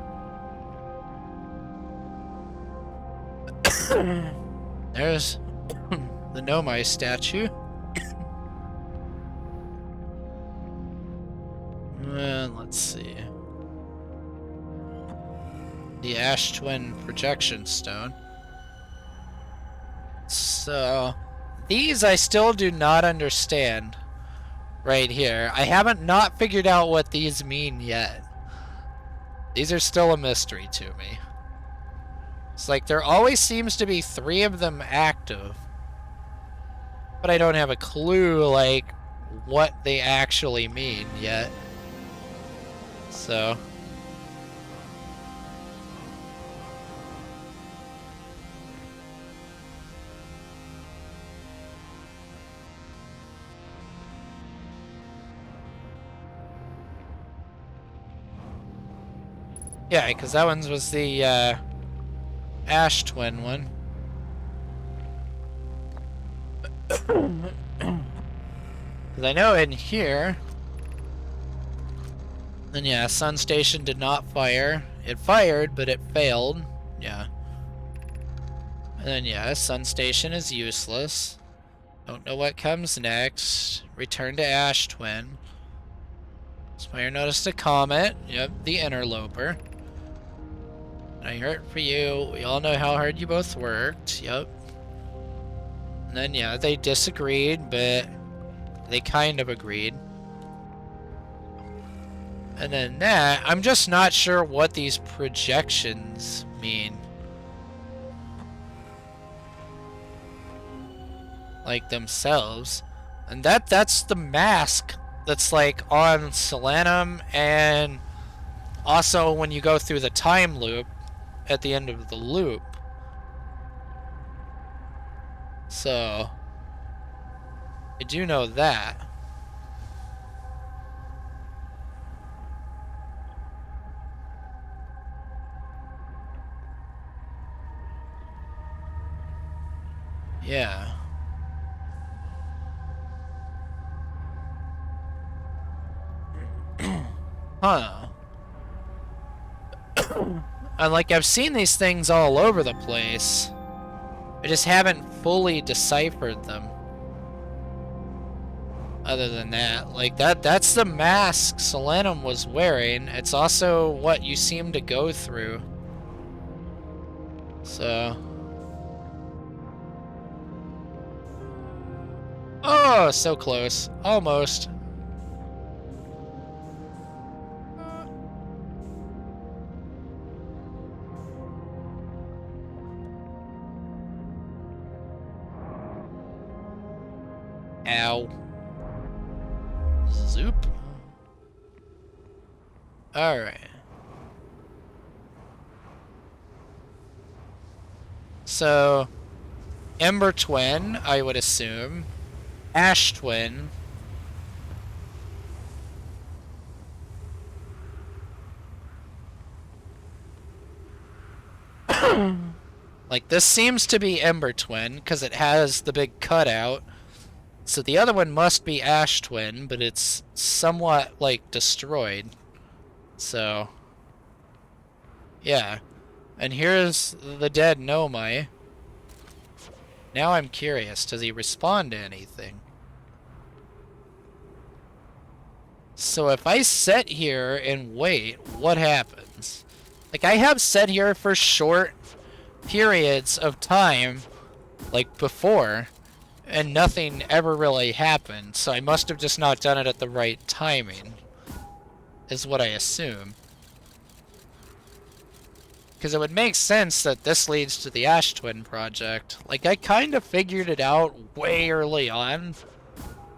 There's the Nomai statue. And let's see. The Ash Twin projection stone. So, these I still do not understand. Right here. I haven't not figured out what these mean yet. These are still a mystery to me. It's like there always seems to be 3 of them active. But I don't have a clue, like, what they actually mean yet. So... Yeah, because that one was the Ash Twin one. Because I know in here... Then yeah, Sun Station did not fire. It fired, but it failed. Yeah. And then yeah, Sun Station is useless. Don't know what comes next. Return to Ash Twin. Spire noticed a comet. Yep, the interloper. I hurt for you. We all know how hard you both worked. Yep. And then, yeah, they disagreed, but they kind of agreed. And then that, I'm just not sure what these projections mean. like themselves. And that's the mask that's like on Solanum, and also when you go through the time loop at the end of the loop. So I do know that. Yeah. Huh. And like, I've seen these things all over the place. I just haven't fully deciphered them. Other than that, like that's the mask Solanum was wearing. It's also what you seem to go through. So. Oh, so close. Almost. Ow. Zoop. Alright. So, Ember Twin, I would assume. Ash Twin. Like, this seems to be Ember Twin, because it has the big cutout. So the other one must be Ash Twin, but it's somewhat, like, destroyed. So, yeah. And here's the dead Nomai. Now I'm curious, does he respond to anything? So if I sit here and wait, what happens? Like, I have sat here for short periods of time, like before, and nothing ever really happened, so I must have just not done it at the right timing, is what I assume. Because it would make sense that this leads to the Ash Twin project. Like, I kind of figured it out way early on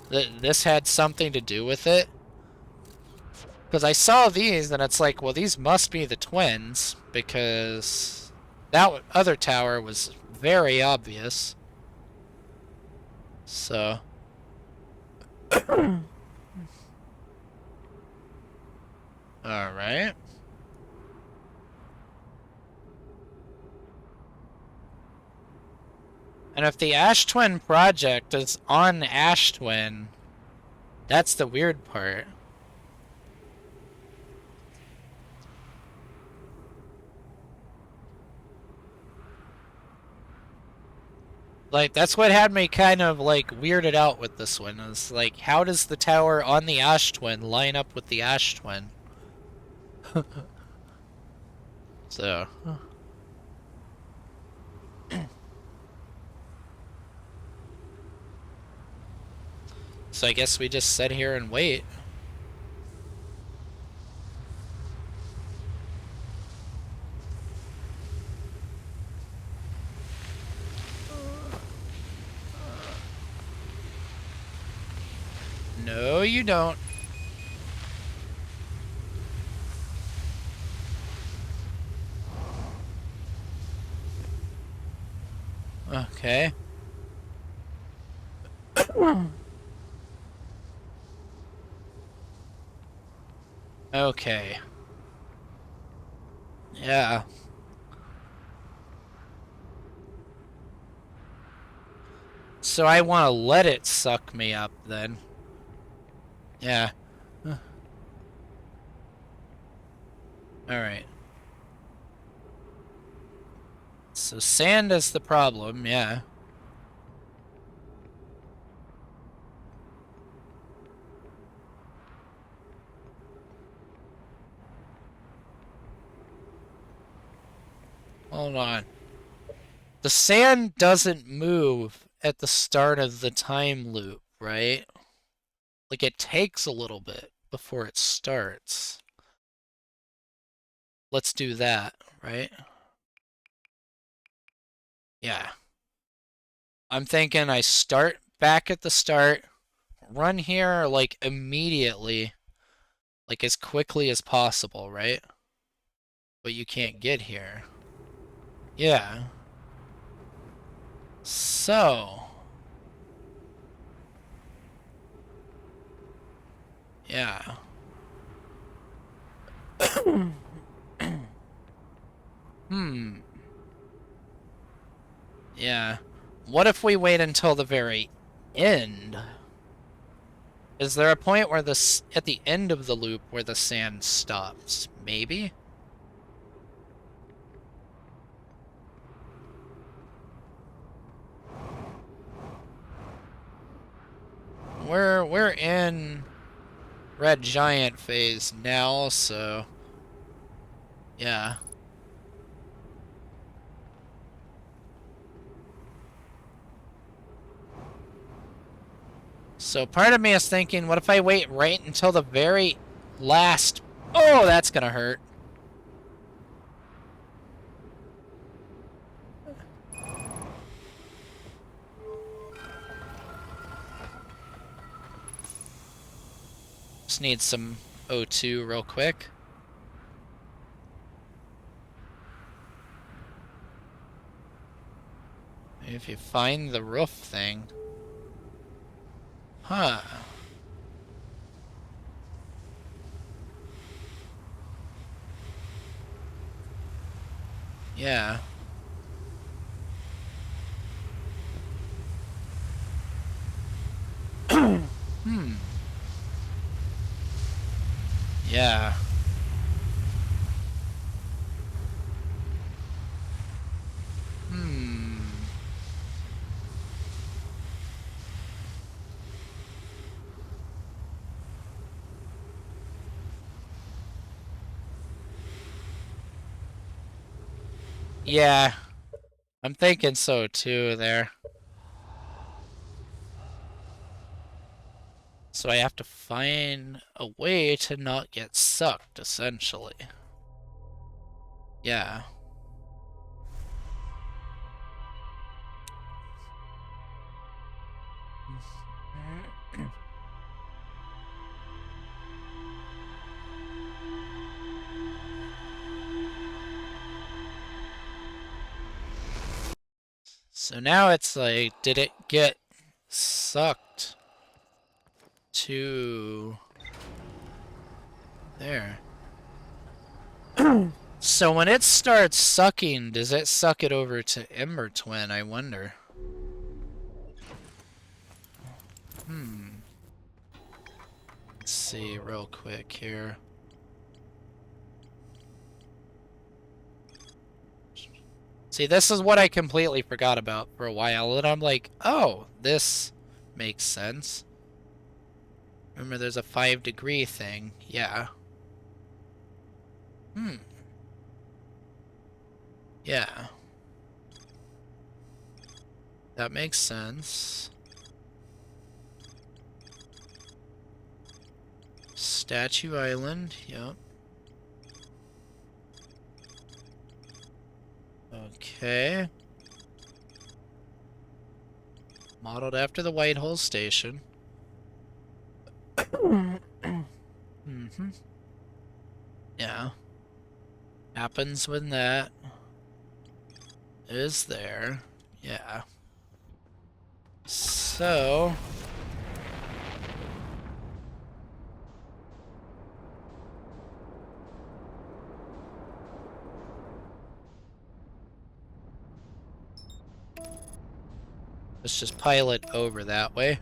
that this had something to do with it. Because I saw these, and it's like, well, these must be the twins, because that other tower was very obvious. So. Alright. And if the Ash Twin project is on Ash Twin, that's the weird part. Like, that's what had me kind of, like, weirded out with this one. Is like, how does the tower on the Ash Twin line up with the Ash Twin? So. So I guess we just sit here and wait. No, you don't. Okay. Okay. Yeah. So I want to let it suck me up then. Yeah. Alright. So sand is the problem, yeah. Hold on. The sand doesn't move at the start of the time loop, right? Like, it takes a little bit before it starts. Let's do that, right? Yeah. I'm thinking I start back at the start, run here like immediately, like as quickly as possible, right? But you can't get here. Yeah. So. Yeah. Hmm. Yeah. What if we wait until the very end? Is there a point where at the end of the loop where the sand stops? Maybe? We're in Red Giant phase now, so yeah. So part of me is thinking, what if I wait right until the very last... Oh, that's gonna hurt. Just need some O2 real quick. If you find the roof thing. Huh. Yeah. Hmm. Yeah. Hmm. Yeah. I'm thinking so too there. So I have to find a way to not get sucked, essentially. Yeah. So now it's like, did it get sucked to there? So when it starts sucking, does it suck it over to Ember Twin, I wonder? Let's see real quick here. See, this is what I completely forgot about for a while, and I'm like, oh, this makes sense. Remember, there's a 5-degree thing. Yeah. Yeah. That makes sense. Statue Island, yep. Okay. Modeled after the Whitehall Station. Yeah. Happens when that is there. Yeah. So... let's just pilot over that way.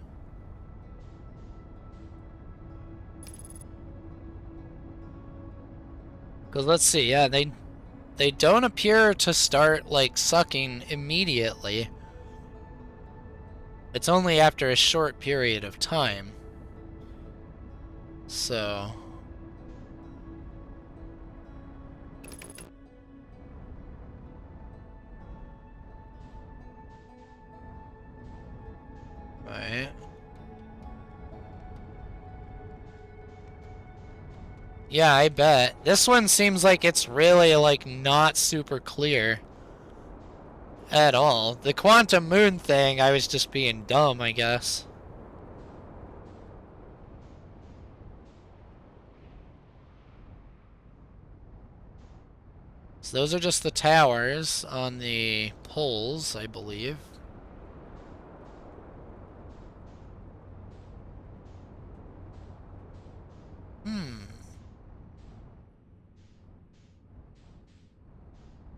Because let's see, yeah, they don't appear to start, like, sucking immediately. It's only after a short period of time. So... right. Yeah, I bet. This one seems like it's really, like, not super clear. at all. The quantum moon thing, I was just being dumb, I guess. So those are just the towers on the poles, I believe.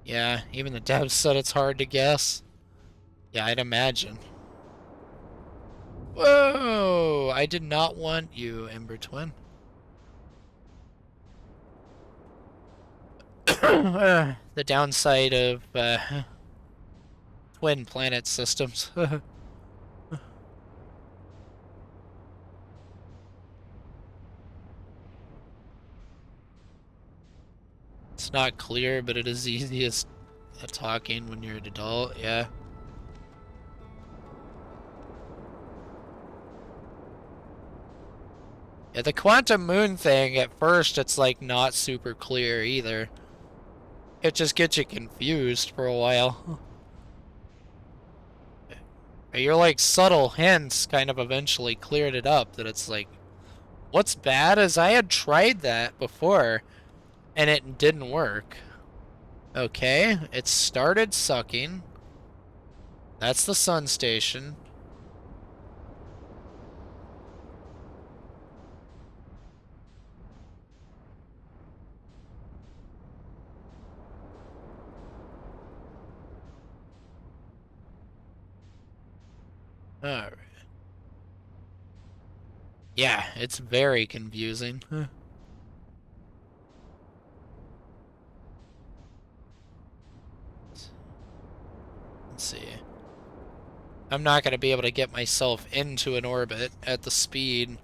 Yeah, even the devs said it's hard to guess. Yeah, I'd imagine. Whoa! I did not want you, Ember Twin. The downside of twin planet systems. It's not clear, but it is easiest at talking when you're an adult, yeah. Yeah, the quantum moon thing, at first, it's like not super clear either. It just gets you confused for a while. Your like subtle hints kind of eventually cleared it up that it's like, what's bad is I had tried that before and it didn't work. Okay, it started sucking. That's the sun station. Alright. Yeah, it's very confusing. Let's see. I'm not going to be able to get myself into an orbit at the speed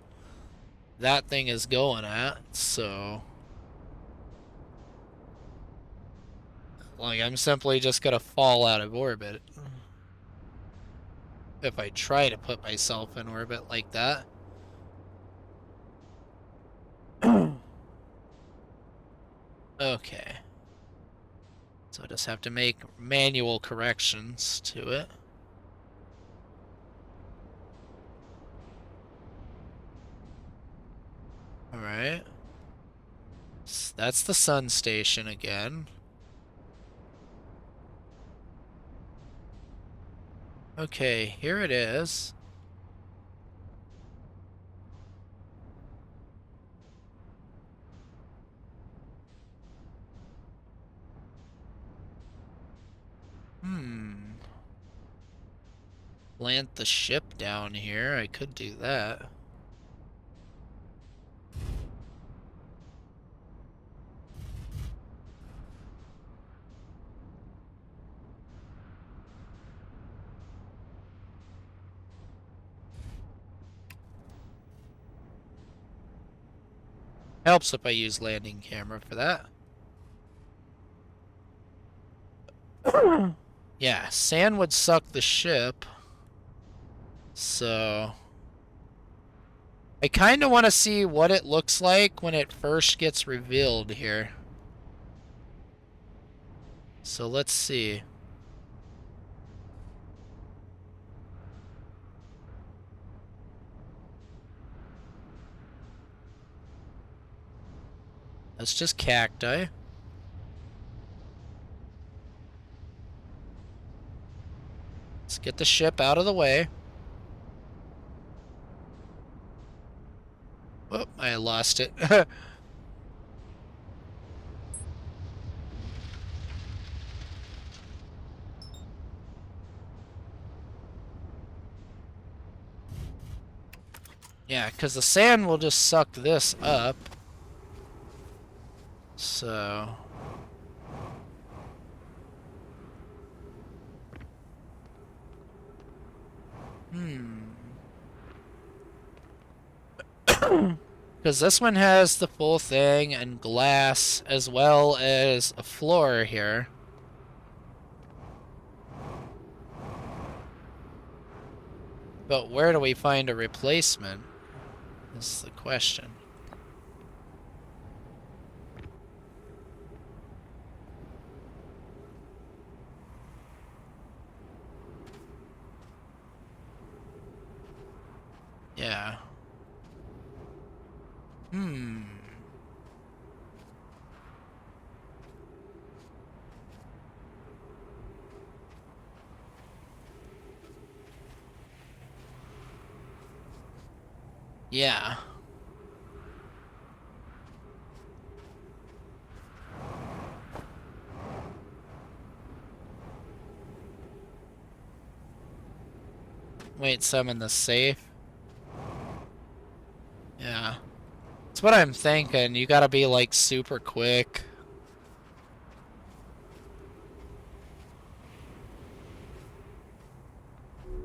that thing is going at, so... Like, I'm simply just going to fall out of orbit. If I try to put myself in orbit like that. Okay. So I just have to make manual corrections to it. Alright. So that's the sun station again. Okay, here it is. Plant the ship down here. I could do that. Helps if I use landing camera for that. Yeah, sand would suck the ship. So... I kind of want to see what it looks like when it first gets revealed here. So let's see. That's just cacti. Let's get the ship out of the way. Oh, I lost it. Yeah, because the sand will just suck this up. So... Because this one has the full thing and glass as well as a floor here. But where do we find a replacement? Is the question. Yeah. Hmm. Yeah. Wait, summon the safe? Yeah. That's what I'm thinking. You gotta be, like, super quick.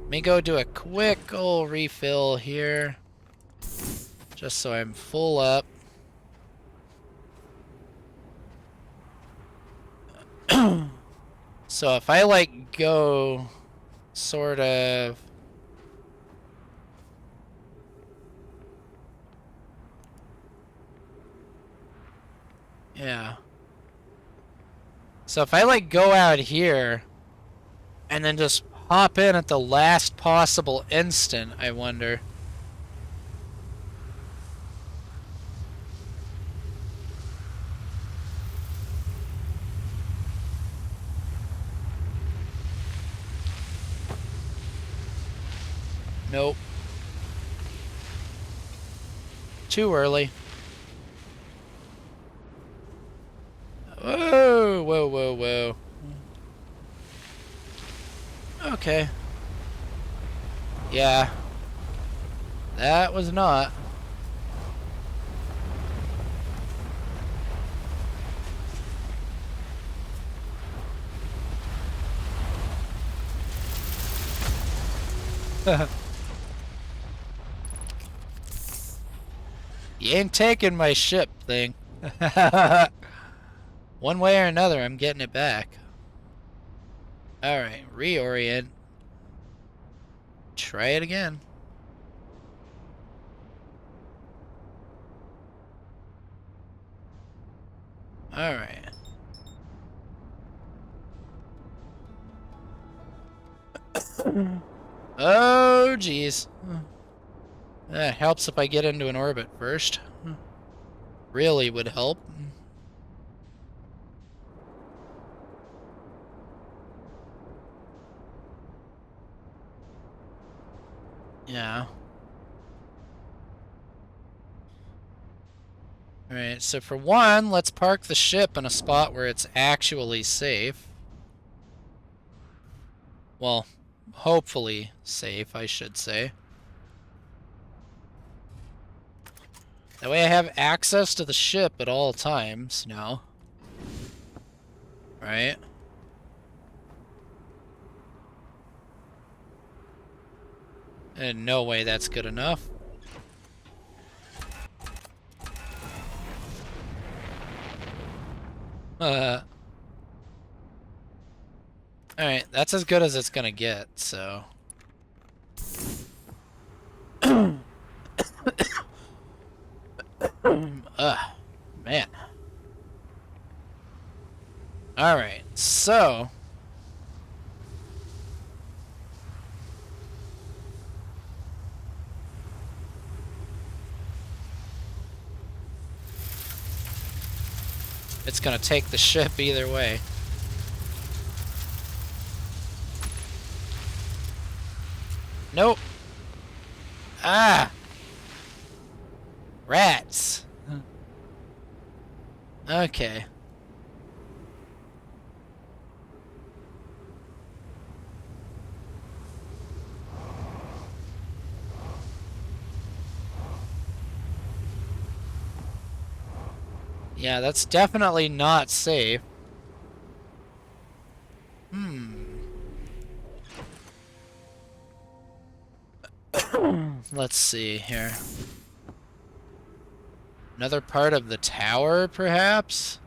Let me go do a quick old refill here. Just so I'm full up. So if I, like, go sort of... Yeah. So if I, like, go out here and then just hop in at the last possible instant, I wonder. Nope. Too early. Whoa, whoa, whoa, whoa. Okay. Yeah. That was not. You ain't taking my ship, thing. One way or another, I'm getting it back. Alright, reorient. Try it again. Alright. Oh, jeez. That helps if I get into an orbit first. Really would help. Yeah. Alright, so for one, let's park the ship in a spot where it's actually safe. Well, hopefully safe, I should say. That way I have access to the ship at all times now. Right? And no way that's good enough. Alright, that's as good as it's gonna get, so... Ugh, man. Alright, so... It's gonna take the ship either way. Nope. Ah! Rats. Okay. Yeah, that's definitely not safe. Let's see here. Another part of the tower, perhaps?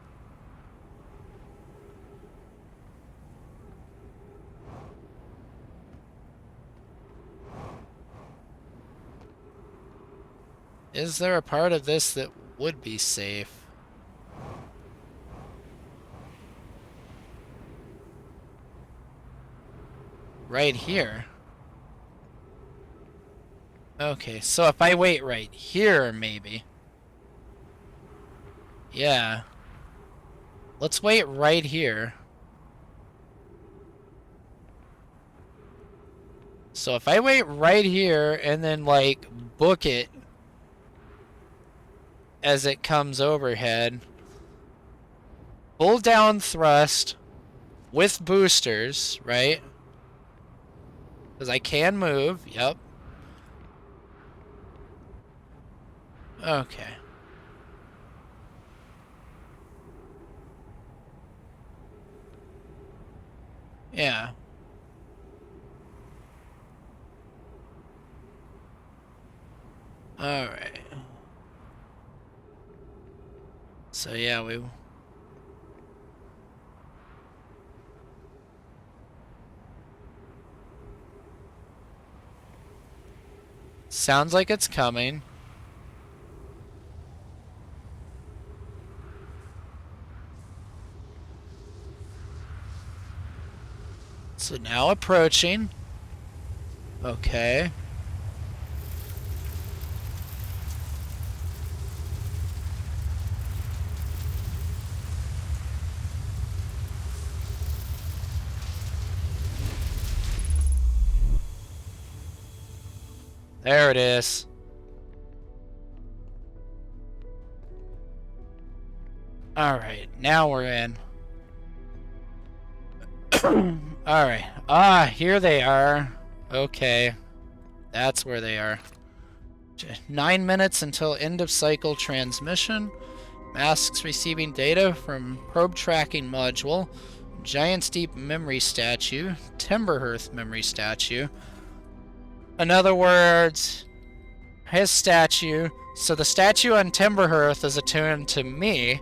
Is there a part of this that would be safe? Right here. Okay, so if I wait right here, maybe. Yeah. Let's wait right here. So if I wait right here and then, like, book it as it comes overhead, pull down thrust with boosters, right? Because I can move, yep. Okay. Yeah. Alright. So yeah, we... Sounds like it's coming. So now approaching. Okay. There it is. Alright, now we're in. Alright. Ah, here they are. Okay. That's where they are. 9 minutes until end of cycle transmission. Masks receiving data from probe tracking module. Giant's Deep memory statue. Timberhearth memory statue. In other words, his statue. So the statue on Timberhearth is attuned to me,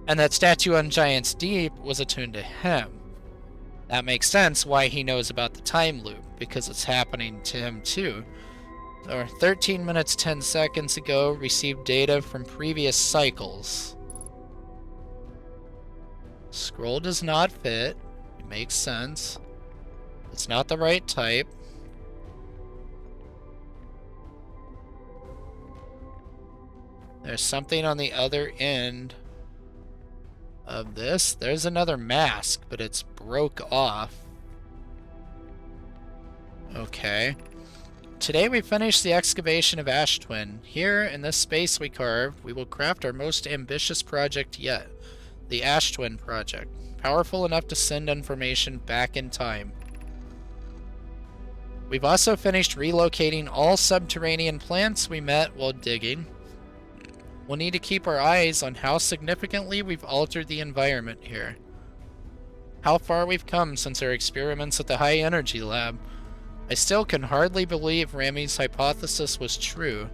and that statue on Giant's Deep was attuned to him. That makes sense why he knows about the time loop, because it's happening to him too. Or 13 minutes 10 seconds ago, received data from previous cycles. Scroll does not fit. It makes sense. It's not the right type. There's something on the other end of this. There's another mask, but it's broke off. Okay. Today we finished the excavation of Ash Twin. Here, in this space we carved, we will craft our most ambitious project yet. The Ash Twin Project. Powerful enough to send information back in time. We've also finished relocating all subterranean plants we met while digging. We'll need to keep our eyes on how significantly we've altered the environment here. How far we've come since our experiments at the High Energy Lab. I still can hardly believe Rami's hypothesis was true.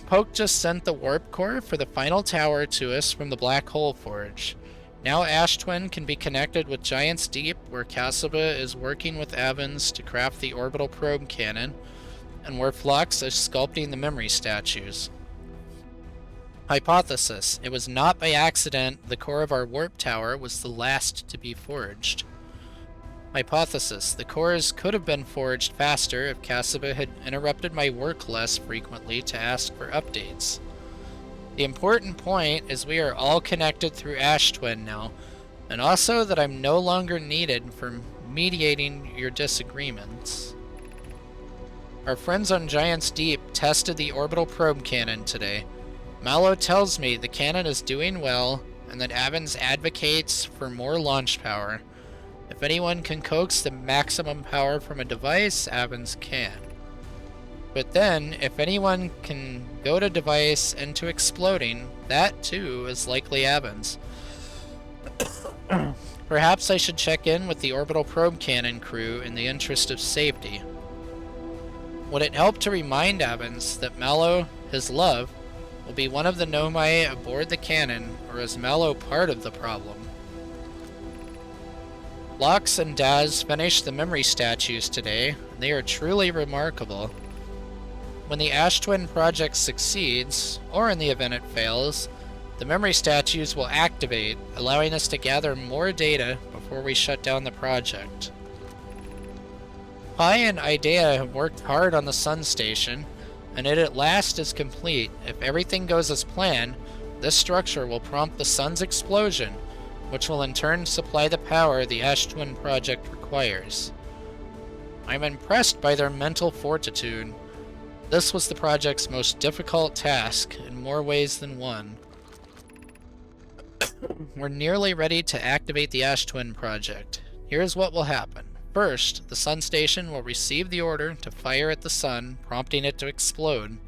Poke just sent the warp core for the final tower to us from the Black Hole Forge. Now Ash Twin can be connected with Giant's Deep, where Kasaba is working with Evans to craft the orbital probe cannon, and where Flux is sculpting the memory statues. Hypothesis: it was not by accident the core of our warp tower was the last to be forged. Hypothesis: the cores could have been forged faster if Kasaba had interrupted my work less frequently to ask for updates. The important point is we are all connected through Ash Twin now, and also that I'm no longer needed for mediating your disagreements. Our friends on Giant's Deep tested the orbital probe cannon today. Mallow tells me the cannon is doing well, and that Evans advocates for more launch power. If anyone can coax the maximum power from a device, Evans can. But then, if anyone can goad a device into exploding, that too is likely Evans. Perhaps I should check in with the orbital probe cannon crew in the interest of safety. Would it help to remind Evans that Mallow, his love, will be one of the Nomai aboard the cannon, or is Mallow part of the problem? Lux and Daz finished the memory statues today, and they are truly remarkable. When the Ash Twin project succeeds, or in the event it fails, the memory statues will activate, allowing us to gather more data before we shut down the project. Pi and Idea have worked hard on the sun station, and it at last is complete. If everything goes as planned, this structure will prompt the sun's explosion, which will in turn supply the power the Ash Twin project requires. I'm impressed by their mental fortitude. This was the project's most difficult task, in more ways than one. We're nearly ready to activate the Ash Twin project. Here's what will happen. First, the sun station will receive the order to fire at the sun, prompting it to explode.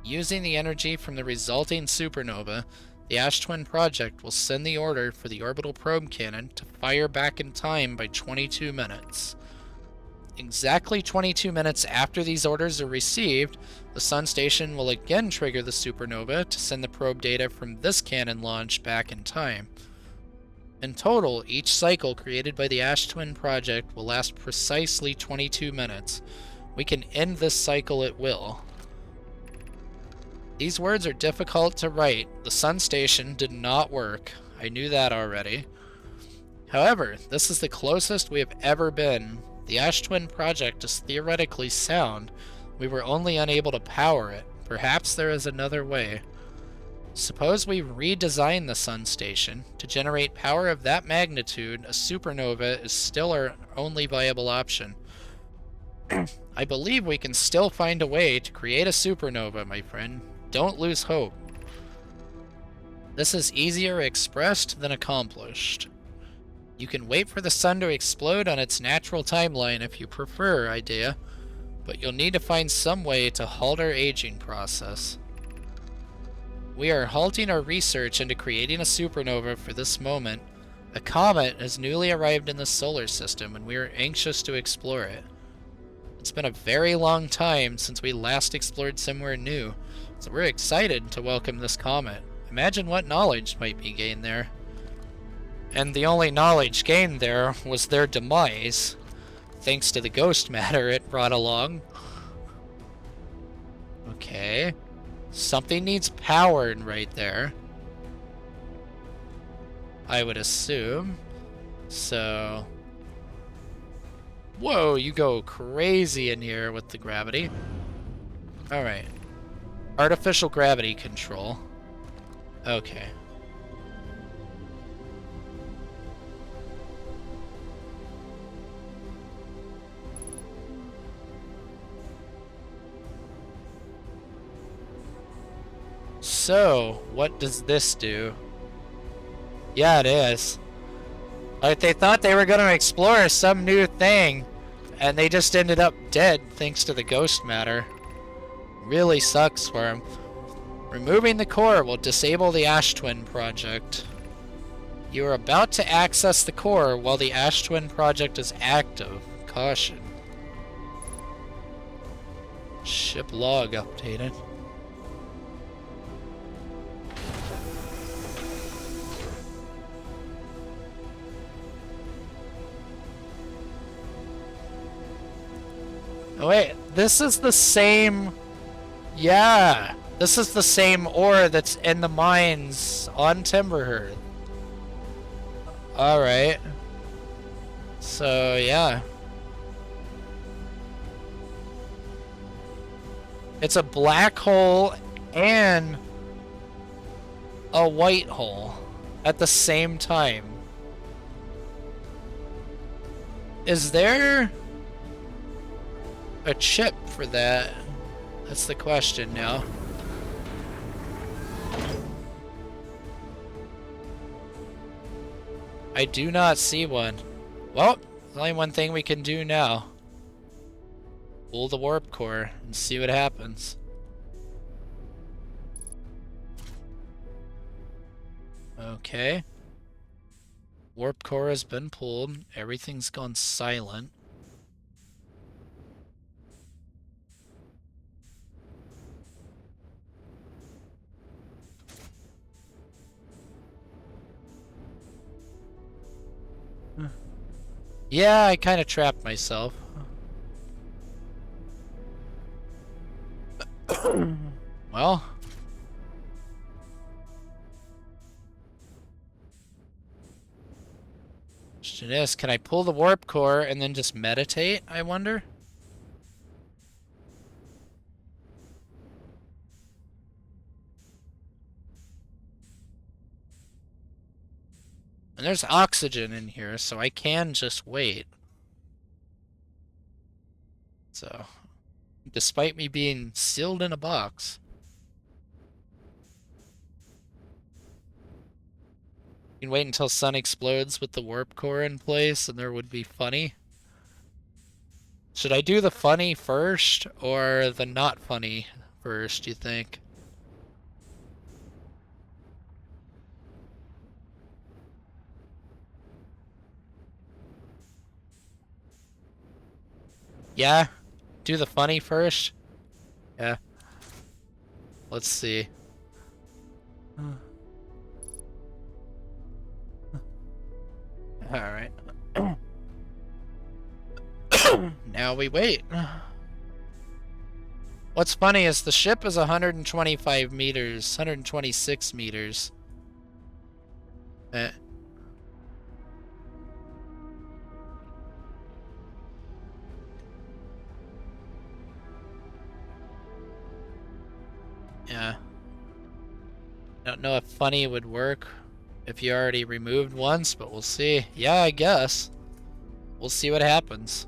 Using the energy from the resulting supernova, the Ash Twin project will send the order for the orbital probe cannon to fire back in time by 22 minutes. Exactly 22 minutes after these orders are received, the sun station will again trigger the supernova to send the probe data from this cannon launch back in time. In total, each cycle created by the Ash Twin project will last precisely 22 minutes. We can end this cycle at will. These words are difficult to write. The sun station did not work. I knew that already. However, this is the closest we have ever been. The Ash Twin project is theoretically sound. We were only unable to power it. Perhaps there is another way. Suppose we redesign the sun station. To generate power of that magnitude, a supernova is still our only viable option. I believe we can still find a way to create a supernova, my friend. Don't lose hope. This is easier expressed than accomplished. You can wait for the sun to explode on its natural timeline if you prefer, Idea, but you'll need to find some way to halt our aging process. We are halting our research into creating a supernova for this moment. A comet has newly arrived in the solar system, and we are anxious to explore it. It's been a very long time since we last explored somewhere new, so we're excited to welcome this comet. Imagine what knowledge might be gained there. And the only knowledge gained there was their demise, thanks to the ghost matter it brought along. Okay. Something needs powered right there, I would assume. So... Whoa, you go crazy in here with the gravity. Alright. Artificial gravity control. Okay. So, what does this do? Yeah, it is. Like, they thought they were going to explore some new thing, and they just ended up dead thanks to the ghost matter. Really sucks for them. Removing the core will disable the Ash Twin project. You are about to access the core while the Ash Twin project is active. Caution. Ship log updated. Oh wait, this is the same... Yeah, this is the same ore that's in the mines on Timberhearth. Alright. So, yeah. It's a black hole and a white hole at the same time. Is there a chip for that? That's the question now. I do not see one. Well, there's only one thing we can do now. Pull the warp core and see what happens. Okay. Warp core has been pulled. Everything's gone silent. Yeah, I kind of trapped myself. Well. Let's Question is, can I pull the warp core and then just meditate, I wonder? And there's oxygen in here, so I can just wait. So, despite me being sealed in a box. You can wait until sun explodes with the warp core in place, and there would be funny. Should I do the funny first, or the not funny first, you think? Yeah? Do the funny first? Yeah. Let's see. Alright. Now we wait. What's funny is the ship is 125 meters, 126 meters. Yeah. Don't know if funny would work if you already removed once, but we'll see. Yeah, I guess. We'll see what happens.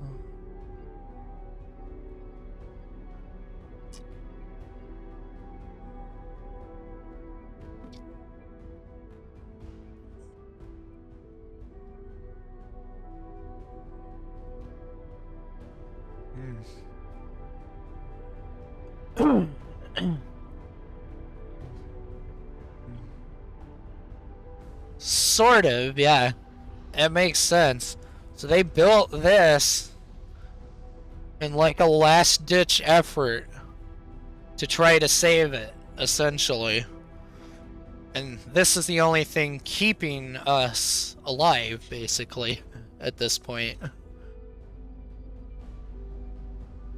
Sort of, yeah. It makes sense. So they built this in like a last-ditch effort to try to save it, essentially. And this is the only thing keeping us alive, basically, at this point.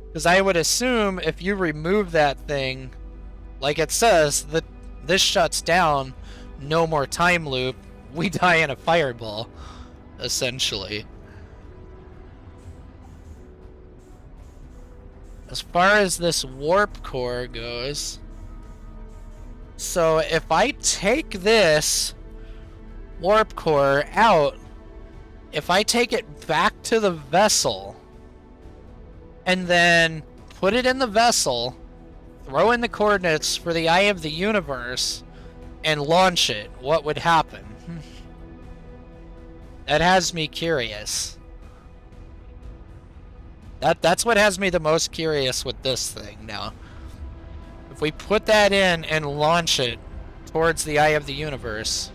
Because I would assume if you remove that thing, like it says, that this shuts down, no more time loop, we die in a fireball, essentially. As far as this warp core goes, so if I take this warp core out, if I take it back to the vessel, and then put it in the vessel, throw in the coordinates for the Eye of the Universe, and launch it, what would happen? That has me curious. That's what has me the most curious with this thing now. If we put that in and launch it towards the Eye of the Universe,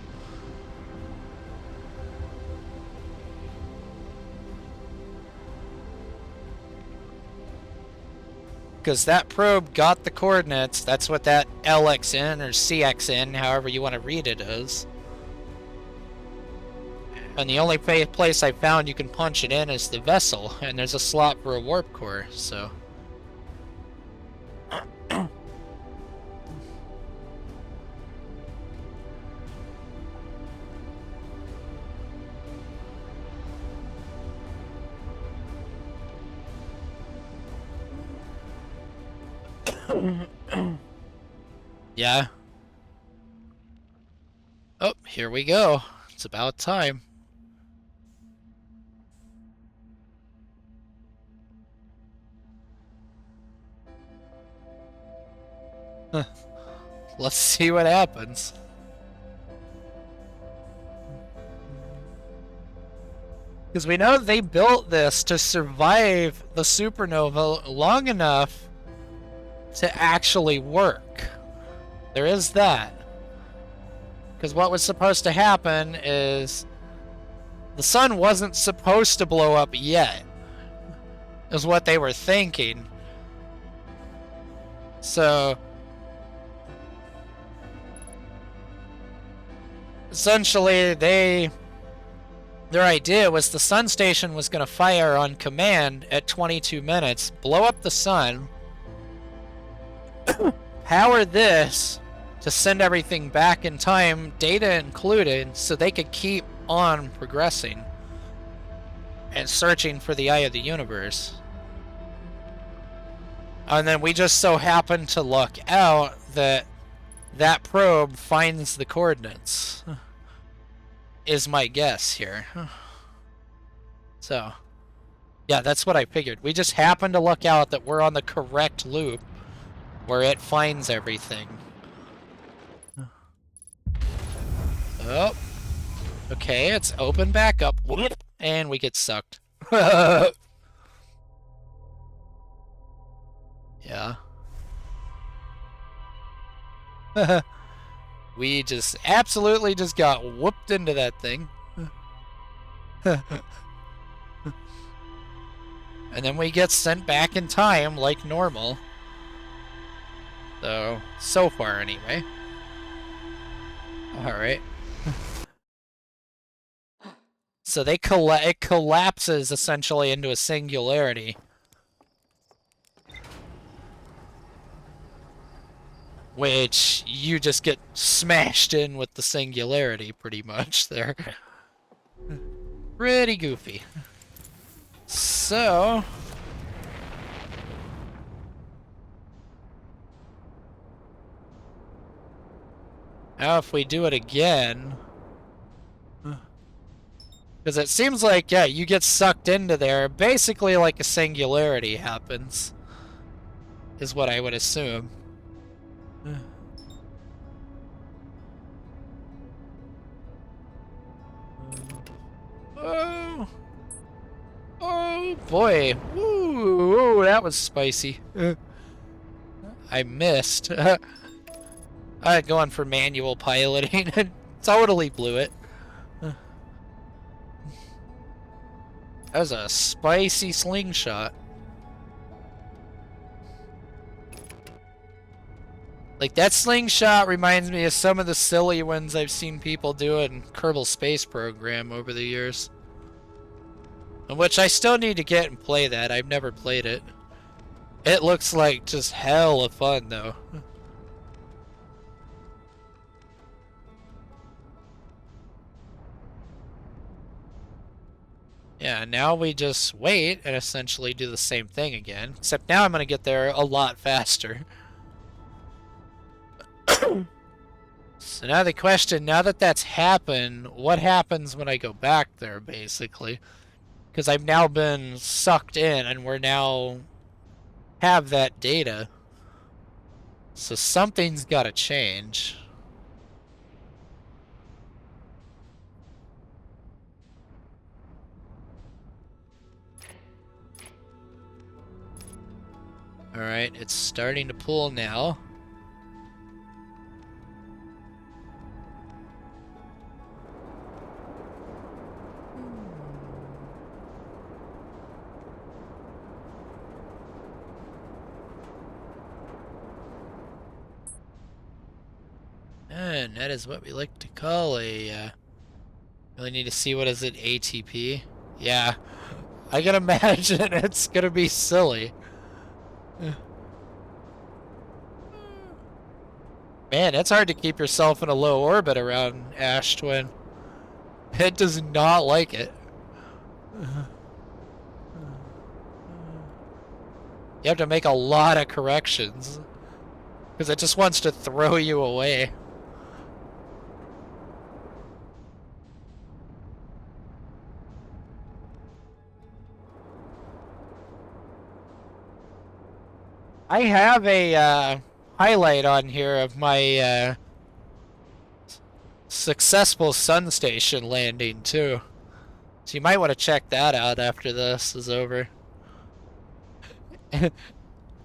because that probe got the coordinates, that's what that LXN or CXN, however you want to read it, is. And the only place I found you can punch it in is the vessel, and there's a slot for a warp core, so... Yeah. Oh, here we go. It's about time. Let's see what happens. Because we know they built this to survive the supernova long enough to actually work. There is that. Because what was supposed to happen is the sun wasn't supposed to blow up yet, is what they were thinking. So essentially their idea was the sun station was going to fire on command at 22 minutes, blow up the sun, power this to send everything back in time, data included, so they could keep on progressing. and searching for the Eye of the Universe. And then we just so happen to luck out that that probe finds the coordinates, is my guess here. So, yeah, that's what I figured. We just happen to luck out that we're on the correct loop where it finds everything. Oh. Okay, it's open back up. And we get sucked. Yeah. We just absolutely just got whooped into that thing. And then we get sent back in time like normal. So far anyway. Alright. So it collapses essentially into a singularity. Which you just get smashed in with the singularity pretty much there. Pretty goofy. So... now if we do it again... because it seems like, yeah, you get sucked into there, basically like a singularity happens. Is what I would assume. Oh! Oh boy! Woo! That was spicy. I missed. I going for manual piloting and totally blew it. That was a spicy slingshot. Like, that slingshot reminds me of some of the silly ones I've seen people do in Kerbal Space Program over the years. Which I still need to get and play that. I've never played it. It looks like just hell of fun, though. Yeah, now we just wait and essentially do the same thing again. Except now I'm going to get there a lot faster. So now the question, now that that's happened, what happens when I go back there, basically? Because I've now been sucked in and we're now have that data. So something's got to change. Alright, it's starting to pull now. And that is what we like to call a, really need to see, what is it, ATP? Yeah, I can imagine it's gonna be silly. Man, it's hard to keep yourself in a low orbit around Ash Twin. It does not like it. You have to make a lot of corrections. Because it just wants to throw you away. I have a highlight on here of my successful sun station landing too. So you might want to check that out after this is over.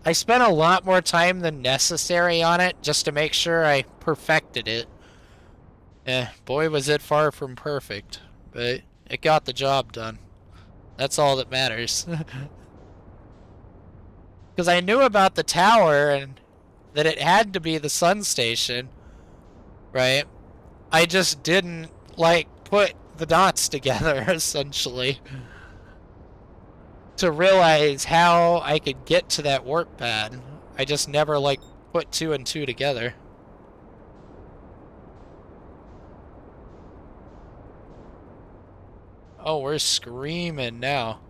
I spent a lot more time than necessary on it just to make sure I perfected it. Boy was it far from perfect, but it got the job done. That's all that matters. Because I knew about the tower and that it had to be the sun station, right? I just didn't, like, put the dots together, essentially, to realize how I could get to that warp pad. I just never, like, put 2 and 2 together. Oh, we're screaming now.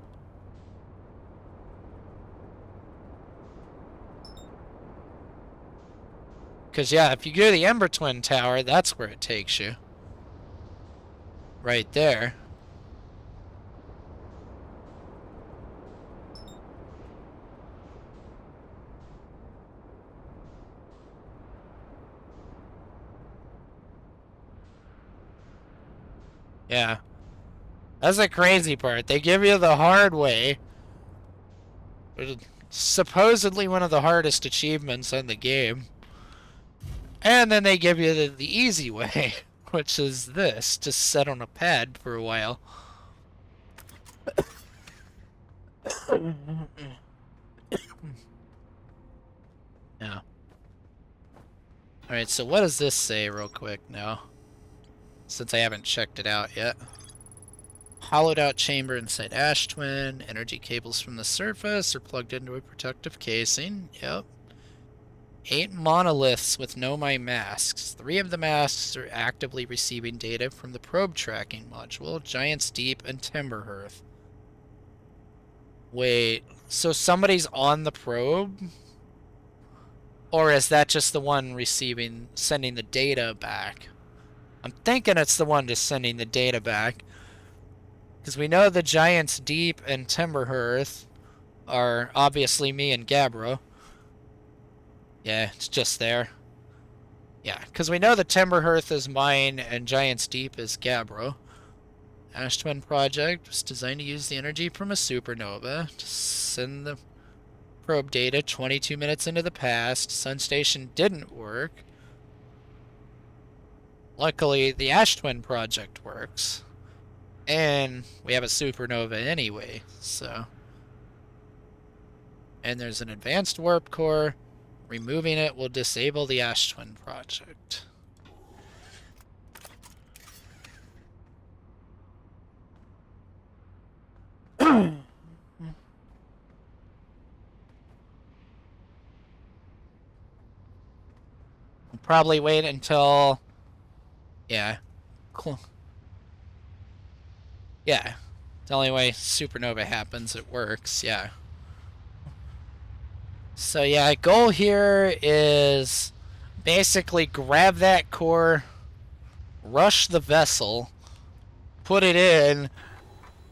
Because, yeah, if you go to the Ember Twin Tower, that's where it takes you. Right there. Yeah. That's the crazy part. They give you the hard way. Supposedly one of the hardest achievements in the game. And then they give you the easy way, which is this. Just sit on a pad for a while. Yeah. Alright, so what does this say real quick now? Since I haven't checked it out yet. Hollowed out chamber inside Ash Twin. Energy cables from the surface are plugged into a protective casing. Yep. 8 monoliths with Nomai masks. 3 of the masks are actively receiving data from the probe tracking module, Giant's Deep and Timberhearth. Wait, so somebody's on the probe? Or is that just the one sending the data back? I'm thinking it's the one just sending the data back. Because we know the Giant's Deep and Timberhearth are obviously me and Gabbro. Yeah, it's just there. Yeah, because we know the Timberhearth is mine and Giant's Deep is Gabbro. Ash Twin Project was designed to use the energy from a supernova to send the probe data 22 minutes into the past. Sun Station didn't work. Luckily, the Ash Twin Project works. And we have a supernova anyway, so. And there's an advanced warp core. Removing it will disable the Ash Twin Project. Probably wait until... Yeah. Cool. Yeah. The only way supernova happens, it works, yeah. So yeah, goal here is basically grab that core, rush the vessel, put it in,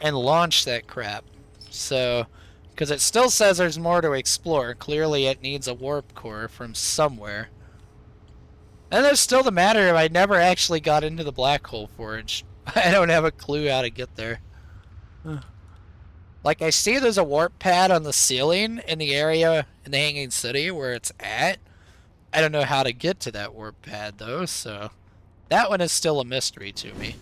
and launch that crap. So, because it still says there's more to explore. Clearly it needs a warp core from somewhere. And there's still the matter of I never actually got into the Black Hole Forge. I don't have a clue how to get there. Like, I see there's a warp pad on the ceiling in the area in the Hanging City where it's at. I don't know how to get to that warp pad, though, so... That one is still a mystery to me.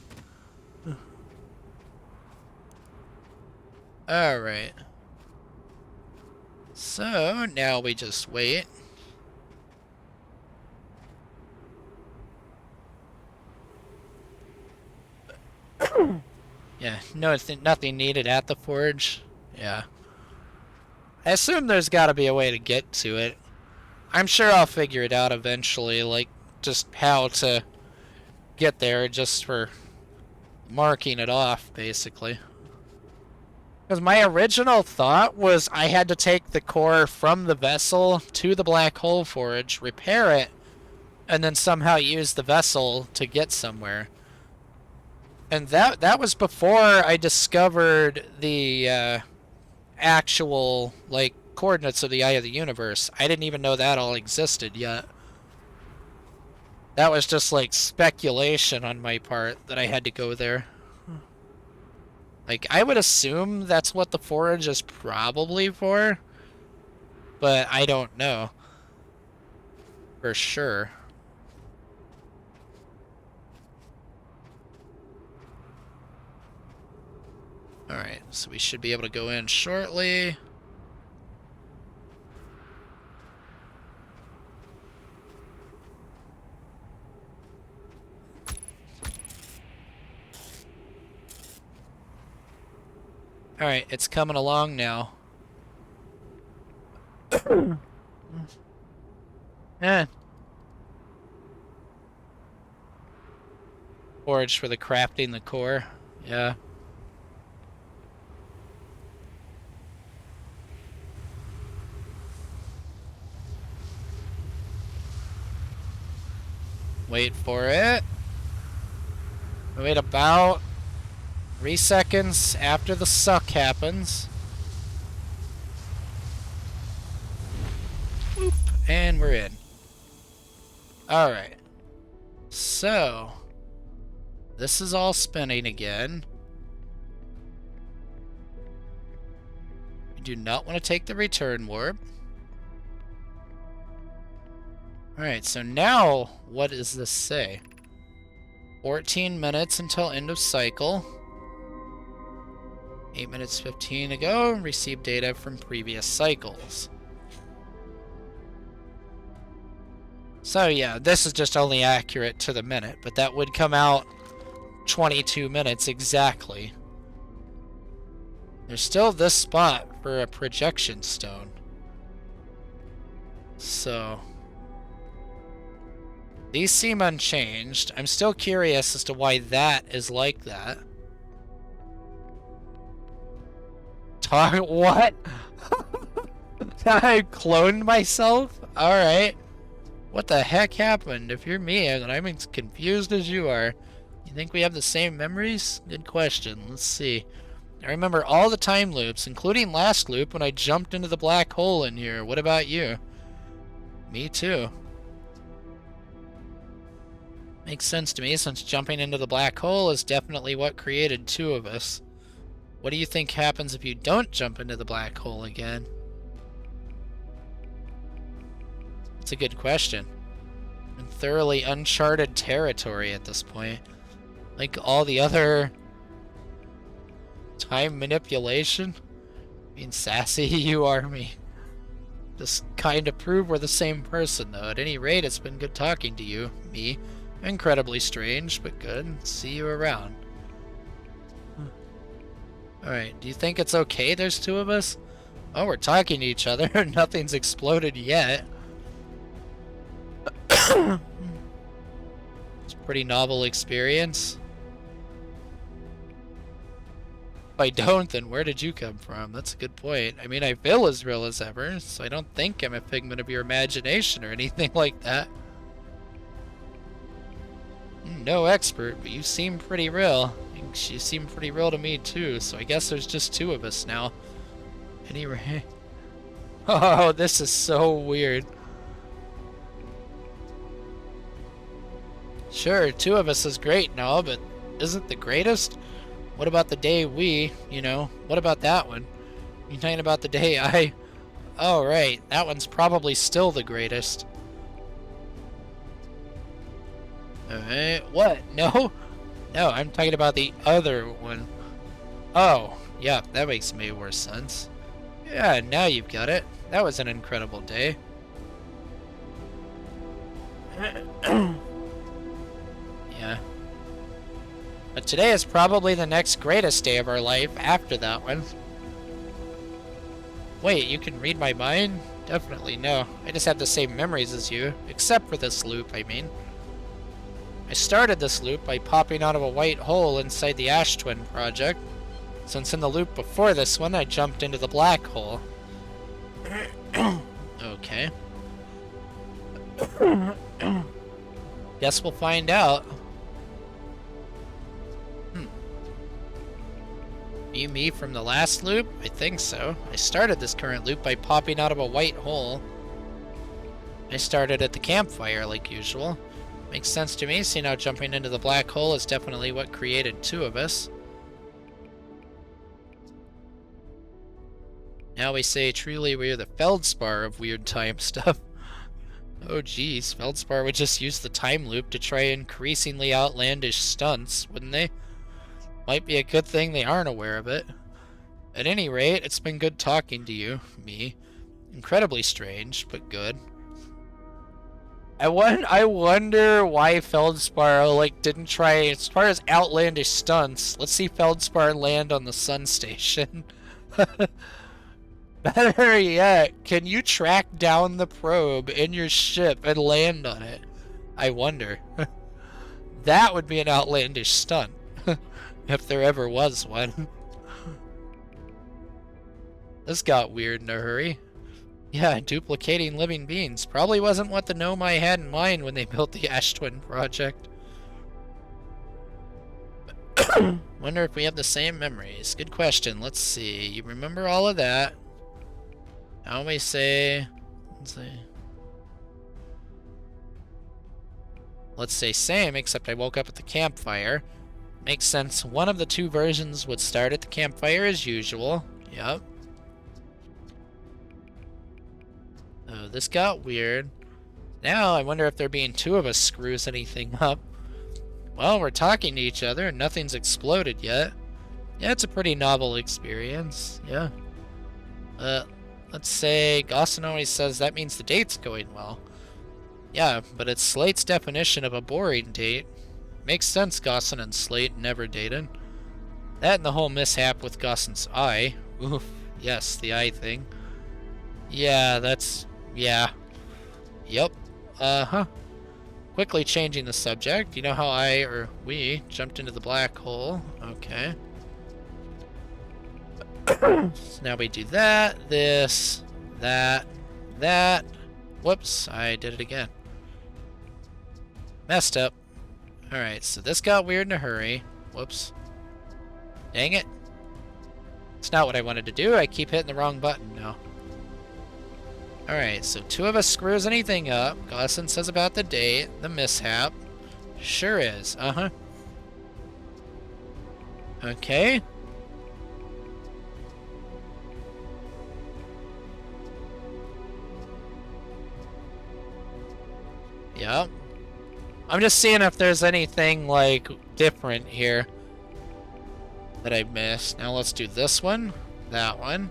Alright. So, now we just wait. Yeah, no, nothing needed at the forge. Yeah. I assume there's gotta be a way to get to it. I'm sure I'll figure it out eventually, like, just how to get there, just for marking it off, basically. Because my original thought was I had to take the core from the vessel to the Black Hole Forge, repair it, and then somehow use the vessel to get somewhere. And that was before I discovered the actual, like, coordinates of the Eye of the Universe. I didn't even know that all existed yet. That was just, like, speculation on my part that I had to go there. Like, I would assume that's what the forge is probably for, but I don't know for sure. Alright, so we should be able to go in shortly. Alright, it's coming along now. Eh. Forge for the crafting the core. Yeah. Wait for it. Wait about 3 seconds after the suck happens. Boop, and we're in. Alright. So, this is all spinning again. We do not want to take the return warp. Alright, so now, what does this say? 14 minutes until end of cycle. 8 minutes 15 to go. Receive data from previous cycles. So yeah, this is just only accurate to the minute, but that would come out 22 minutes exactly. There's still this spot for a projection stone. So these seem unchanged. I'm still curious as to why that is like that. What? I cloned myself? Alright. What the heck happened? If you're me, I'm as confused as you are. You think we have the same memories? Good question. Let's see. I remember all the time loops, including last loop when I jumped into the black hole in here. What about you? Me too. Makes sense to me, since jumping into the black hole is definitely what created two of us. What do you think happens if you don't jump into the black hole again? That's a good question. In thoroughly uncharted territory at this point. Like all the other time manipulation. Being sassy, you are me. Just kind of prove we're the same person, though. At any rate, it's been good talking to you, me. Incredibly strange, but good. See you around. Alright, do you think it's okay there's two of us? Oh, we're talking to each other. Nothing's exploded yet. It's a pretty novel experience. If I don't, then where did you come from? That's a good point. I mean, I feel as real as ever, so I don't think I'm a figment of your imagination or anything like that. No expert, but you seem pretty real. You seem pretty real to me too, so I guess there's just two of us now. Anyway. Oh, this is so weird. Sure, two of us is great and all, but isn't the greatest? What about the day what about that one? You talking about the day I... Oh, right, that one's probably still the greatest. Alright, what? No? No, I'm talking about the other one. Oh, yeah, that makes way more sense. Yeah, now you've got it. That was an incredible day. Yeah. But today is probably the next greatest day of our life after that one. Wait, you can read my mind? Definitely no. I just have the same memories as you. Except for this loop, I mean. I started this loop by popping out of a white hole inside the Ash Twin project, since in the loop before this one I jumped into the black hole. Okay. Guess we'll find out. You me from the last loop? I think so. I started this current loop by popping out of a white hole. I started at the campfire like usual. Makes sense to me, seeing how jumping into the black hole is definitely what created two of us. Now we say truly we are the Feldspar of weird time stuff. Oh geez, Feldspar would just use the time loop to try increasingly outlandish stunts, wouldn't they? Might be a good thing they aren't aware of it. At any rate, it's been good talking to you, me. Incredibly strange, but good. I wonder why Feldspar didn't try, as far as outlandish stunts. Let's see Feldspar land on the sun station. Better yet, can you track down the probe in your ship and land on it? I wonder. That would be an outlandish stunt. If there ever was one. This got weird in a hurry. Yeah, duplicating living beings. Probably wasn't what the Nomai had in mind when they built the Ash Twin project. Wonder if we have the same memories. Good question. Let's see. You remember all of that. Now we say... Let's say same, except I woke up at the campfire. Makes sense. One of the two versions would start at the campfire as usual. Yep. Oh, this got weird. Now I wonder if there being two of us screws anything up. Well, we're talking to each other and nothing's exploded yet. Yeah, it's a pretty novel experience. Yeah. Let's say Gaussen always says that means the date's going well. Yeah, but it's Slate's definition of a boring date. Makes sense Gaussen and Slate never dated. That and the whole mishap with Gaussen's eye. Oof, yes, the eye thing. Yeah, that's... yeah. Yep. Uh-huh. Quickly changing the subject. You know how we jumped into the black hole? Okay. So now we do that, this, that, that. Whoops, I did it again. Messed up. Alright, so this got weird in a hurry. Whoops. Dang it. It's not what I wanted to do. I keep hitting the wrong button now. Alright, so two of us screws anything up. Gaussen says about the date, the mishap. Sure is. Uh-huh. Okay. Yep. I'm just seeing if there's anything, like, different here that I missed. Now let's do this one, that one.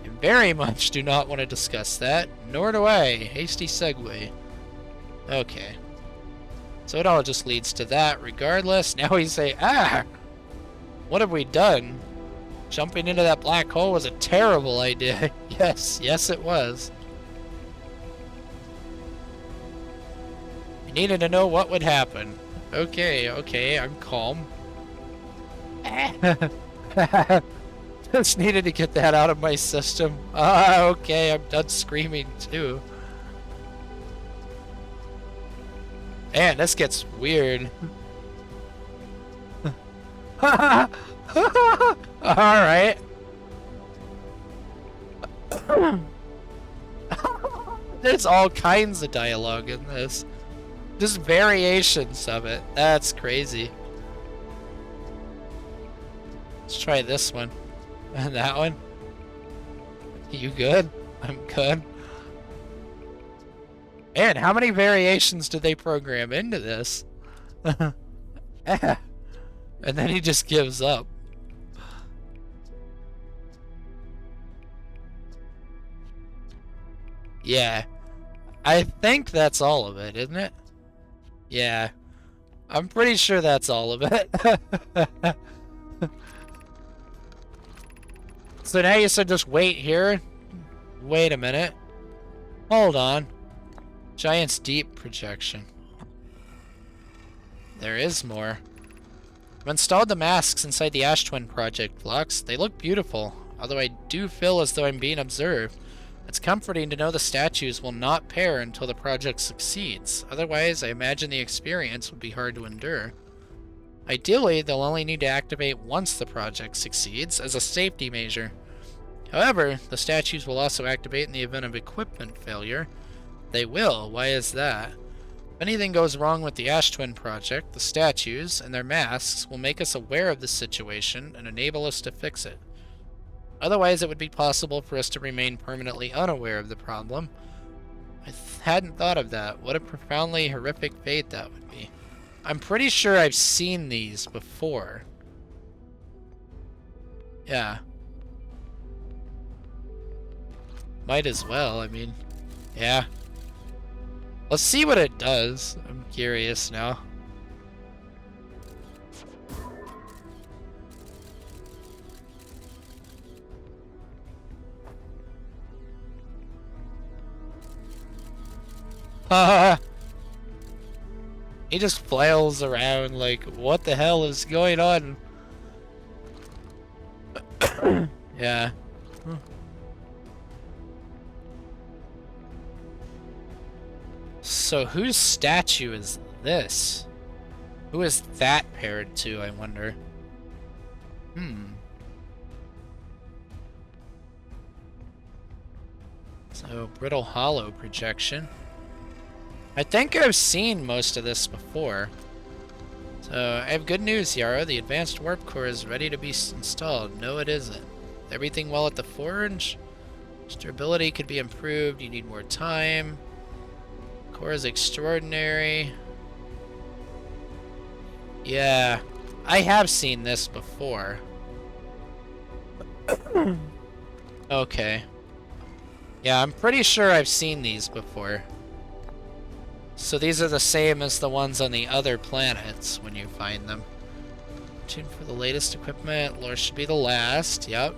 I very much do not want to discuss that, nor do I. Hasty segue. Okay. So it all just leads to that regardless. Now we say, ah! What have we done? Jumping into that black hole was a terrible idea. Yes, it was. Needed to know what would happen. Okay, I'm calm. Just needed to get that out of my system. Okay, I'm done screaming too. Man, this gets weird. Alright. There's all kinds of dialogue in this. Just variations of it. That's crazy. Let's try this one. And that one. You good? I'm good. Man, how many variations did they program into this? And then he just gives up. Yeah. I think that's all of it, isn't it? Yeah. I'm pretty sure that's all of it. So now you said just wait here? Wait a minute. Hold on. Giant's deep projection. There is more. I've installed the masks inside the Ash Twin project blocks. They look beautiful, although I do feel as though I'm being observed. It's comforting to know the statues will not pair until the project succeeds. Otherwise, I imagine the experience would be hard to endure. Ideally, they'll only need to activate once the project succeeds, as a safety measure. However, the statues will also activate in the event of equipment failure. They will. Why is that? If anything goes wrong with the Ash Twin project, the statues and their masks will make us aware of the situation and enable us to fix it. Otherwise, it would be possible for us to remain permanently unaware of the problem. I hadn't thought of that. What a profoundly horrific fate that would be. I'm pretty sure I've seen these before. Yeah. Might as well, I mean, yeah. Let's see what it does. I'm curious now. He just flails around like, what the hell is going on? Yeah. So whose statue is this? Who is that paired to, I wonder? So, brittle hollow projection. I think I've seen most of this before. So, I have good news, Yarrow. The advanced warp core is ready to be installed. No, it isn't. Everything well at the forge? Durability could be improved. You need more time. Core is extraordinary. Yeah, I have seen this before. Okay. Yeah, I'm pretty sure I've seen these before. So these are the same as the ones on the other planets when you find them. Tune for the latest equipment. Lure should be the last. Yep.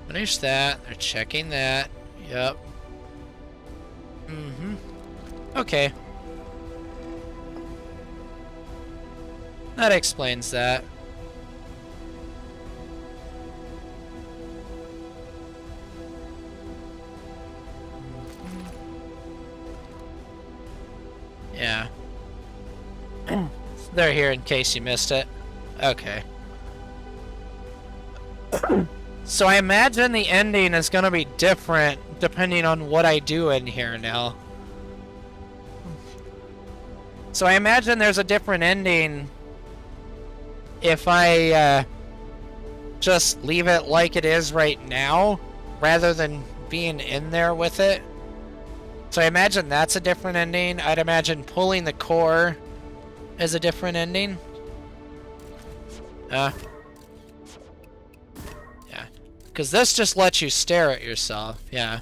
Finish that. They're checking that. Yep. Okay. That explains that. Yeah. They're here in case you missed it. Okay. So I imagine the ending is going to be different depending on what I do in here now. So I imagine there's a different ending if I just leave it like it is right now rather than being in there with it. So I imagine that's a different ending. I'd imagine pulling the core is a different ending. Yeah. Because this just lets you stare at yourself. Yeah.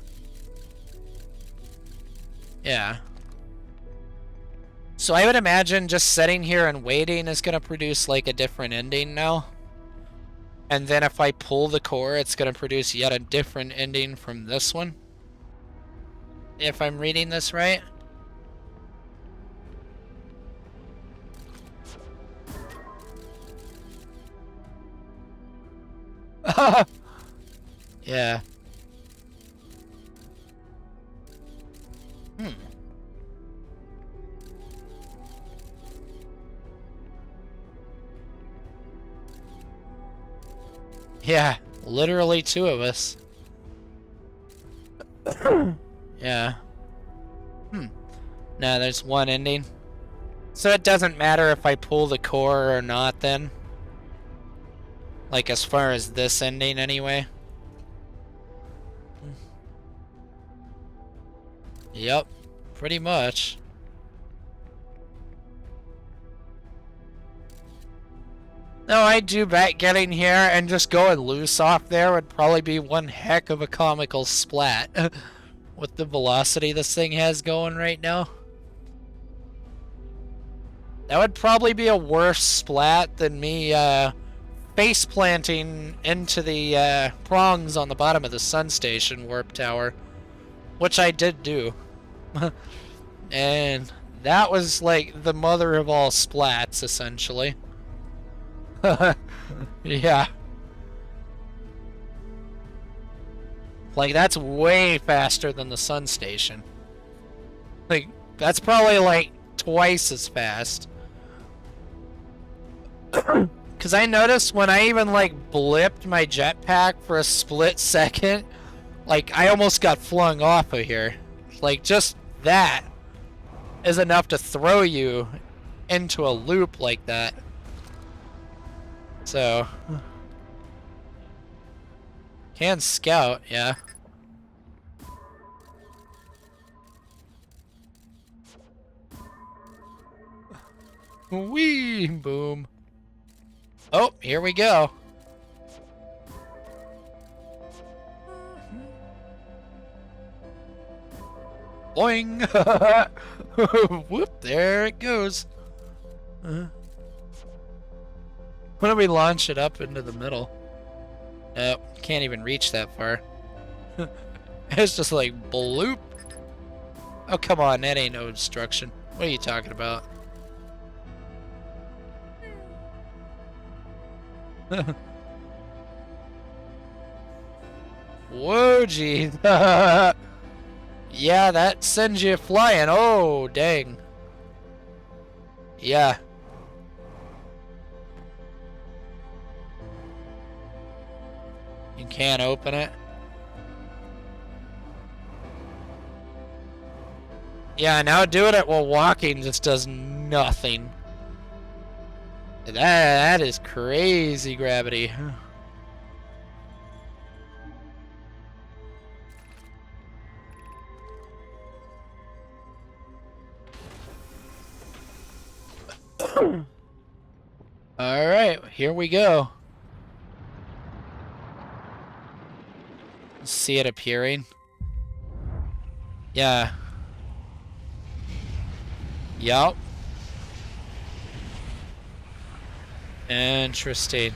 Yeah. So I would imagine just sitting here and waiting is going to produce like a different ending now. And then if I pull the core, it's going to produce yet a different ending from this one. If I'm reading this right. Yeah. Yeah, literally two of us. Yeah. Nah, there's one ending. So it doesn't matter if I pull the core or not then? Like as far as this ending anyway? Yep, pretty much. No, I do bet getting here and just going loose off there would probably be one heck of a comical splat. With the velocity this thing has going right now. That would probably be a worse splat than me face planting into the prongs on the bottom of the Sun Station warp tower. Which I did do. And that was like the mother of all splats, essentially. Yeah. Like, that's way faster than the Sun Station. Like, that's probably like twice as fast. Because I noticed when I even like blipped my jetpack for a split second, like I almost got flung off of here. Like, just that is enough to throw you into a loop like that. So, can scout, yeah. Whee! Boom. Oh, here we go. Boing! Whoop, there it goes. Why don't we launch it up into the middle? Nope, can't even reach that far. It's just like bloop. Oh, come on, that ain't no destruction. What are you talking about? Whoa, gee. Yeah, that sends you flying. Oh, dang. Yeah. You can't open it. Yeah, now doing it while walking just does nothing. That is crazy gravity. Alright, here we go. See it appearing. Yeah. Yup. Interesting.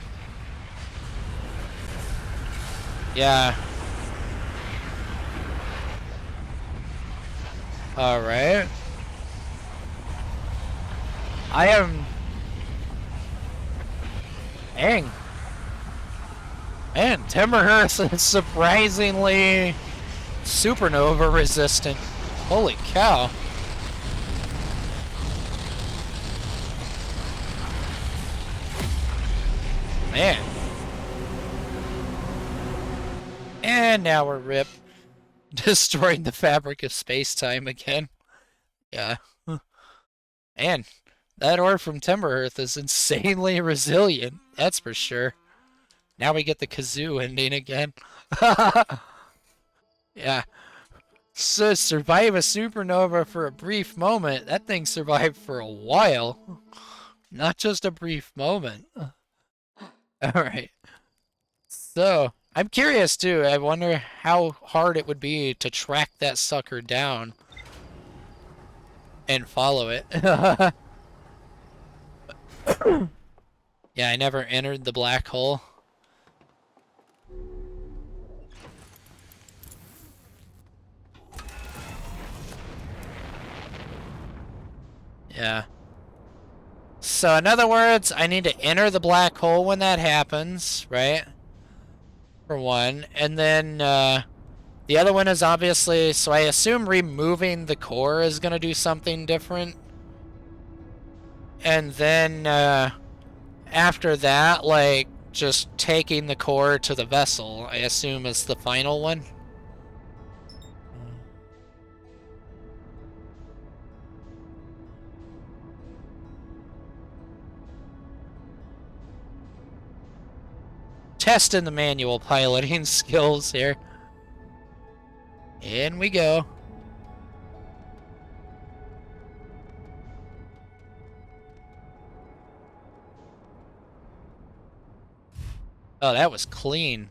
Yeah. Alright. I am... Dang. Man, Timberhurst is surprisingly supernova resistant. Holy cow. Man. And now we're ripped. Destroying the fabric of space-time again. Yeah. Man, that ore from Timberhurst is insanely resilient. That's for sure. Now we get the kazoo ending again. Yeah. So survive a supernova for a brief moment. That thing survived for a while. Not just a brief moment. Alright. So, I'm curious too. I wonder how hard it would be to track that sucker down and follow it. Yeah, I never entered the black hole. Yeah. So in other words, I need to enter the black hole when that happens, right? For one. And then the other one is obviously, so I assume removing the core is going to do something different. And then after that, like, just taking the core to the vessel, I assume is the final one. Testing the manual piloting skills here. In we go. Oh, that was clean.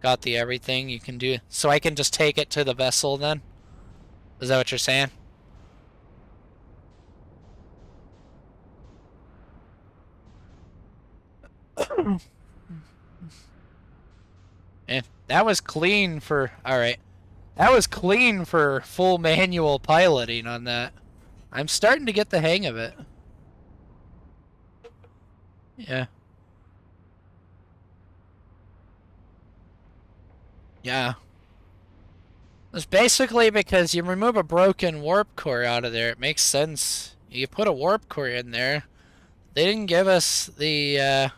Got the everything you can do. So I can just take it to the vessel then? Is that what you're saying? That was clean for... Alright. That was clean for full manual piloting on that. I'm starting to get the hang of it. Yeah. Yeah. It's basically because you remove a broken warp core out of there. It makes sense. You put a warp core in there. They didn't give us the,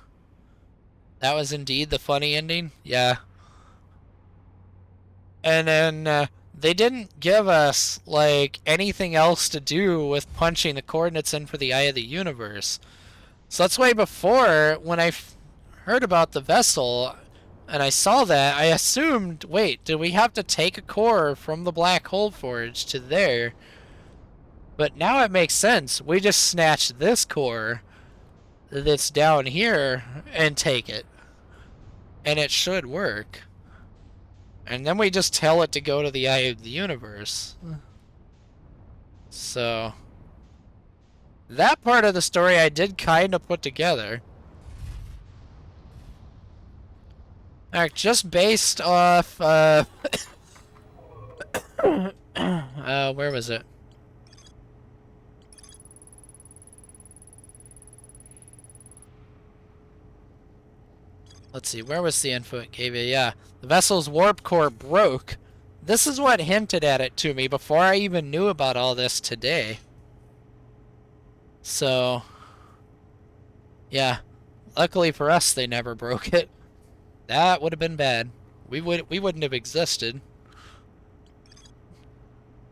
that was indeed the funny ending? Yeah. And then, they didn't give us, like, anything else to do with punching the coordinates in for the Eye of the Universe. So that's why before, when I heard about the vessel, and I saw that, I assumed, wait, do we have to take a core from the Black Hole Forge to there? But now it makes sense. We just snatch this core that's down here and take it. And it should work. And then we just tell it to go to the Eye of the Universe. So... that part of the story I did kind of put together. Just based off, where was it? Let's see, where was the info it gave you? Yeah, the vessel's warp core broke. This is what hinted at it to me before I even knew about all this today. So, yeah, luckily for us, they never broke it. That would have been bad. We wouldn't have existed.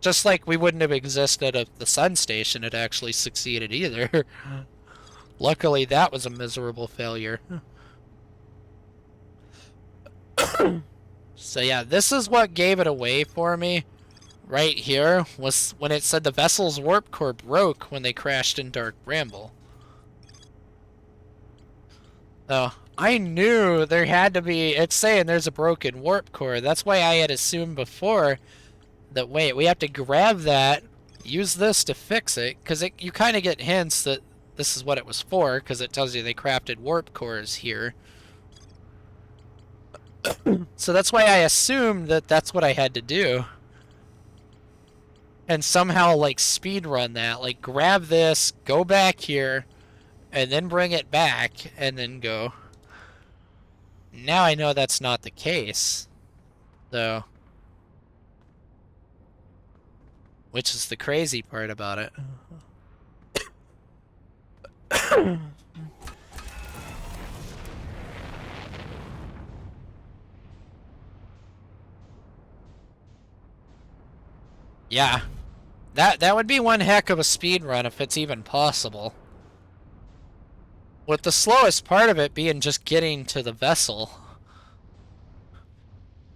Just like we wouldn't have existed if the sun station had actually succeeded either. Luckily, that was a miserable failure. So yeah, this is what gave it away for me right here, was when it said the vessel's warp core broke when they crashed in Dark Bramble. Oh, I knew there had to be, it's saying there's a broken warp core. That's why I had assumed before that, wait, we have to grab that, use this to fix it, because you kind of get hints that this is what it was for, because it tells you they crafted warp cores here. So that's why I assumed that that's what I had to do. And somehow, like, speed run that. Like, grab this, go back here, and then bring it back, and then go. Now I know that's not the case, though. Which is the crazy part about it. Yeah. That would be one heck of a speed run if it's even possible. With the slowest part of it being just getting to the vessel.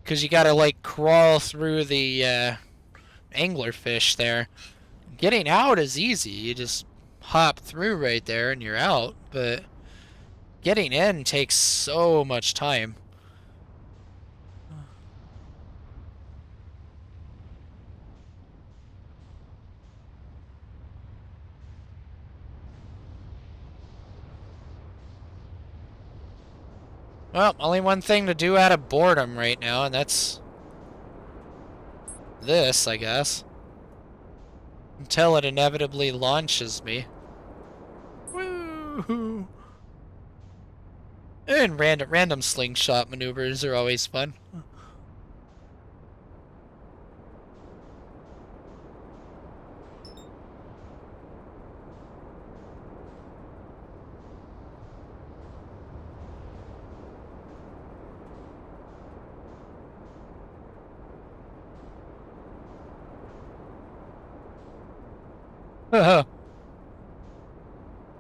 Because you gotta, like, crawl through the anglerfish there. Getting out is easy. You just hop through right there and you're out. But getting in takes so much time. Well, only one thing to do out of boredom right now, and that's this, I guess. Until it inevitably launches me. Woo! And random slingshot maneuvers are always fun.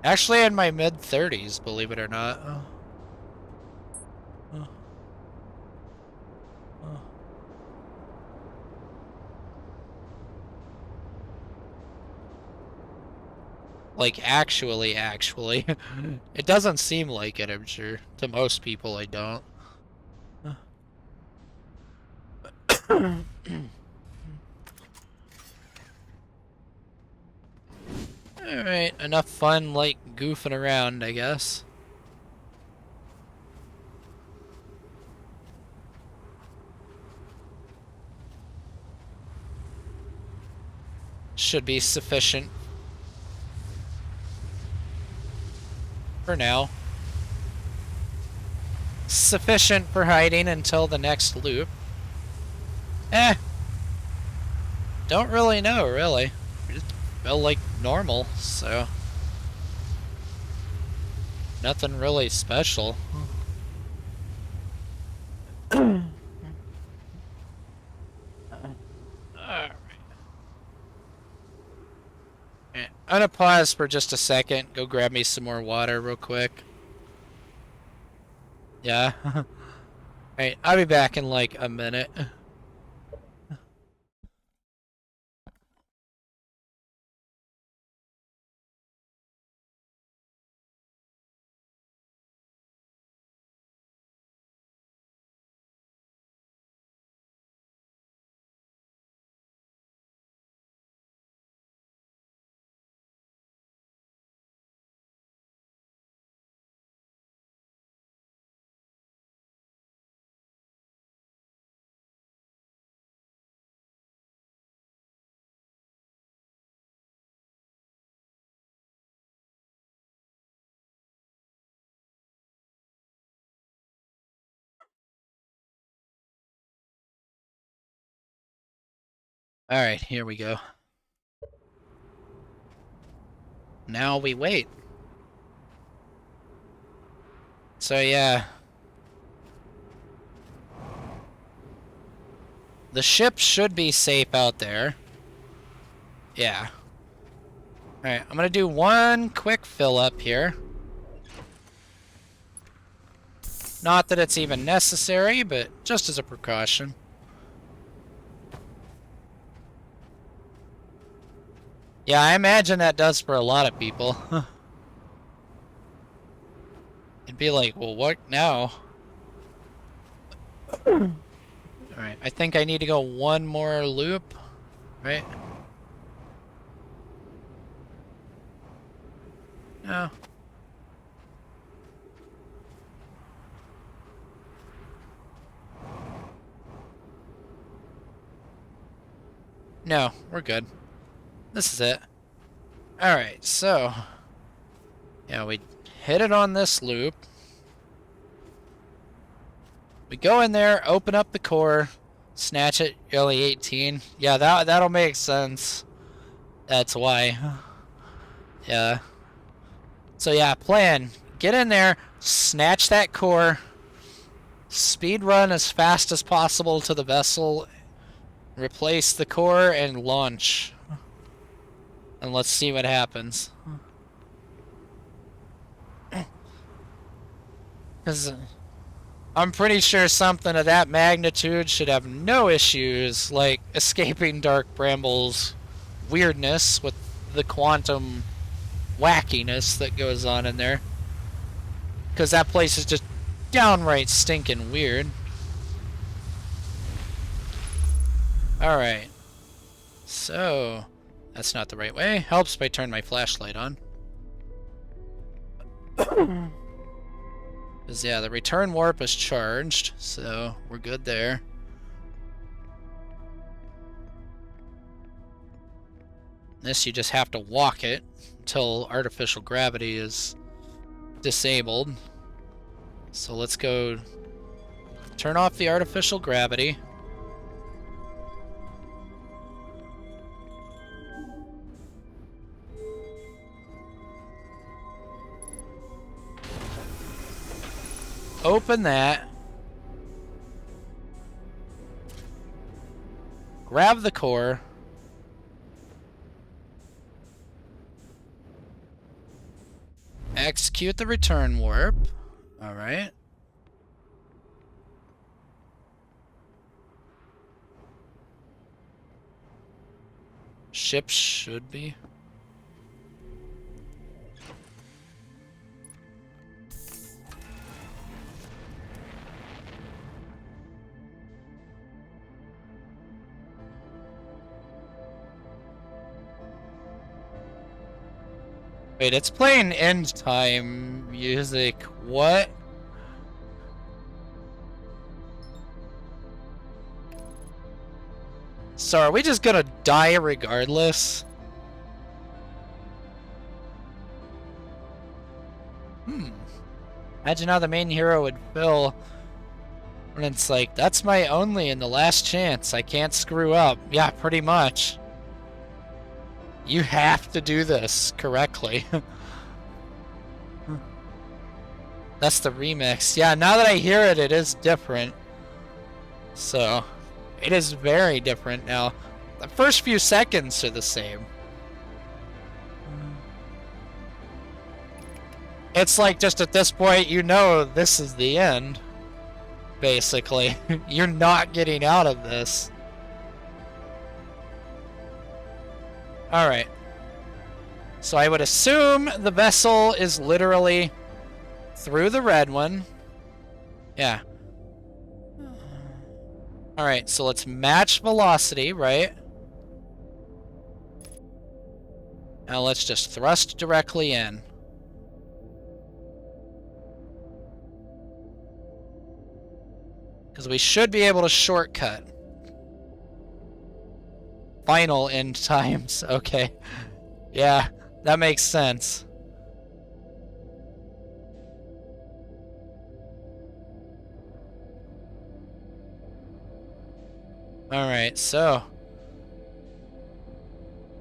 Actually, in my mid-30s, believe it or not. Like, actually. It doesn't seem like it, I'm sure. To most people, I don't. Alright, enough fun, like, goofing around, I guess. Should be sufficient for now. Sufficient for hiding until the next loop. Don't really know, really. Just felt like normal, so nothing really special. Alright. I'm gonna pause for just a second, go grab me some more water real quick. Yeah. Alright, I'll be back in like a minute. Alright, here we go. Now we wait. So yeah. The ship should be safe out there. Yeah. Alright, I'm gonna do one quick fill up here. Not that it's even necessary, but just as a precaution. Yeah, I imagine that does for a lot of people. It'd be like, well, what now? Alright, I think I need to go one more loop, right? No. No, we're good. This is it. Alright, so... yeah, we hit it on this loop. We go in there, open up the core, snatch it, you're only 18. Yeah, that'll make sense. That's why. Yeah. So yeah, plan. Get in there, snatch that core, speed run as fast as possible to the vessel, replace the core, and launch. And let's see what happens. Because I'm pretty sure something of that magnitude should have no issues, like escaping Dark Bramble's weirdness with the quantum wackiness that goes on in there. Because that place is just downright stinking weird. Alright. So, that's not the right way. Helps if I turn my flashlight on. Because, yeah, the return warp is charged, so we're good there. This, you just have to walk it until artificial gravity is disabled. So let's go turn off the artificial gravity. Open that. Grab the core. Execute the return warp. Alright. Ship should be. Wait, it's playing end time music. What? So are we just gonna die regardless? Imagine how the main hero would feel when it's like, that's my only and the last chance. I can't screw up. Yeah, pretty much. You have to do this correctly. That's the remix. Yeah, now that I hear it, it is different. So, it is very different now. The first few seconds are the same. It's like just at this point, you know this is the end. Basically. You're not getting out of this. Alright. So I would assume the vessel is literally through the red one. Yeah. Alright, so let's match velocity, right? Now let's just thrust directly in. Because we should be able to shortcut. Final end times. Okay. Yeah, that makes sense. Alright, so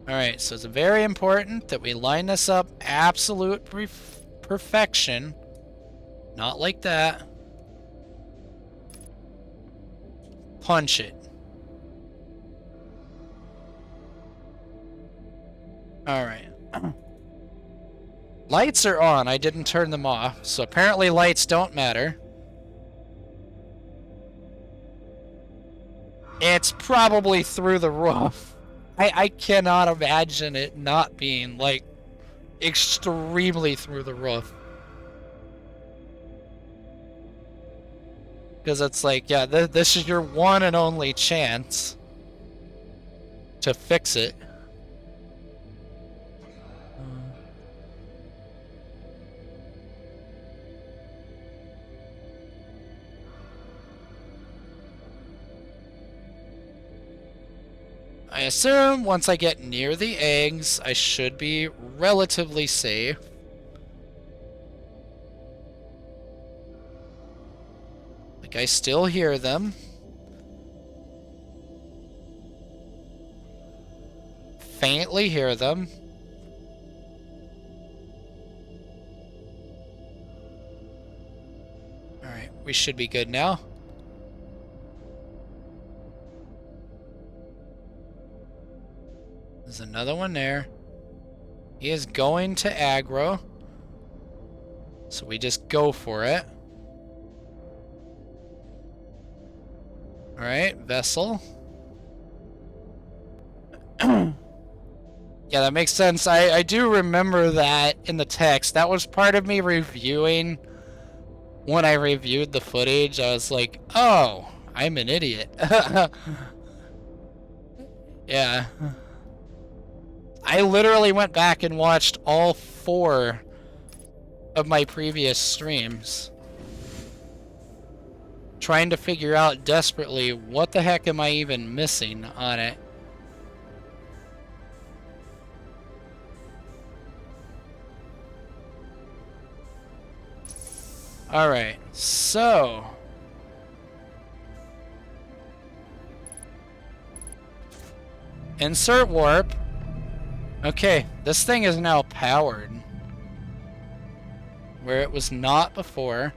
Alright, so it's very important that we line this up absolute perfection. Not like that. Punch it. Alright. Lights are on. I didn't turn them off, so apparently lights don't matter. It's probably through the roof. I cannot imagine it not being, like, extremely through the roof. Because it's like, yeah, this is your one and only chance to fix it. I assume once I get near the eggs, I should be relatively safe. Like, I still hear them. Faintly hear them. Alright, we should be good now. There's another one there. He is going to aggro. So we just go for it. Alright, vessel. Yeah, that makes sense. I do remember that in the text. That was part of me reviewing. When I reviewed the footage, I was like, oh, I'm an idiot. Yeah. I literally went back and watched all 4 of my previous streams, trying to figure out desperately what the heck am I even missing on it. Alright, so insert warp. Okay, this thing is now powered, where it was not before.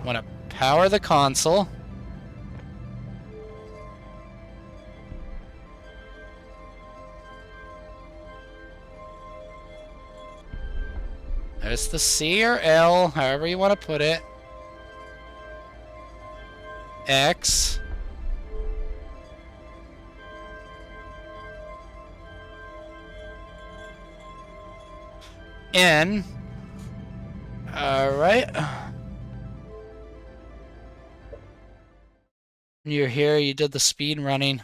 Want to power the console. There's the C or L, however you want to put it. X. N. Alright. You're here, you did the speed running.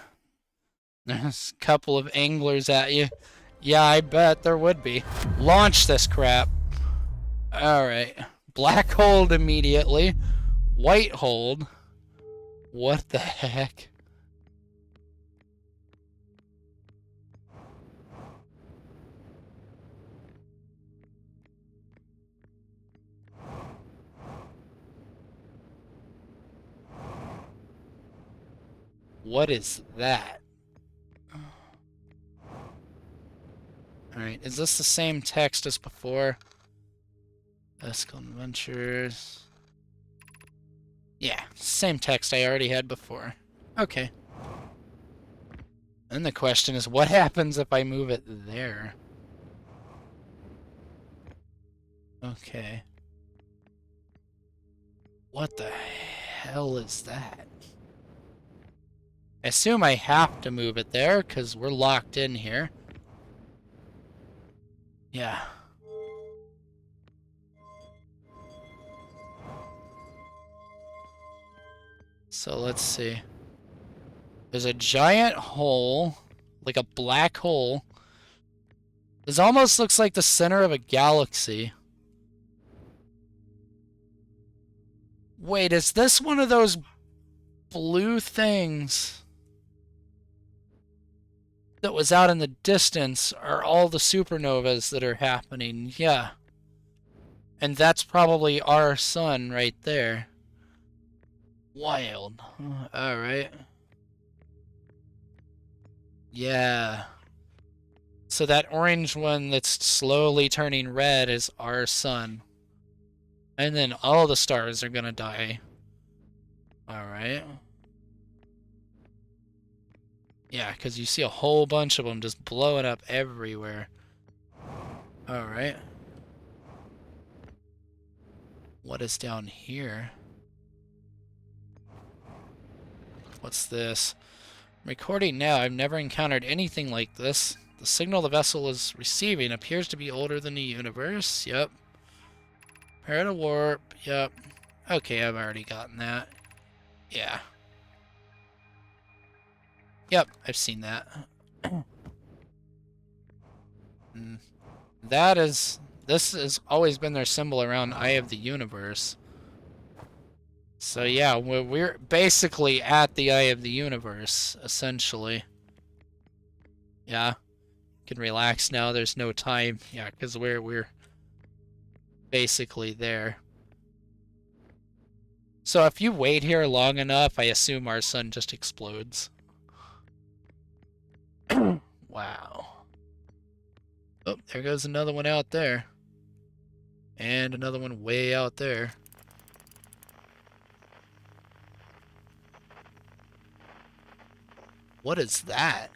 There's a couple of anglers at you. Yeah, I bet there would be. Launch this crap. Alright. Black hold immediately. White hold. What the heck? What is that? Alright, is this the same text as before? Escal Adventures. Yeah, same text I already had before. Okay. And the question is, what happens if I move it there? Okay. What the hell is that? I assume I have to move it there, because we're locked in here. Yeah. So let's see. There's a giant hole, like a black hole. This almost looks like the center of a galaxy. Wait, is this one of those blue things that was out in the distance? Are all the supernovas that are happening? Yeah. And that's probably our sun right there. Wild. Alright. Yeah. So that orange one that's slowly turning red is our sun. And then all the stars are gonna die. Alright. Yeah, because you see a whole bunch of them just blowing up everywhere. Alright. What is down here? What's this? I'm recording now. I've never encountered anything like this. The signal the vessel is receiving appears to be older than the universe. Yep. Prepare to warp. Yep. Okay, I've already gotten that. Yeah. Yep, I've seen that. This has always been their symbol around Eye of the Universe. So yeah, we're basically at the Eye of the Universe, essentially. Yeah. Can relax now, there's no time. Yeah, because we're basically there. So if you wait here long enough, I assume our sun just explodes. Wow. Oh, there goes another one out there. And another one way out there. What is that?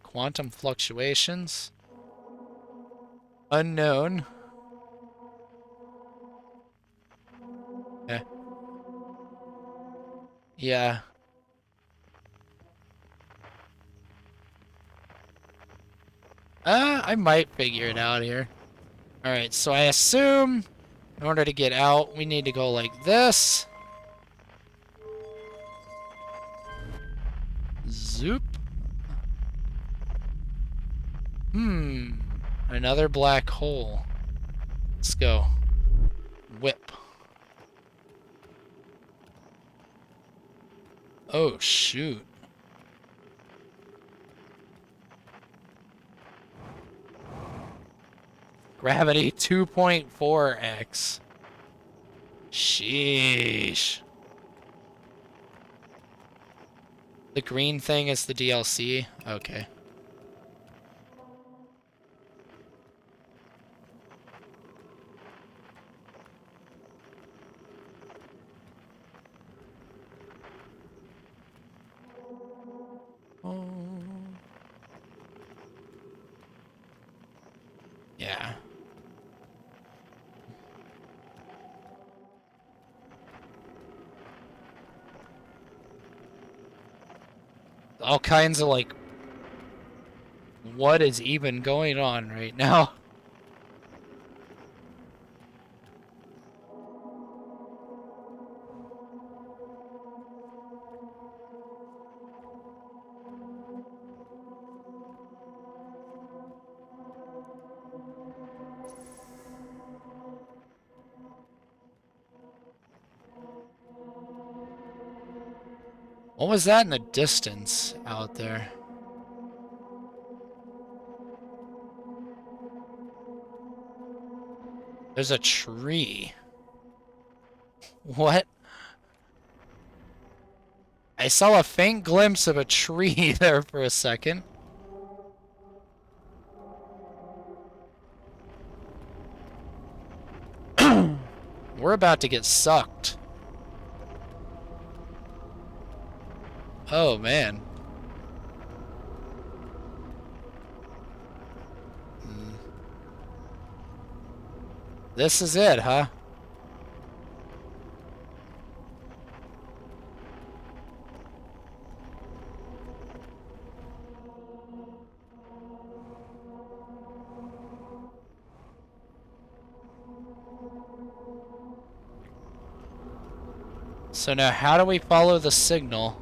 Quantum fluctuations. Unknown. Yeah. I might figure it out here. Alright, so I assume in order to get out, we need to go like this. Zoop. Another black hole. Let's go. Whip. Oh, shoot. Gravity 2.4x. Sheesh. The green thing is the DLC? Okay. Oh. Yeah. All kinds of like, what is even going on right now? What was that in the distance out there? There's a tree. What? I saw a faint glimpse of a tree there for a second. We're about to get sucked. Oh, man. This is it, huh? So now how do we follow the signal?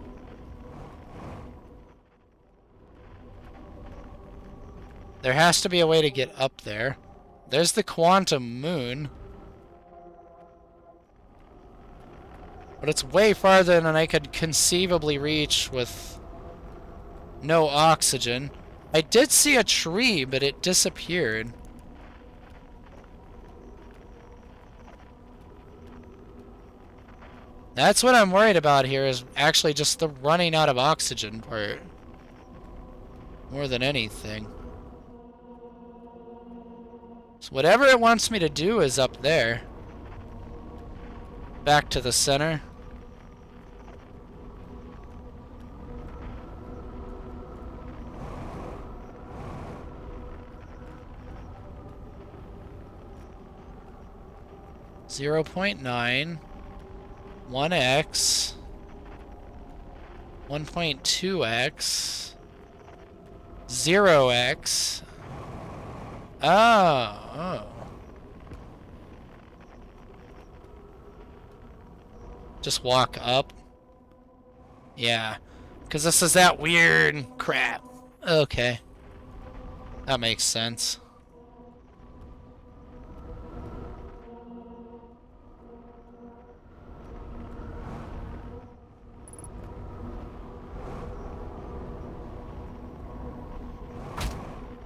There has to be a way to get up there. There's the quantum moon. But it's way farther than I could conceivably reach with no oxygen. I did see a tree, but it disappeared. That's what I'm worried about here, is actually just the running out of oxygen part. More than anything. So whatever it wants me to do is up there. Back to the center. .9, 1x, 1.2x, 0x. Oh. Just walk up. Yeah. Because this is that weird crap. Okay. That makes sense.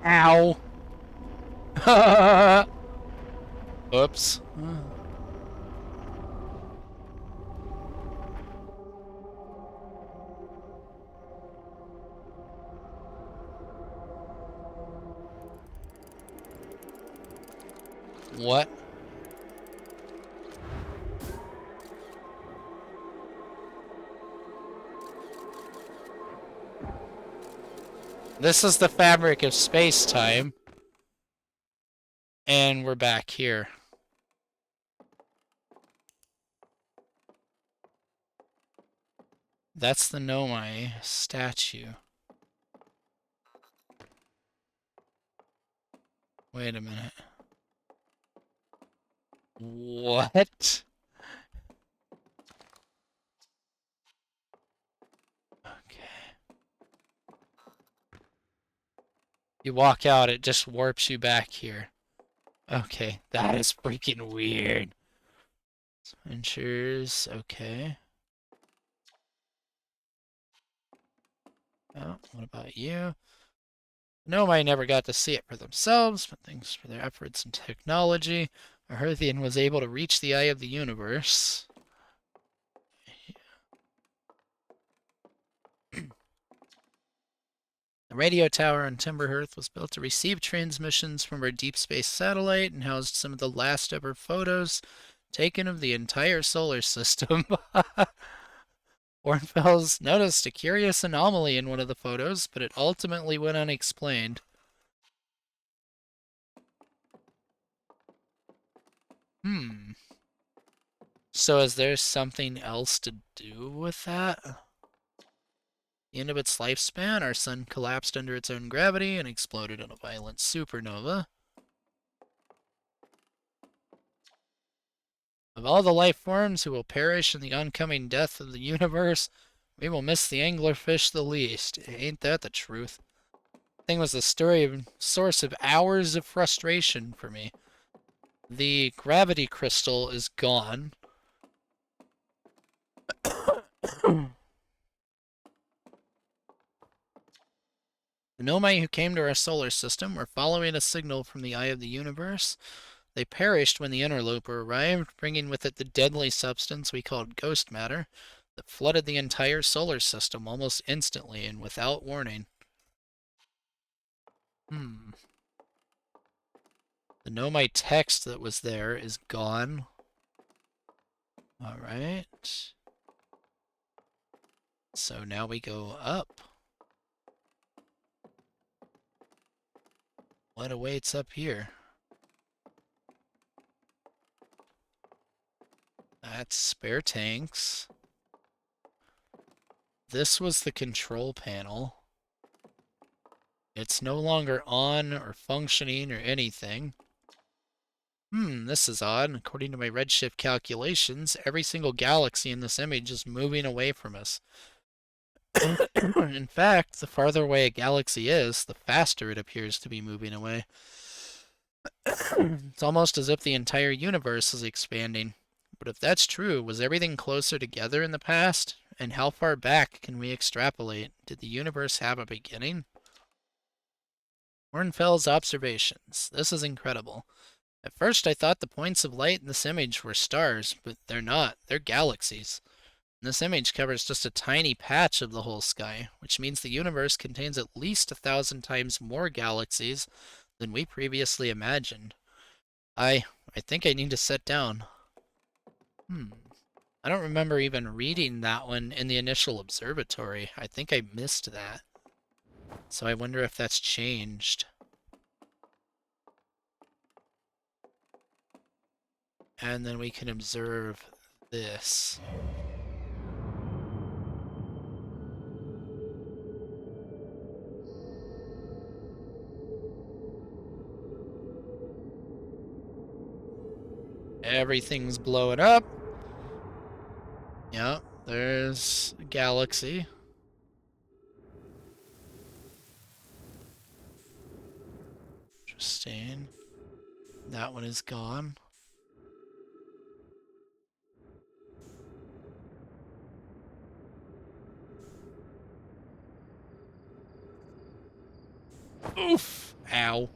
Ow. Oops. What? This is the fabric of space-time. And we're back here. That's the Nomai statue. Wait a minute. What? Okay. You walk out, it just warps you back here. Okay, that is freaking weird. Ventures, okay. Oh, what about you? Nomai never got to see it for themselves, but thanks for their efforts in technology, Earthian was able to reach the eye of the universe. The radio tower on Timberhearth was built to receive transmissions from our deep space satellite and housed some of the last ever photos taken of the entire solar system. Ornfels noticed a curious anomaly in one of the photos, but it ultimately went unexplained. So is there something else to do with that? The end of its lifespan, our sun collapsed under its own gravity and exploded in a violent supernova. Of all the life forms who will perish in the oncoming death of the universe, we will miss the anglerfish the least. Ain't that the truth? Thing was the source of hours of frustration for me. The gravity crystal is gone. The Nomai who came to our solar system were following a signal from the eye of the universe. They perished when the interloper arrived, bringing with it the deadly substance we called ghost matter that flooded the entire solar system almost instantly and without warning. The Nomai text that was there is gone. Alright. So now we go up. What awaits up here? That's spare tanks. This was the control panel. It's no longer on or functioning or anything. This is odd. According to my redshift calculations, every single galaxy in this image is moving away from us. In fact, the farther away a galaxy is, the faster it appears to be moving away. It's almost as if the entire universe is expanding. But if that's true, was everything closer together in the past? And how far back can we extrapolate? Did the universe have a beginning? Ornfell's observations. This is incredible. At first I thought the points of light in this image were stars, but they're not. They're galaxies. This image covers just a tiny patch of the whole sky, which means the universe contains at least 1,000 times more galaxies than we previously imagined. I think I need to sit down. I don't remember even reading that one in the initial observatory. I think I missed that. So I wonder if that's changed. And then we can observe this. Everything's blowing up. Yep, there's a galaxy. Interesting. That one is gone. Oof! Ow.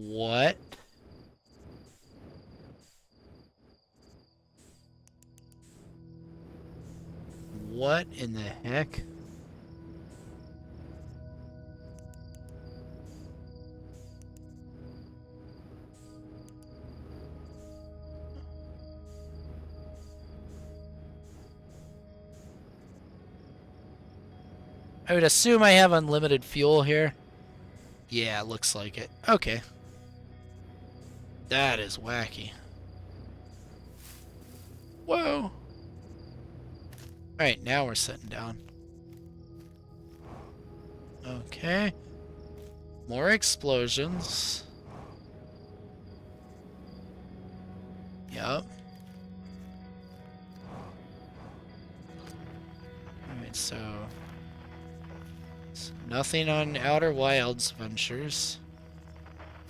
What? What in the heck? I would assume I have unlimited fuel here. Yeah, looks like it. Okay. That is wacky. Whoa. Alright, now we're sitting down. Okay. More explosions. Yep. Alright, so nothing on Outer Wilds Ventures.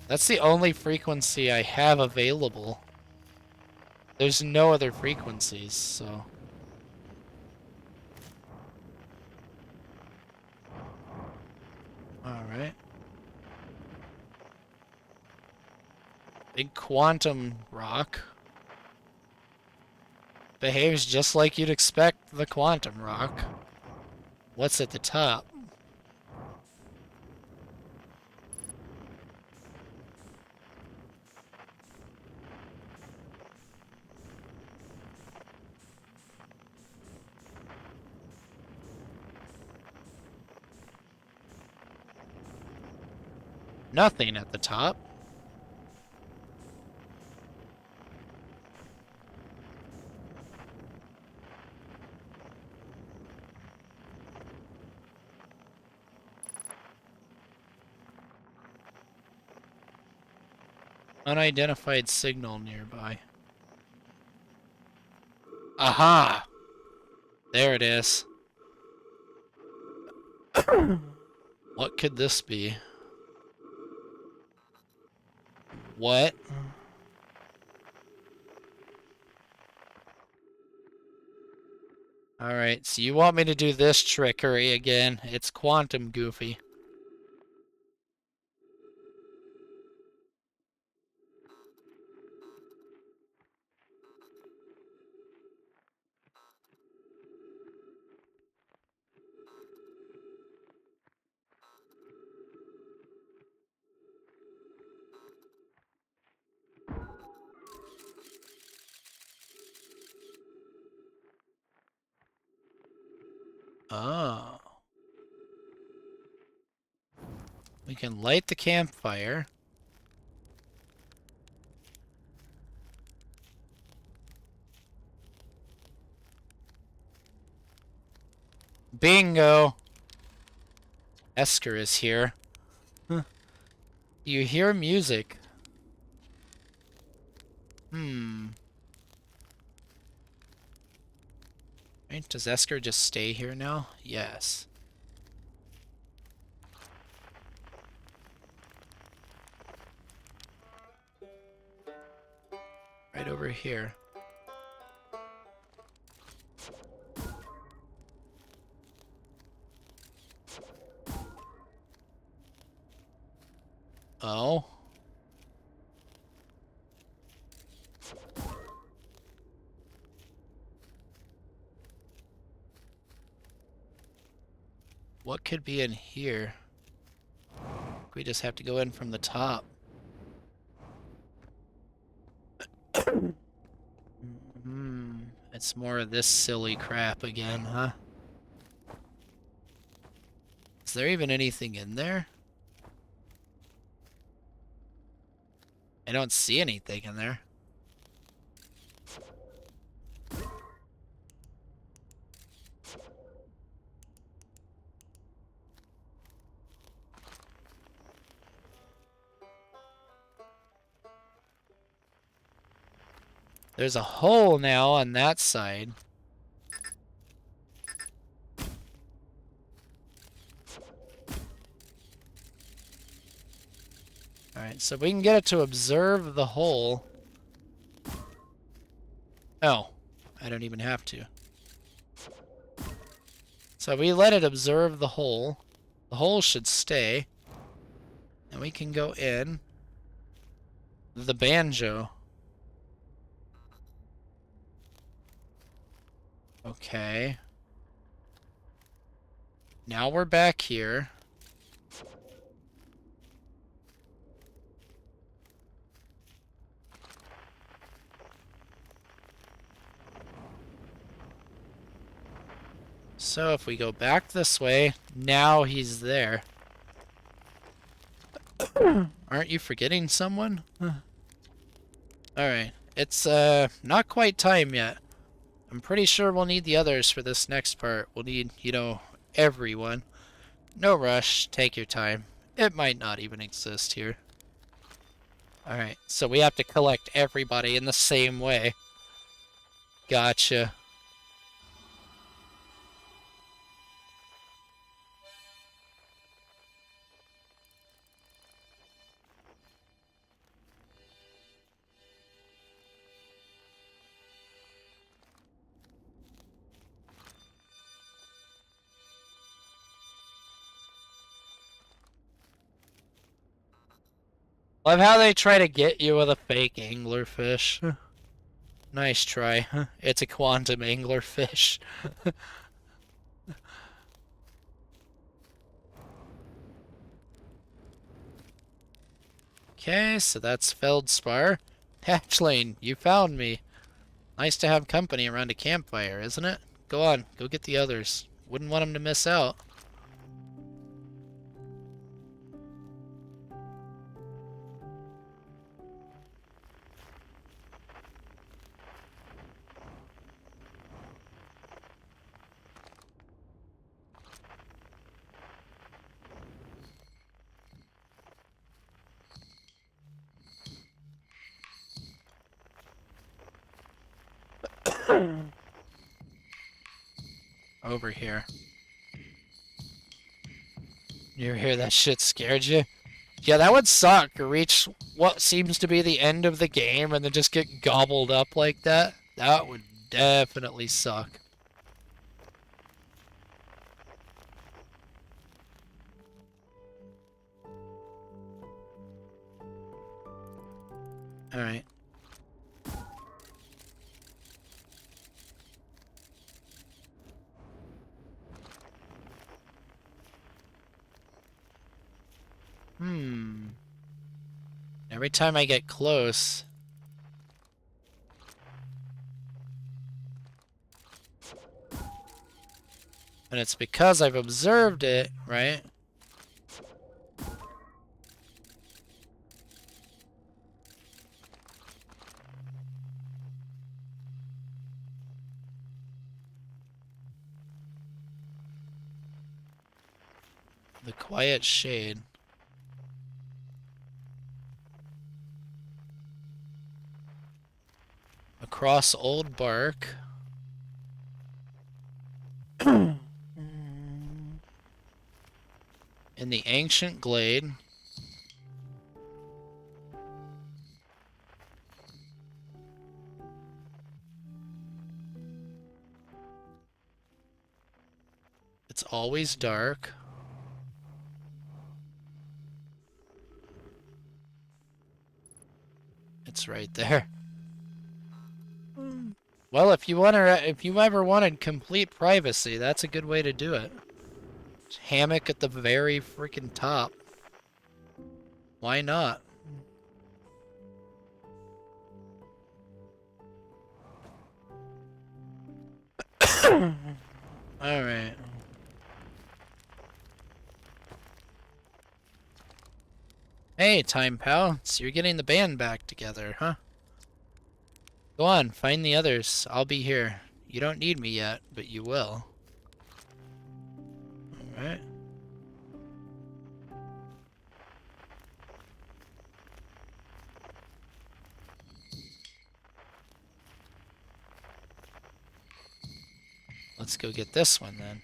That's the only frequency I have available. There's no other frequencies, so... Alright. Big quantum rock. Behaves just like you'd expect the quantum rock. What's at the top? Nothing at the top. Unidentified signal nearby. Aha! There it is. What could this be? What? Alright, so you want me to do this trickery again. It's quantum goofy. Oh. We can light the campfire. Bingo! Esker is here. Huh. You hear music. Right, does Esker just stay here now? Yes. Right over here. Oh. What could be in here? We just have to go in from the top. It's more of this silly crap again, huh? Is there even anything in there? I don't see anything in there. There's a hole now on that side. Alright, so we can get it to observe the hole. Oh, I don't even have to. So we let it observe the hole. The hole should stay. And we can go in the banjo. Okay. Now we're back here. So if we go back this way, now he's there. Aren't you forgetting someone? Alright. It's not quite time yet. I'm pretty sure we'll need the others for this next part. We'll need, you know, everyone. No rush. Take your time. It might not even exist here. Alright, so we have to collect everybody in the same way. Gotcha. Love how they try to get you with a fake anglerfish. Nice try. It's a quantum anglerfish. Okay, so that's Feldspar. Hatchling, you found me. Nice to have company around a campfire, isn't it? Go on, go get the others. Wouldn't want them to miss out. Over here. You hear that shit scared you? Yeah, that would suck. Reach what seems to be the end of the game and then just get gobbled up like that. That would definitely suck. Alright. Every time I get close... And it's because I've observed it, right? The quiet shade. Across old bark. In the ancient glade. It's always dark. it's right there. Well, if you ever wanted complete privacy, that's a good way to do it. Hammock at the very freaking top. Why not? Alright. Hey, Time Pal. So you're getting the band back together, huh? Go on, find the others. I'll be here. You don't need me yet, but you will. Alright. Let's go get this one then.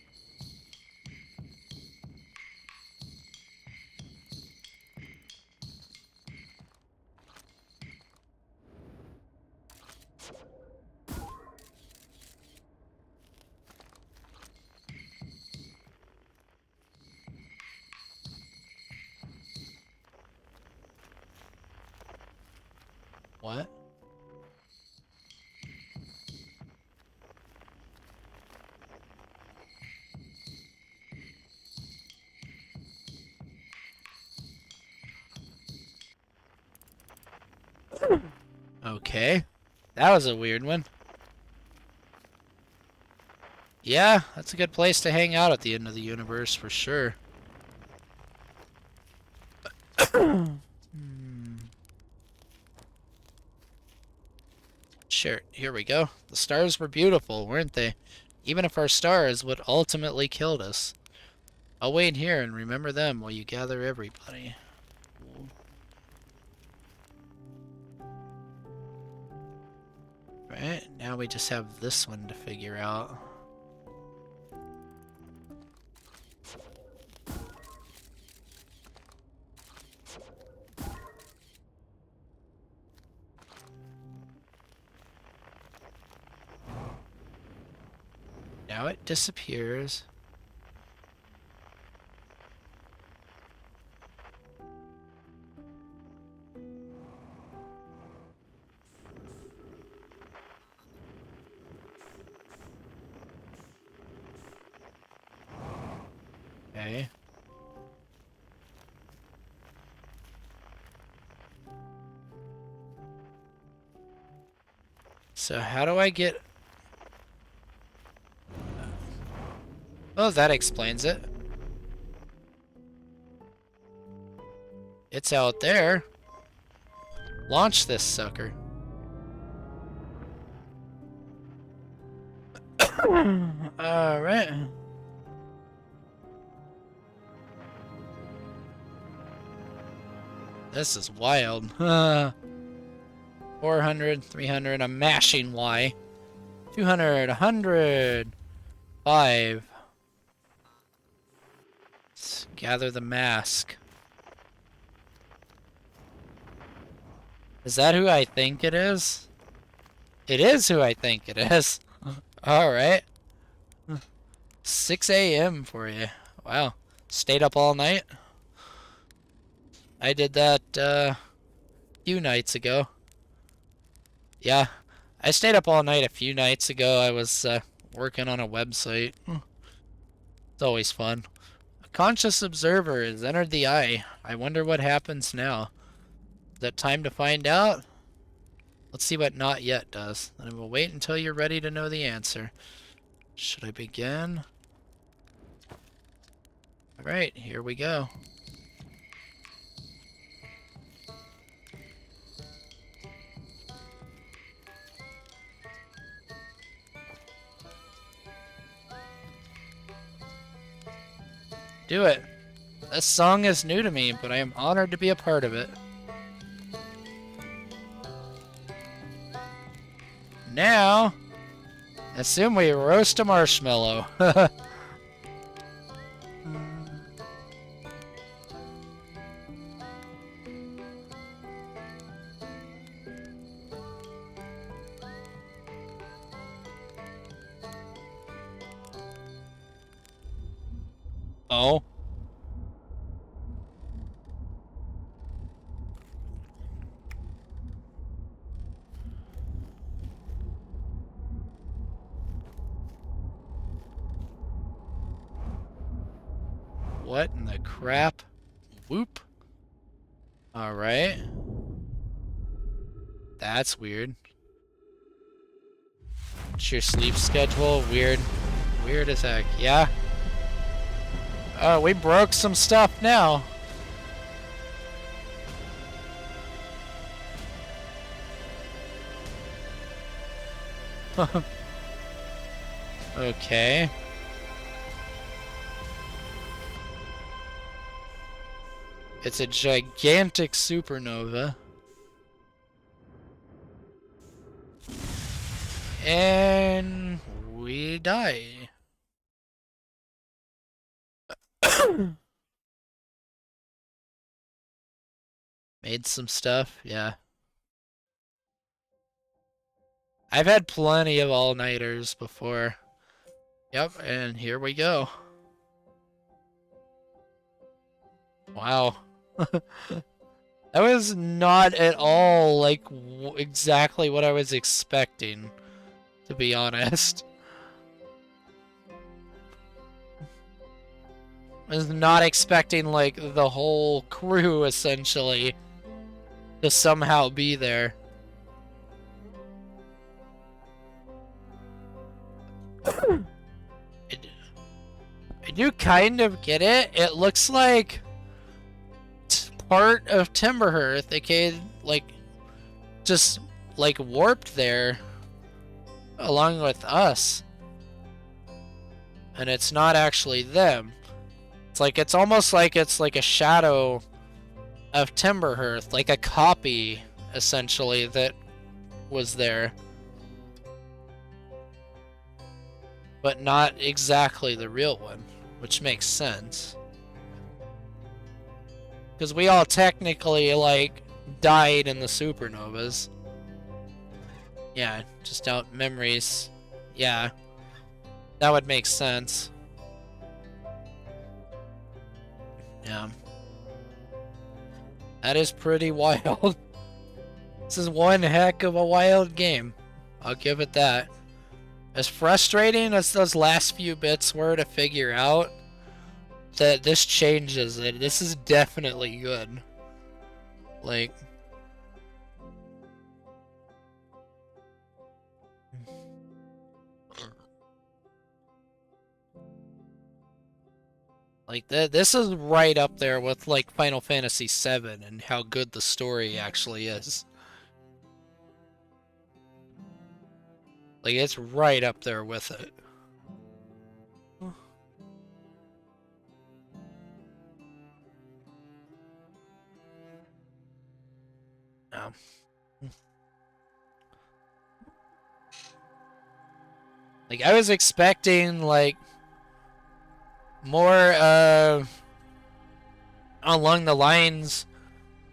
What? Okay. That was a weird one. Yeah, that's a good place to hang out at the end of the universe for sure. Sure, here we go. The stars were beautiful, weren't they? Even if our star is what ultimately killed us. I'll wait here and remember them while you gather everybody. Right, now we just have this one to figure out. Now it disappears. Okay. So how do I get... Oh, that explains it. It's out there. Launch this sucker. Alright. This is wild. 400, 300, I'm mashing Y. 200, 100. 5. Let's gather the mask. Is that who I think it is? It is who I think it is. Alright. 6 a.m. for you. Wow. Stayed up all night? I did that, a few nights ago. Yeah. I stayed up all night a few nights ago. I was, working on a website. It's always fun. A conscious observer has entered the eye. I wonder what happens now. Is it time to find out? Let's see what not yet does. And we'll wait until you're ready to know the answer. Should I begin? Alright, here we go. Do it. This song is new to me, but I am honored to be a part of it. Now, assume we roast a marshmallow. Oh. What in the crap? Whoop. Alright. That's weird. What's your sleep schedule? Weird. Weird as heck. Yeah. Oh, we broke some stuff now. Okay. It's a gigantic supernova. And we die. Made some stuff, yeah. I've had plenty of all-nighters before. Yep, and here we go. Wow. That was not at all, like, exactly what I was expecting, to be honest. I was not expecting, like, the whole crew, essentially, to somehow be there. I do kind of get it. It looks like part of Timberhearth. They could, like, just, like, warped there along with us. And it's not actually them. It's like, it's almost like it's like a shadow of Timberhearth, like a copy, essentially, that was there. But not exactly the real one, which makes sense. Because we all technically, like, died in the supernovas. Yeah, just out memories. Yeah. That would make sense. Yeah. That is pretty wild. This is one heck of a wild game. I'll give it that. As frustrating as those last few bits were to figure out, that this changes it. This is definitely good. Like... Like, this is right up there with, like, Final Fantasy VII and how good the story actually is. Like, it's right up there with it. No. Like, I was expecting, like, more, along the lines,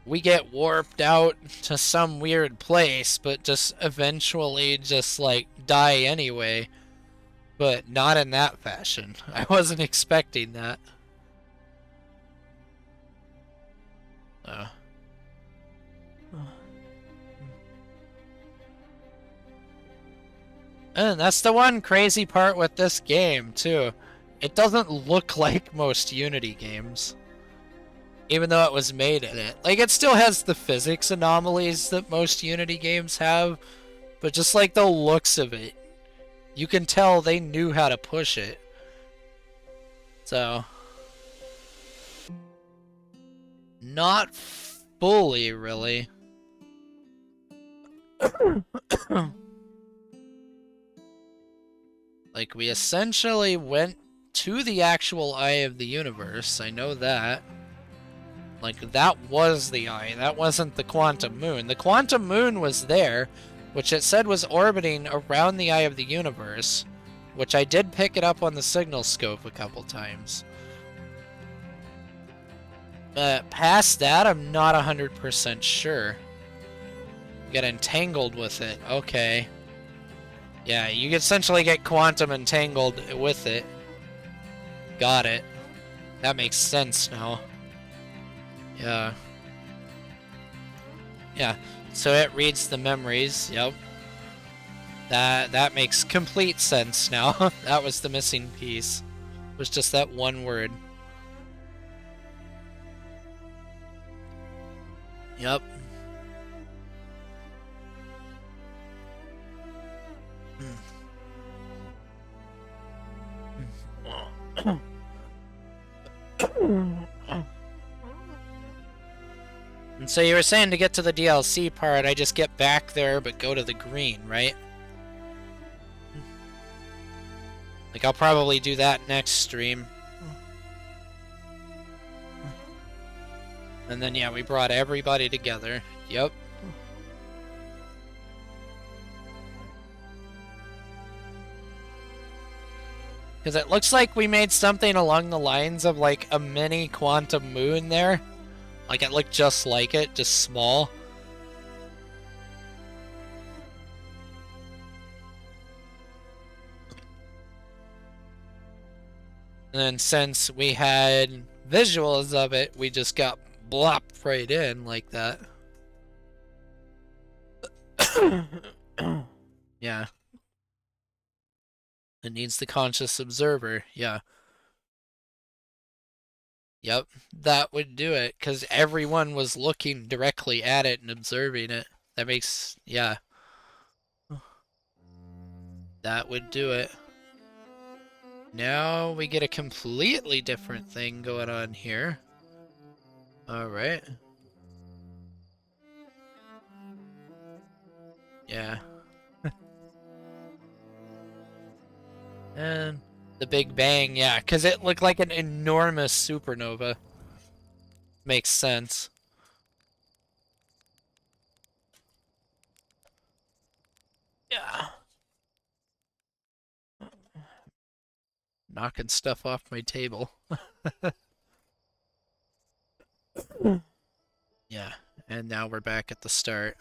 we get warped out to some weird place, but just eventually just, like, die anyway. But not in that fashion. I wasn't expecting that. And that's the one crazy part with this game, too. It doesn't look like most Unity games. Even though it was made in it. Like, it still has the physics anomalies that most Unity games have, but just like the looks of it, you can tell they knew how to push it. So... Not fully, really. Like, we essentially went to the actual Eye of the Universe, I know that. Like, that was the Eye, that wasn't the Quantum Moon. The Quantum Moon was there, which it said was orbiting around the Eye of the Universe, which I did pick it up on the signal scope a couple times. But past that, I'm not 100% sure. You get entangled with it, okay. Yeah, you essentially get quantum entangled with it. Got it. That makes sense now. Yeah. Yeah, so it reads the memories, yep. That makes complete sense now. That was the missing piece. It was just that one word. Yep. And so you were saying to get to the DLC part, I just get back there but go to the green, right? Like, I'll probably do that next stream. And then, yeah, we brought everybody together. Yep. Because it looks like we made something along the lines of, like, a mini quantum moon there. Like, it looked just like it, just small. And then since we had visuals of it, we just got blopped right in like that. Yeah. It needs the conscious observer, yeah. Yep, that would do it, because everyone was looking directly at it and observing it. That makes, yeah. That would do it. Now we get a completely different thing going on here. Alright. Yeah. And the Big Bang, yeah, because it looked like an enormous supernova. Makes sense. Yeah. Knocking stuff off my table. Yeah, and now we're back at the start.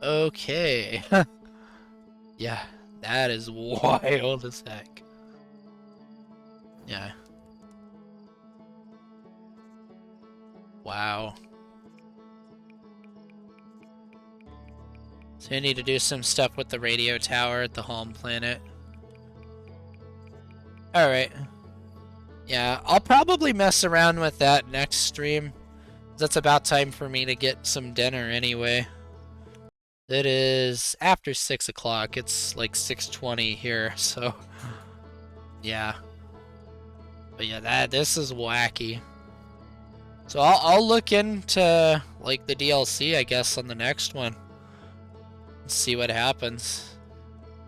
Okay. Yeah, that is wild as heck. Yeah. Wow. So I need to do some stuff with the radio tower at the home planet. Alright. Yeah, I'll probably mess around with that next stream. That's about time for me to get some dinner anyway. It is after 6 o'clock. It's like 6:20 here, so... Yeah. But yeah, this is wacky. So I'll look into, like, the DLC, I guess, on the next one. See what happens.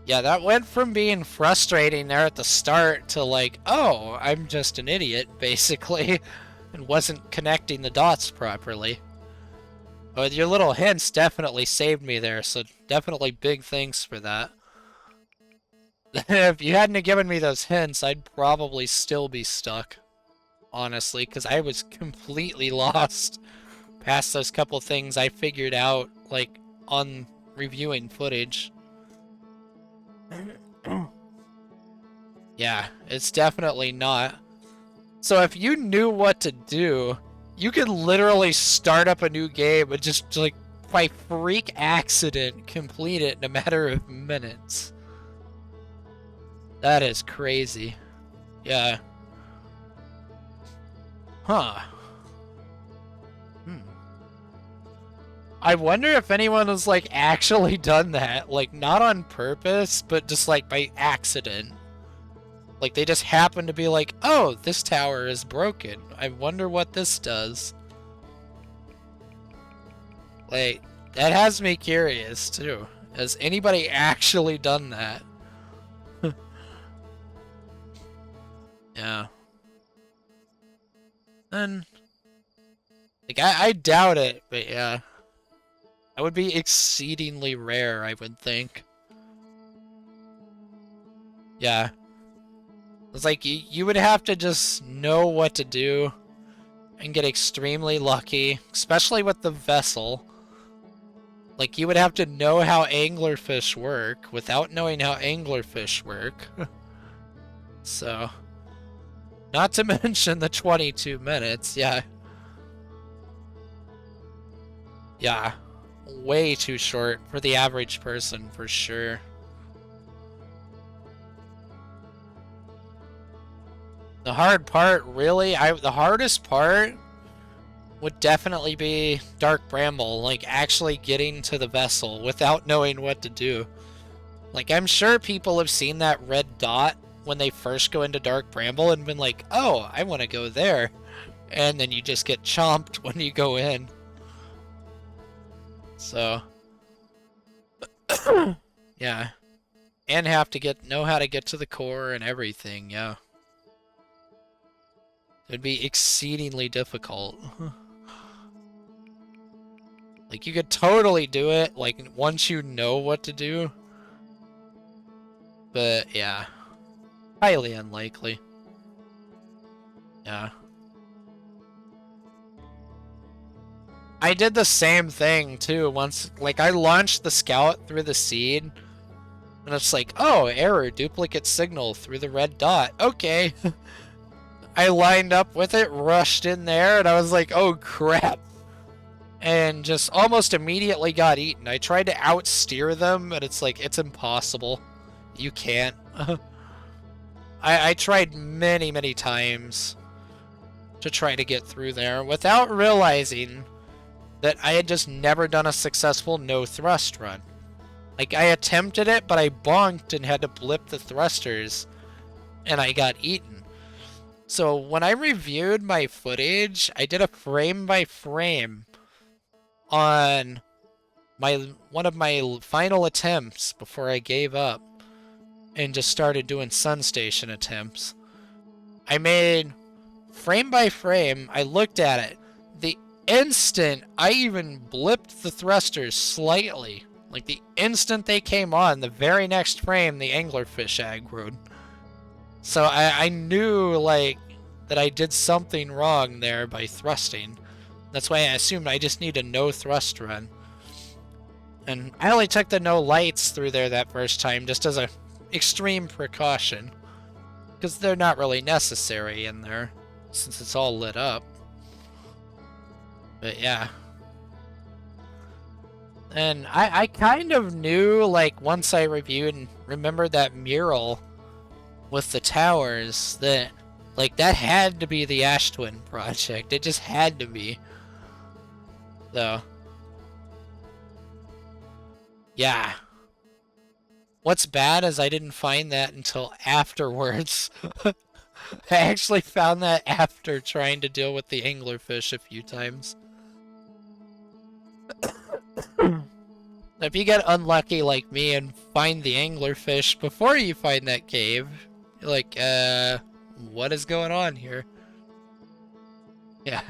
Yeah, that went from being frustrating there at the start to like, oh, I'm just an idiot, basically, and wasn't connecting the dots properly. But your little hints definitely saved me there, so definitely big thanks for that. If you hadn't given me those hints, I'd probably still be stuck, honestly, because I was completely lost past those couple things I figured out, like, on reviewing footage. Yeah, it's definitely not. So if you knew what to do, you could literally start up a new game and just, like, by freak accident, complete it in a matter of minutes. That is crazy. Yeah. Huh. I wonder if anyone has, like, actually done that. Like, not on purpose, but just, like, by accident. Like, they just happen to be like, oh, this tower is broken. I wonder what this does. Like, that has me curious, too. Has anybody actually done that? Yeah. And, like, I doubt it, but yeah. That would be exceedingly rare, I would think. Yeah. It's like, you would have to just know what to do and get extremely lucky, especially with the vessel. Like, you would have to know how anglerfish work without knowing how anglerfish work. So, not to mention the 22 minutes, yeah. Yeah, way too short for the average person, for sure. The hard part, really, the hardest part would definitely be Dark Bramble, like actually getting to the vessel without knowing what to do. Like, I'm sure people have seen that red dot when they first go into Dark Bramble and been like, oh, I want to go there. And then you just get chomped when you go in. So, yeah. And have to know how to get to the core and everything, yeah. It'd be exceedingly difficult. Like, you could totally do it, like, once you know what to do. But, yeah. Highly unlikely. Yeah. I did the same thing, too, once. Like, I launched the scout through the seed, and it's like, oh, error, duplicate signal through the red dot. Okay. I lined up with it, rushed in there, and I was like, oh, crap. And just almost immediately got eaten. I tried to outsteer them, and it's like, it's impossible. You can't. I tried many, many times to try to get through there without realizing that I had just never done a successful no thrust run. Like, I attempted it, but I bonked and had to blip the thrusters, and I got eaten. So when I reviewed my footage, I did a frame by frame on one of my final attempts before I gave up and just started doing sun station attempts. I made frame by frame, I looked at it. The instant I even blipped the thrusters slightly, like the instant they came on, the very next frame, the anglerfish aggroed. So I knew, like, that I did something wrong there by thrusting. That's why I assumed I just need a no thrust run. And I only took the no lights through there that first time just as a extreme precaution. Because they're not really necessary in there, since it's all lit up. But yeah. And I kind of knew, like, once I reviewed and remembered that mural with the towers, that, like, that had to be the Ash Twin project. It just had to be. So, yeah. What's bad is I didn't find that until afterwards. I actually found that after trying to deal with the anglerfish a few times. If you get unlucky like me and find the anglerfish before you find that cave, you're like, what is going on here? Yeah.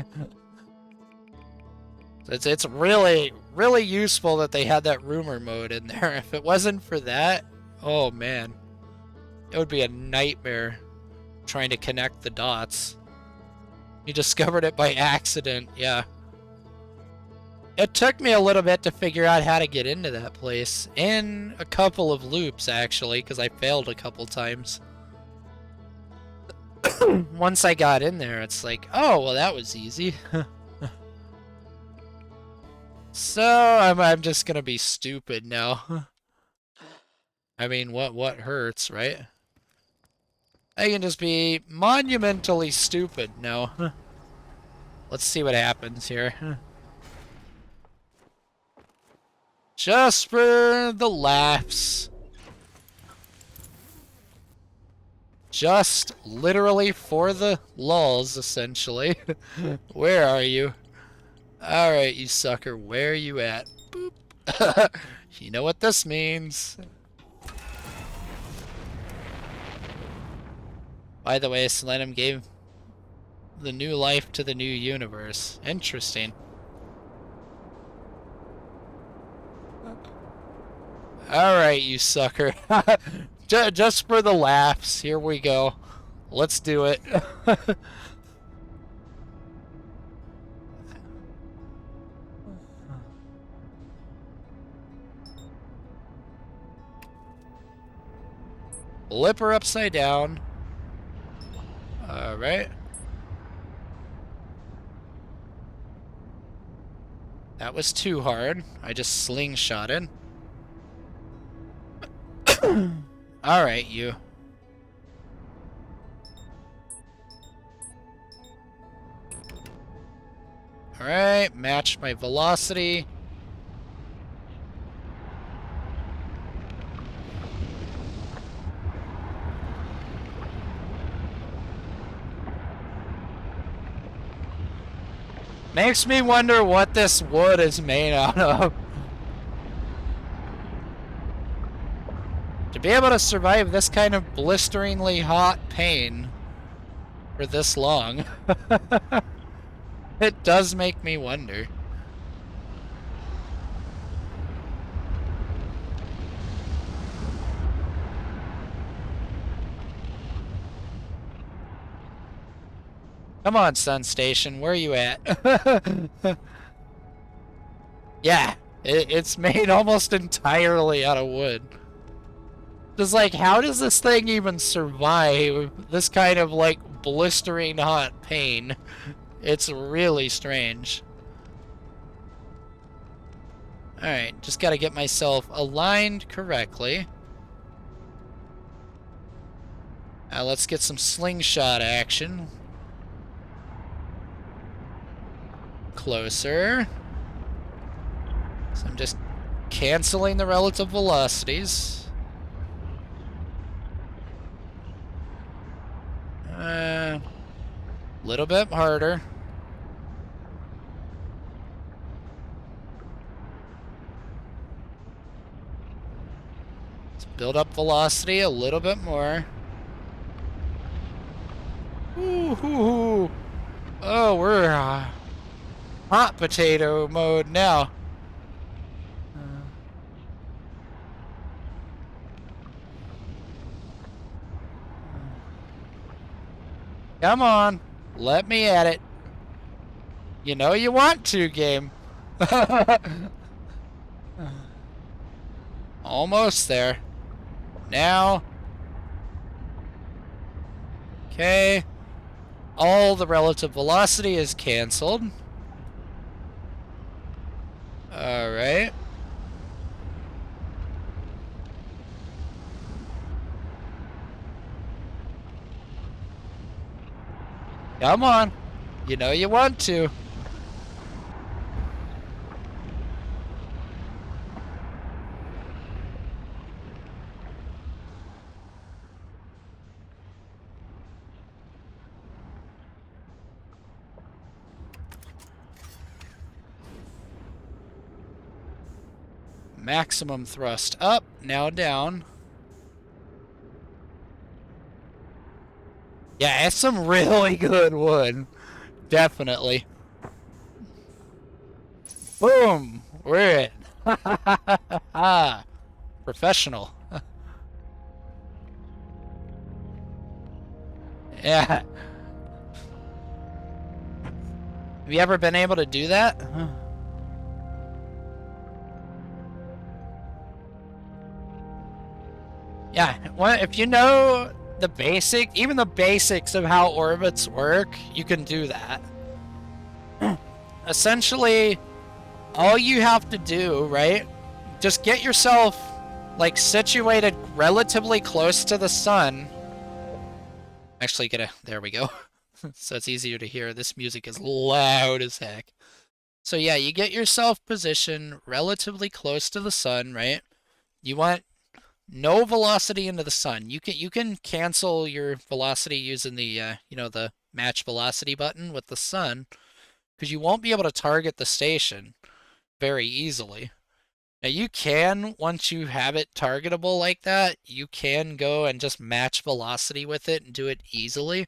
It's really, really useful that they had that rumor mode in there. If it wasn't for that, oh man. It would be a nightmare trying to connect the dots. You discovered it by accident, yeah. It took me a little bit to figure out how to get into that place. In a couple of loops, actually, because I failed a couple times. Once I got in there, it's like, oh, well, that was easy. So, I'm just gonna be stupid now. I mean, what hurts, right? I can just be monumentally stupid now. Let's see what happens here. Just for the laughs. Just literally for the lulz, essentially. Where are you? Alright, you sucker. Where are you at? Boop. You know what this means. By the way, Selenium gave the new life to the new universe. Interesting. Alright, you sucker. Just for the laughs, here we go. Let's do it. Flip her upside down. Alright. That was too hard. I just slingshotted. Alright, you. Alright, match my velocity. Makes me wonder what this wood is made out of. To be able to survive this kind of blisteringly hot pain for this long, it does make me wonder. Come on, Sun Station, where are you at? Yeah, it's made almost entirely out of wood. Just like, how does this thing even survive this kind of, like, blistering hot pain? It's really strange. Alright, just gotta get myself aligned correctly. Now let's get some slingshot action. Closer. So I'm just canceling the relative velocities. Little bit harder. Let's build up velocity a little bit more. Ooh, oh, we're hot potato mode now. Come on, let me at it. You know you want to, game. Almost there. Now. Okay. All the relative velocity is canceled. Alright. Come on. You know you want to. Maximum thrust up, now down. Yeah, it's some really good wood. Definitely. Boom! We're in. Professional. Yeah. Have you ever been able to do that? Yeah, well, if you know the even the basics of how orbits work, you can do that. Essentially, all you have to do, right? Just get yourself, like, situated relatively close to the sun. Actually, there we go. So it's easier to hear. This music is loud as heck. So yeah, you get yourself positioned relatively close to the sun, right? You want no velocity into the sun. You can cancel your velocity using the the match velocity button with the sun, because you won't be able to target the station very easily. Now you can, once you have it targetable like that, you can go and just match velocity with it and do it easily.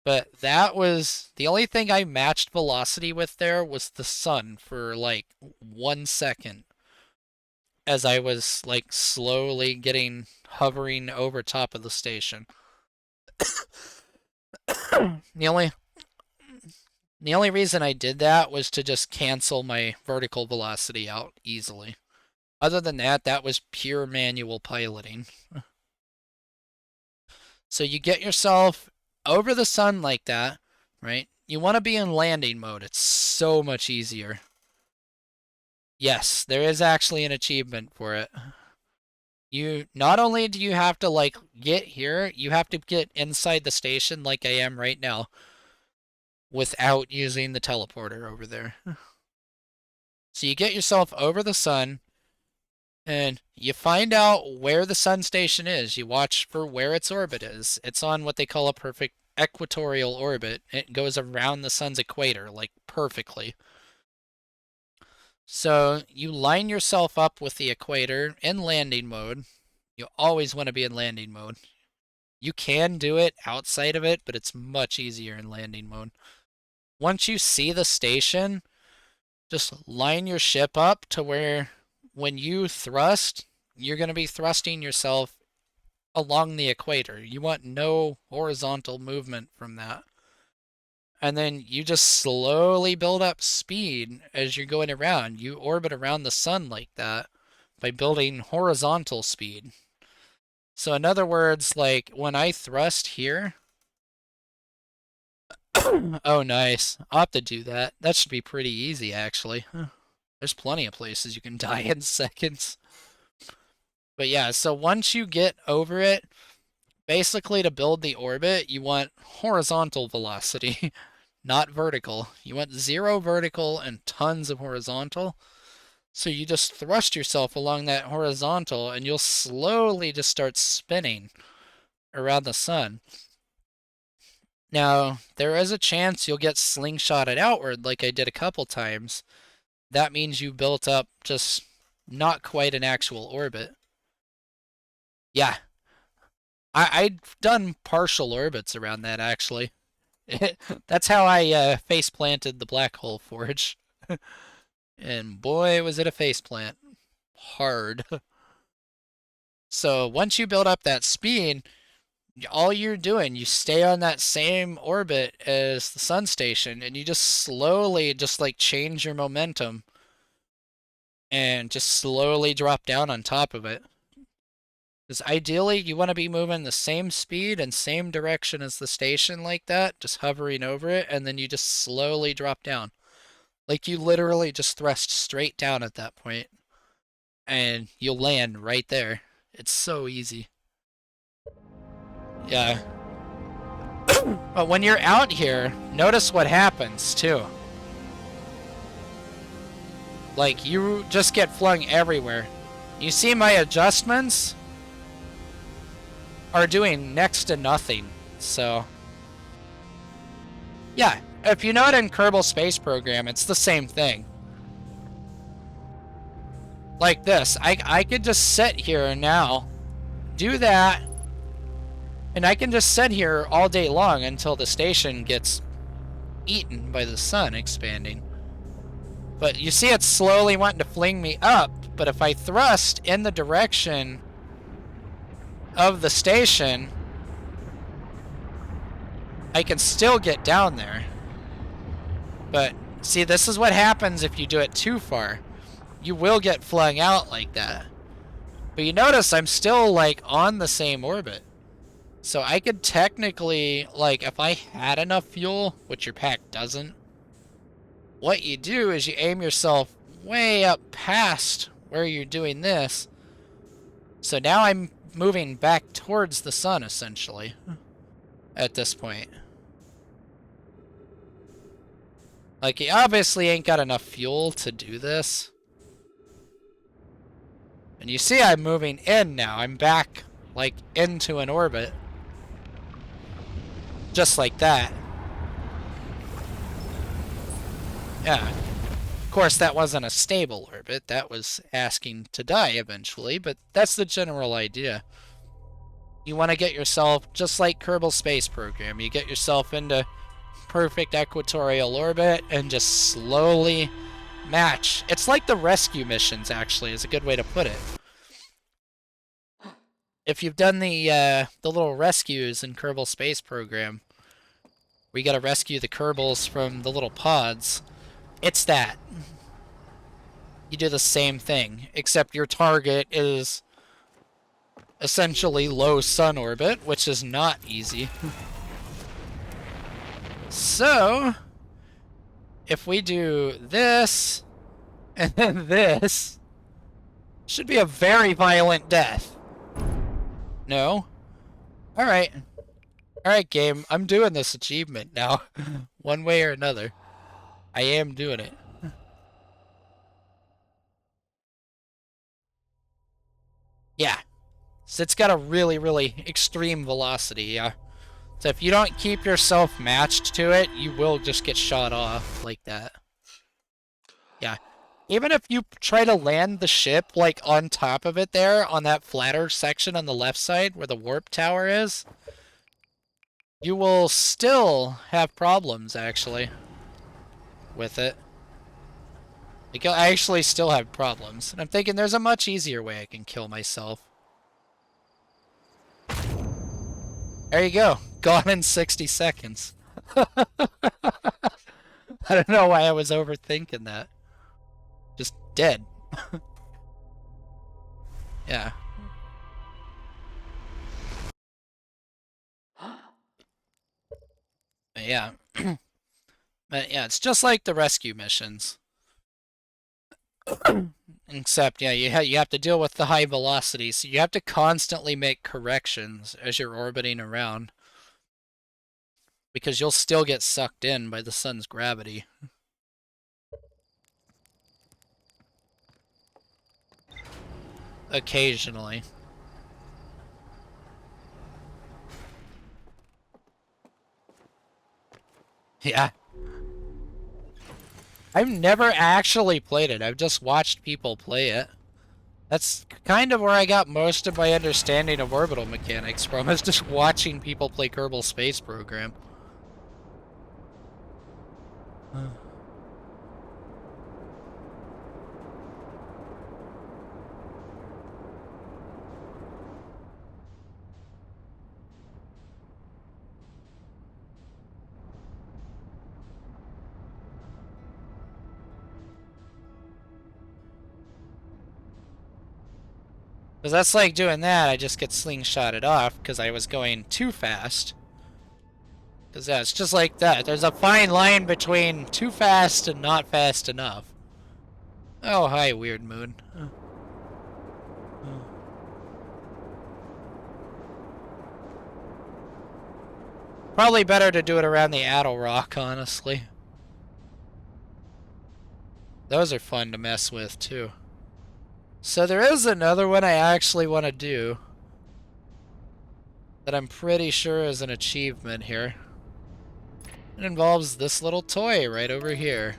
But that was the only thing I matched velocity with there was the sun for like 1 second, as I was like slowly hovering over top of the station. The only reason I did that was to just cancel my vertical velocity out easily. Other than that, that was pure manual piloting. So you get yourself over the sun like that, right? You want to be in landing mode. It's so much easier. Yes, there is actually an achievement for it. You not only do you have to like get here, you have to get inside the station like I am right now. without using the teleporter over there. So you get yourself over the sun, and you find out where the sun station is. You watch for where its orbit is. It's on what they call a perfect equatorial orbit. It goes around the sun's equator, like perfectly. So you line yourself up with the equator in landing mode. You always want to be in landing mode. You can do it outside of it, but it's much easier in landing mode. Once you see the station, just line your ship up to where when you thrust, you're going to be thrusting yourself along the equator. You want no horizontal movement from that. And then you just slowly build up speed as you're going around. You orbit around the sun like that by building horizontal speed. So in other words, like when I thrust here, oh nice, I'll have to do that. That should be pretty easy actually. There's plenty of places you can die in seconds. But yeah, so once you get over it, basically to build the orbit, you want horizontal velocity, not vertical. You want 0 vertical and tons of horizontal. So you just thrust yourself along that horizontal and you'll slowly just start spinning around the sun. Now, there is a chance you'll get slingshotted outward like I did a couple times. That means you built up just not quite an actual orbit. Yeah, I've done partial orbits around that actually. That's how I face planted the black hole forge. And boy, was it a face plant. Hard. So once you build up that speed, all you're doing, you stay on that same orbit as the sun station, and you just slowly just like change your momentum and just slowly drop down on top of it. Because ideally, you want to be moving the same speed and same direction as the station like that, just hovering over it, and then you just slowly drop down. Like you literally just thrust straight down at that point, and you'll land right there. It's so easy. Yeah. But when you're out here, notice what happens too. Like you just get flung everywhere. You see my adjustments are doing next to nothing. So yeah, if you know it in Kerbal Space Program, it's the same thing. Like this, I could just sit here now, do that, and I can just sit here all day long until the station gets eaten by the sun expanding. But you see it's slowly wanting to fling me up, but if I thrust in the direction of the station, I can still get down there. But see, this is what happens if you do it too far. You will get flung out like that. But you notice I'm still like on the same orbit. So I could technically, like if I had enough fuel, which your pack doesn't, what you do is you aim yourself way up past where you're doing this. So now I'm moving back towards the sun essentially at this point. Like you obviously ain't got enough fuel to do this. And you see I'm moving in now. I'm back like into an orbit. Just like that. Yeah. Of course, that wasn't a stable orbit. That was asking to die eventually, but that's the general idea. You want to get yourself, just like Kerbal Space Program, you get yourself into perfect equatorial orbit and just slowly match. It's like the rescue missions, actually, is a good way to put it. If you've done the little rescues in Kerbal Space Program, where you gotta rescue the Kerbals from the little pods, it's that. You do the same thing, except your target is essentially low sun orbit, which is not easy. So, if we do this, and then this, should be a very violent death. No? Alright. Alright, game, I'm doing this achievement now. One way or another. I am doing it. Yeah. So it's got a really, really extreme velocity, yeah. So if you don't keep yourself matched to it, you will just get shot off like that. Yeah. Even if you try to land the ship, like, on top of it there, on that flatter section on the left side where the warp tower is, you will still have problems, actually, with it. Like, you'll actually still have problems. And I'm thinking there's a much easier way I can kill myself. There you go. Gone in 60 seconds. I don't know why I was overthinking that. Just dead. Yeah. But yeah. But yeah, it's just like the rescue missions. Except, yeah, you have to deal with the high velocity, so you have to constantly make corrections as you're orbiting around. Because you'll still get sucked in by the sun's gravity. Occasionally. Yeah. I've never actually played it. I've just watched people play it. That's kind of where I got most of my understanding of orbital mechanics from, is just watching people play Kerbal Space Program. Because that's like doing that, I just get slingshotted off because I was going too fast. Because yeah, it's just like that. There's a fine line between too fast and not fast enough. Oh, hi, Weird Moon. Probably better to do it around the Addle Rock, honestly. Those are fun to mess with, too. So there is another one I actually want to do that I'm pretty sure is an achievement here. It involves this little toy right over here.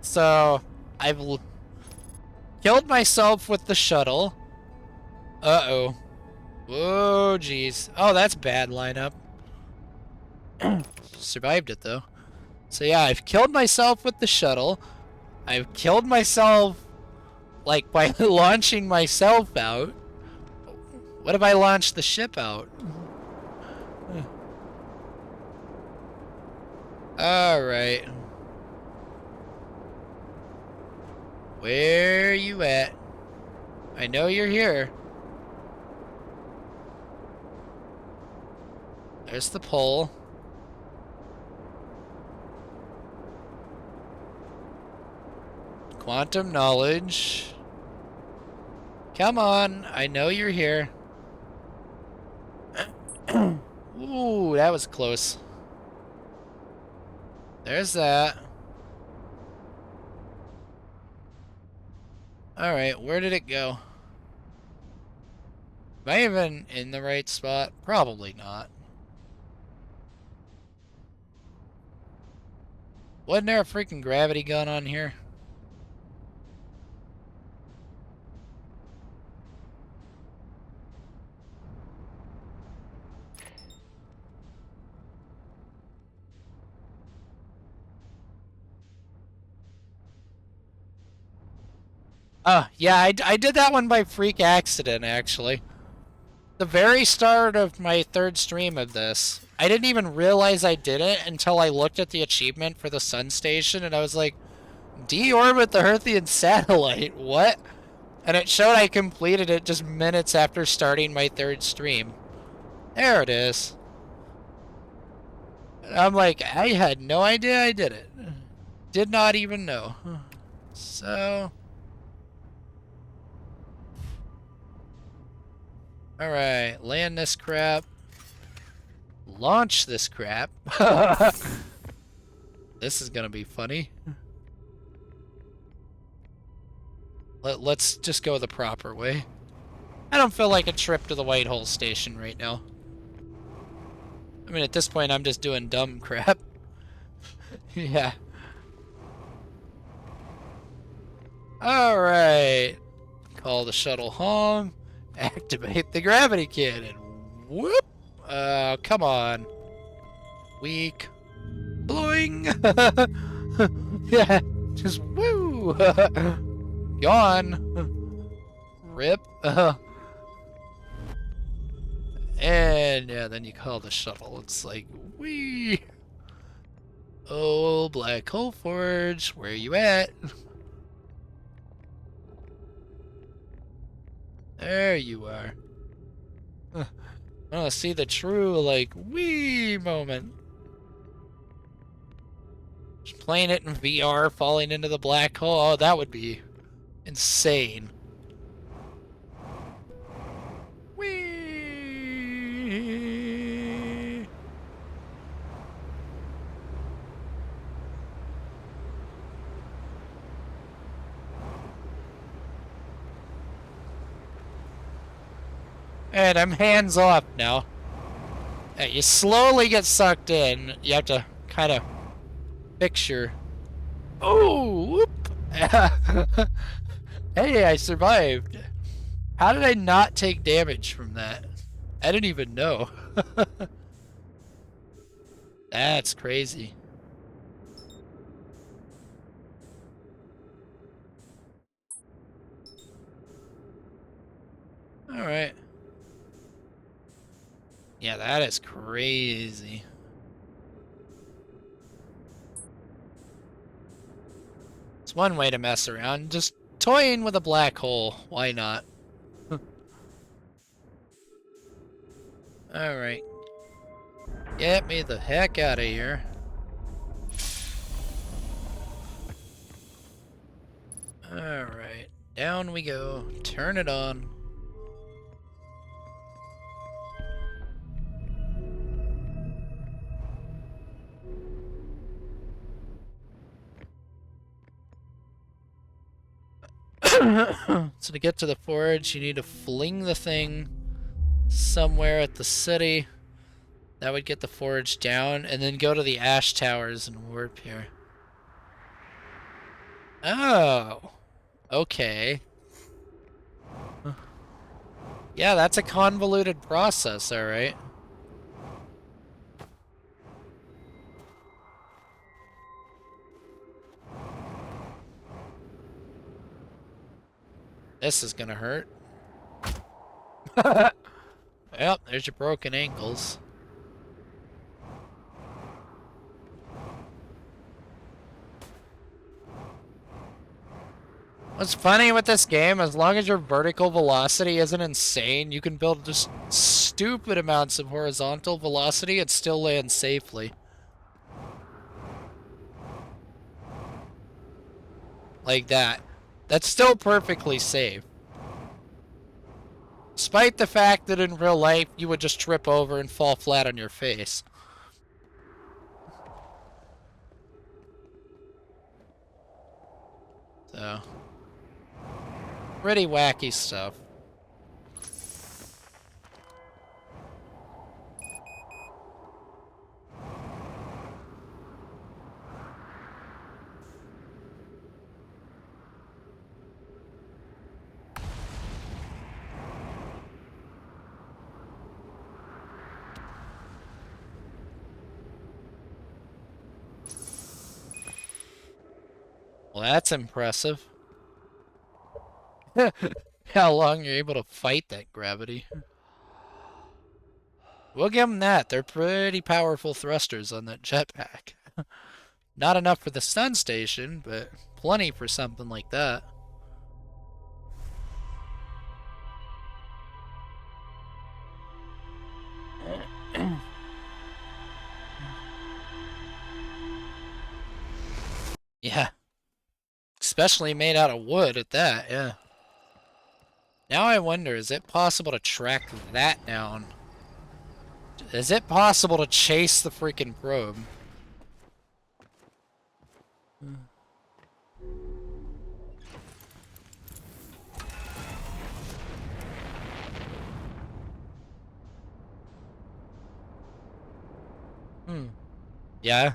So, I've killed myself with the shuttle. Uh-oh. Whoa, jeez. Oh, that's bad lineup. Survived it, though. So yeah, I've killed myself with the shuttle. I've killed myself, like, by launching myself out. What if I launched the ship out? Alright. Where you at? I know you're here. There's the pole. Quantum knowledge. Come on, I know you're here. Ooh, that was close. There's that. Alright, where did it go? Am I even in the right spot? Probably not. Wasn't there a freaking gravity gun on here? Oh, yeah, I did that one by freak accident, actually. The very start of my third stream of this, I didn't even realize I did it until I looked at the achievement for the sun station, and I was like, deorbit the Earthian satellite, what? And it showed I completed it just minutes after starting my third stream. There it is. And I'm like, I had no idea I did it. Did not even know. So... Alright, land this crap. Launch this crap. This is gonna be funny. Let's just go the proper way. I don't feel like a trip to the White Hole Station right now. I mean, at this point, I'm just doing dumb crap. Yeah. Alright. Call the shuttle home. Activate the gravity cannon. Whoop! Come on. Weak. Bloing! Yeah, just woo! Gone. Rip. And yeah, then you call the shuttle. It's like, wee! Oh, Black Hole Forge, where you at? There you are. I want to see the true, like, wee moment. Just playing it in VR, falling into the black hole. Oh, that would be insane. Wee. And I'm hands off now. Yeah, you slowly get sucked in. You have to kind of picture. Oh, whoop. Hey, I survived. How did I not take damage from that? I didn't even know. That's crazy. All right. Yeah, that is crazy. It's one way to mess around. Just toying with a black hole. Why not? Alright. Get me the heck out of here. Alright. Down we go. Turn it on. So to get to the forge, you need to fling the thing somewhere at the city. That would get the forge down, and then go to the ash towers and warp here. Oh, okay. Yeah, that's a convoluted process, alright. This is gonna hurt. Yep, there's your broken ankles. What's funny with this game, as long as your vertical velocity isn't insane, you can build just stupid amounts of horizontal velocity and still land safely. Like that. That's still perfectly safe. Despite the fact that in real life, you would just trip over and fall flat on your face. So, pretty wacky stuff. Well, that's impressive. How long you're able to fight that gravity. We'll give them that. They're pretty powerful thrusters on that jetpack. Not enough for the sun station, but plenty for something like that. Yeah. Especially made out of wood at that, yeah. Now I wonder, is it possible to track that down? Is it possible to chase the freaking probe? Yeah.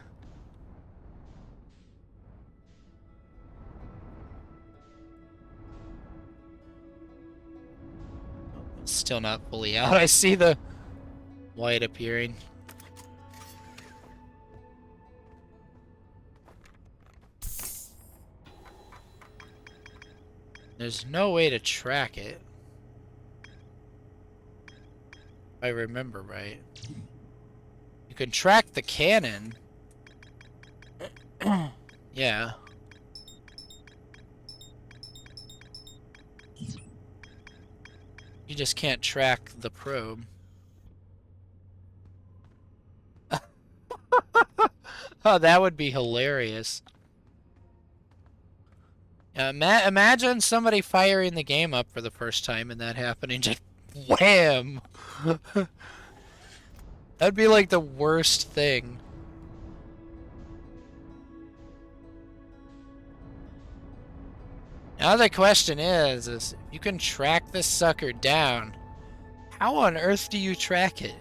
Still not fully out. I see the white appearing. There's no way to track it. If I remember right. You can track the cannon. Yeah. You just can't track the probe. Oh, that would be hilarious. Imagine somebody firing the game up for the first time and that happening. Just wham! That'd be like the worst thing. Now the question is you can track this sucker down. How on earth do you track it?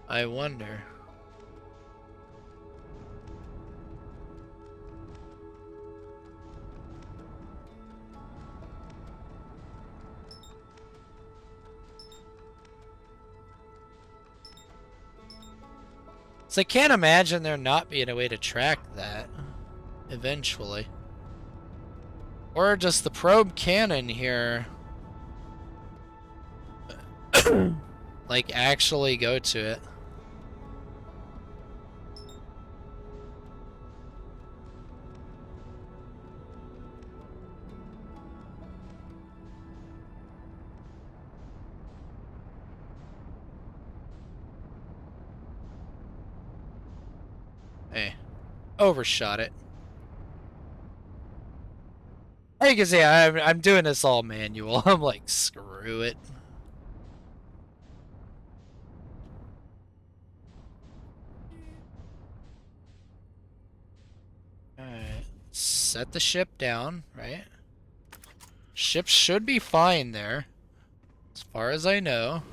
I wonder. So I can't imagine there not being a way to track that eventually. Or just the probe cannon here. Like actually go to it. Hey, overshot it. I can say I'm doing this all manual. I'm like, screw it. Alright, set the ship down, right? Ship should be fine there, as far as I know.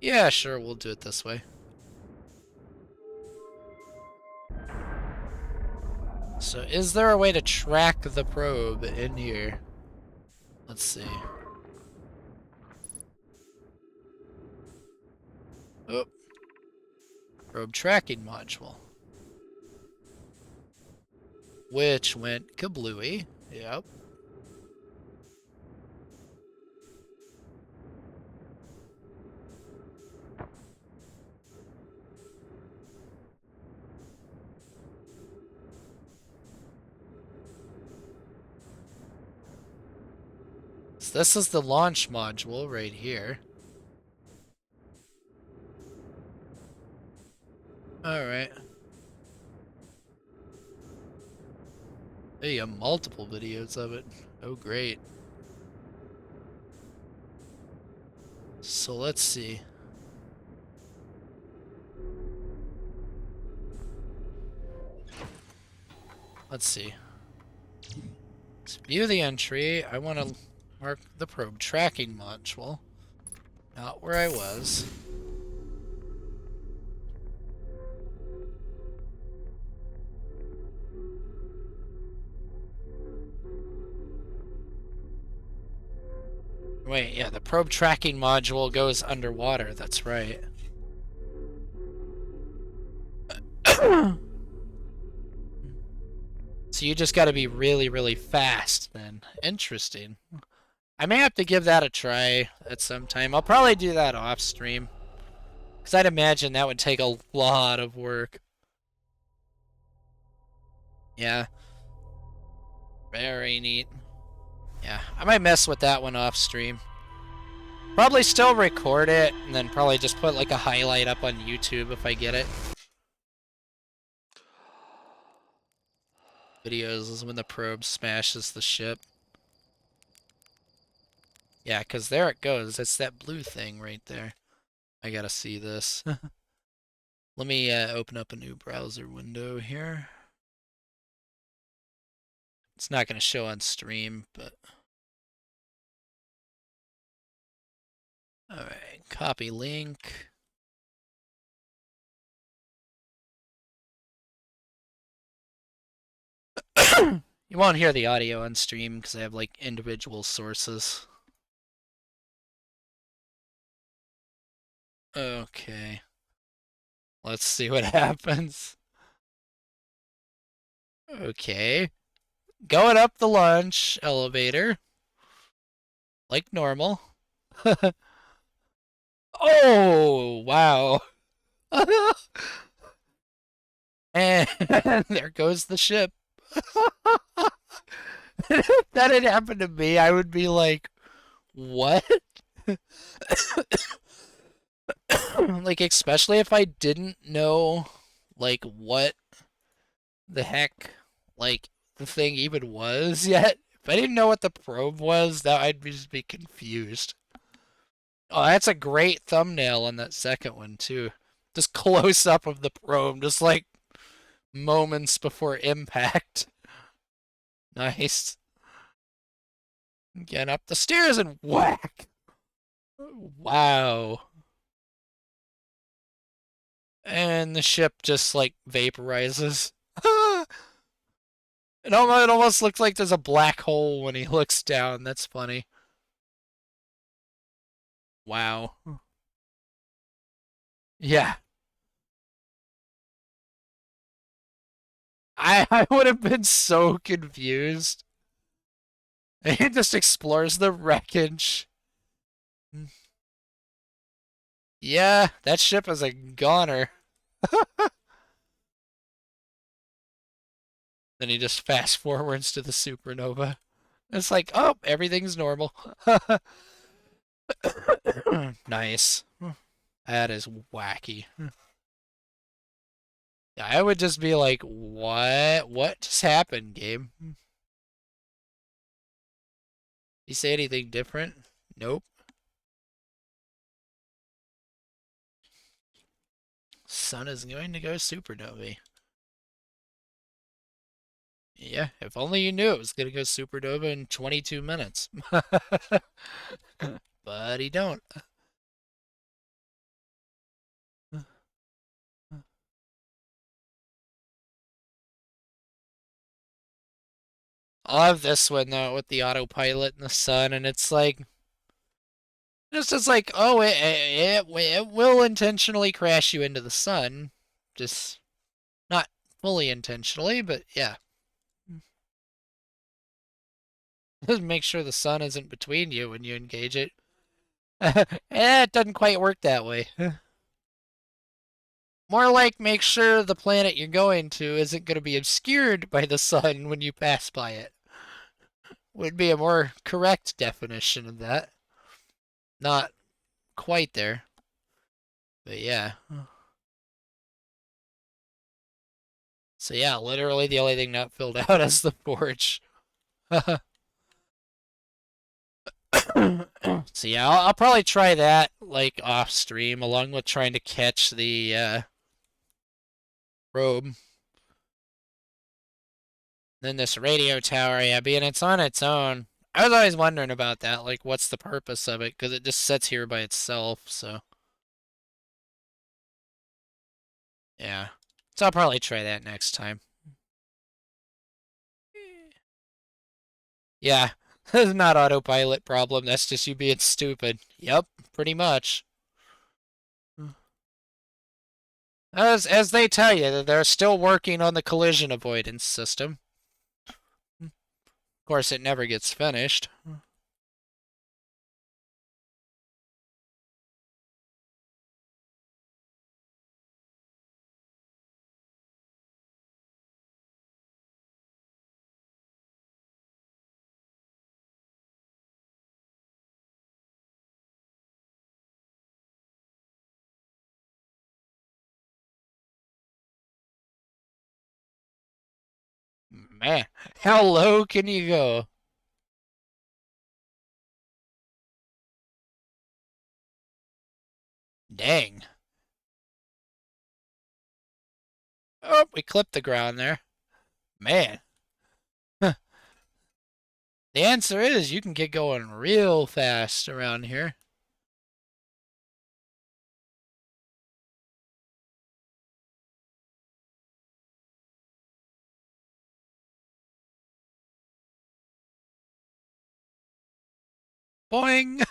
Yeah, sure, we'll do it this way. So is there a way to track the probe in here? Let's see. Oh. Probe tracking module. Which went kablooey. Yep. So this is the launch module right here. Alright. Hey, you have multiple videos of it. Oh, great. So let's see. Let's see. Let's view the entry. I want to mark the probe tracking module. Not where I was. Wait, yeah, the probe tracking module goes underwater. That's right. So you just got to be really, really fast then. Interesting. I may have to give that a try at some time. I'll probably do that off stream. Because I'd imagine that would take a lot of work. Yeah. Very neat. Yeah, I might mess with that one off stream. Probably still record it, and then probably just put like a highlight up on YouTube if I get it. videos is when the probe smashes the ship. Yeah, because there it goes. It's that blue thing right there. I gotta see this. Let me open up a new browser window here. It's not gonna show on stream, but... Alright, copy link. You won't hear the audio on stream because I have like individual sources. Okay. Let's see what happens. Okay. Going up the launch elevator. Like normal. Oh, wow. And there goes the ship. If that had happened to me, I would be like, what? Like, especially if I didn't know, like, what the heck, like, the thing even was yet. If I didn't know what the probe was, that I'd just be confused. Oh, that's a great thumbnail on that second one, too. Just close up of the probe, just like moments before impact. Nice. Get up the stairs and whack. Wow. And the ship just like vaporizes. It almost looks like there's a black hole when he looks down. That's funny. Wow. Yeah. I would have been so confused. He just explores the wreckage. Yeah, that ship is a goner. Then he just fast forwards to the supernova. It's like, oh, everything's normal. Nice. That is wacky. Yeah, I would just be like, what? What just happened, game? You say anything different? Nope. Sun is going to go supernova. Yeah, if only you knew it was going to go supernova in 22 minutes. But he don't. I love this one though with the autopilot and the sun, and it's just like, oh, it will intentionally crash you into the sun, just not fully intentionally, but yeah. Just make sure the sun isn't between you when you engage it. It doesn't quite work that way. More like make sure the planet you're going to isn't going to be obscured by the sun when you pass by it. Would be a more correct definition of that. Not quite there. But yeah. So yeah, literally the only thing not filled out is the forge. So yeah, I'll probably try that like off stream along with trying to catch the probe. Then this radio tower, yeah, being it's on its own. I was always wondering about that, like what's the purpose of it? Because it just sits here by itself, so yeah. So I'll probably try that next time. Yeah, that's not autopilot problem. That's just you being stupid. Yep, pretty much. As they tell you, they're still working on the collision avoidance system. Of course, it never gets finished. Man, how low can you go? Dang. Oh, we clipped the ground there. Man. The answer is you can get going real fast around here. Boing!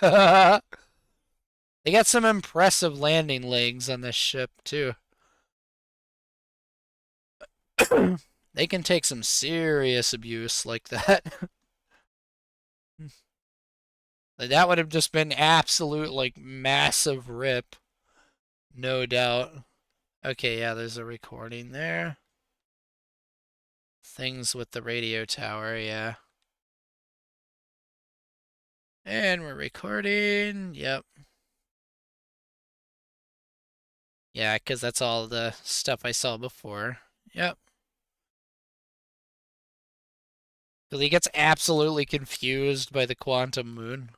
They got some impressive landing legs on this ship, too. They can take some serious abuse like that. That would have just been absolute, like, massive rip. No doubt. Okay, yeah, there's a recording there. Things with the radio tower, yeah. And we're recording. Yep. Yeah, because that's all the stuff I saw before. Yep. Because he gets absolutely confused by the quantum moon.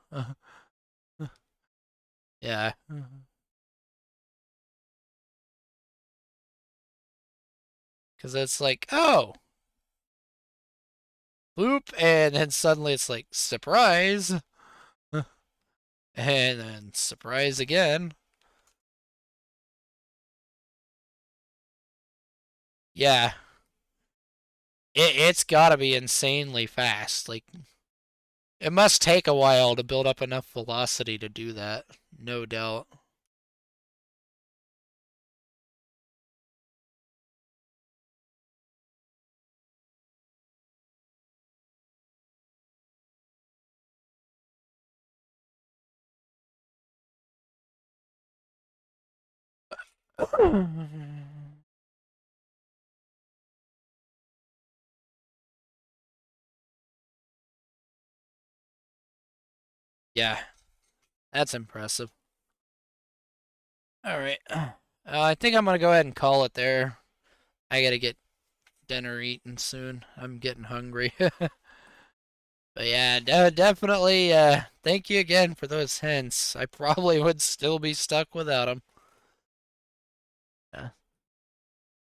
Yeah. Because it's like, oh, boop, and then suddenly it's like, surprise. And then surprise again. Yeah. It's gotta be insanely fast. Like, it must take a while to build up enough velocity to do that. No doubt. Yeah, that's impressive. All right. I think I'm gonna go ahead and call it there. I gotta get dinner eaten soon. I'm getting hungry. But yeah, definitely. Thank you again for those hints. I probably would still be stuck without them.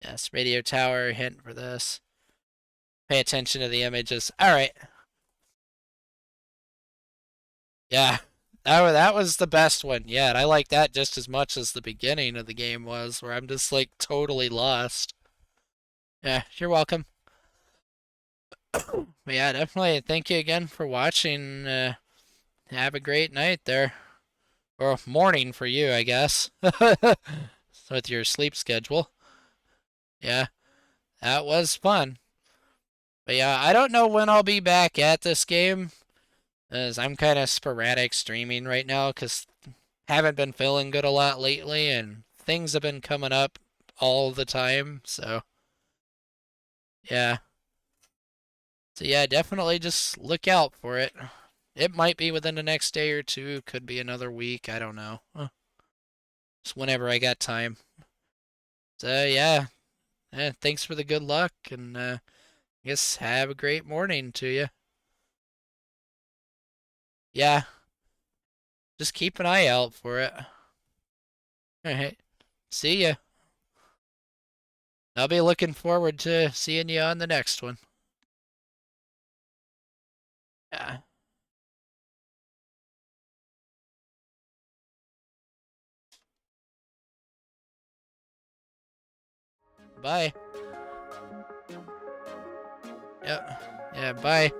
Yes, radio tower hint for this. Pay attention to the images. All right. Yeah, that was the best one yet. I like that just as much as the beginning of the game was, where I'm just like totally lost. Yeah, you're welcome. But yeah, definitely thank you again for watching. Have a great night there. Or morning for you, I guess. With your sleep schedule. Yeah, that was fun. But yeah, I don't know when I'll be back at this game, as I'm kind of sporadic streaming right now, because haven't been feeling good a lot lately, and things have been coming up all the time, so yeah. So yeah, definitely just look out for it. It might be within the next day or two, could be another week, I don't know. Just whenever I got time. So yeah, thanks for the good luck, and I guess have a great morning to you. Yeah, just keep an eye out for it. All right, see ya. I'll be looking forward to seeing you on the next one. Yeah, bye. Yeah, yeah, bye.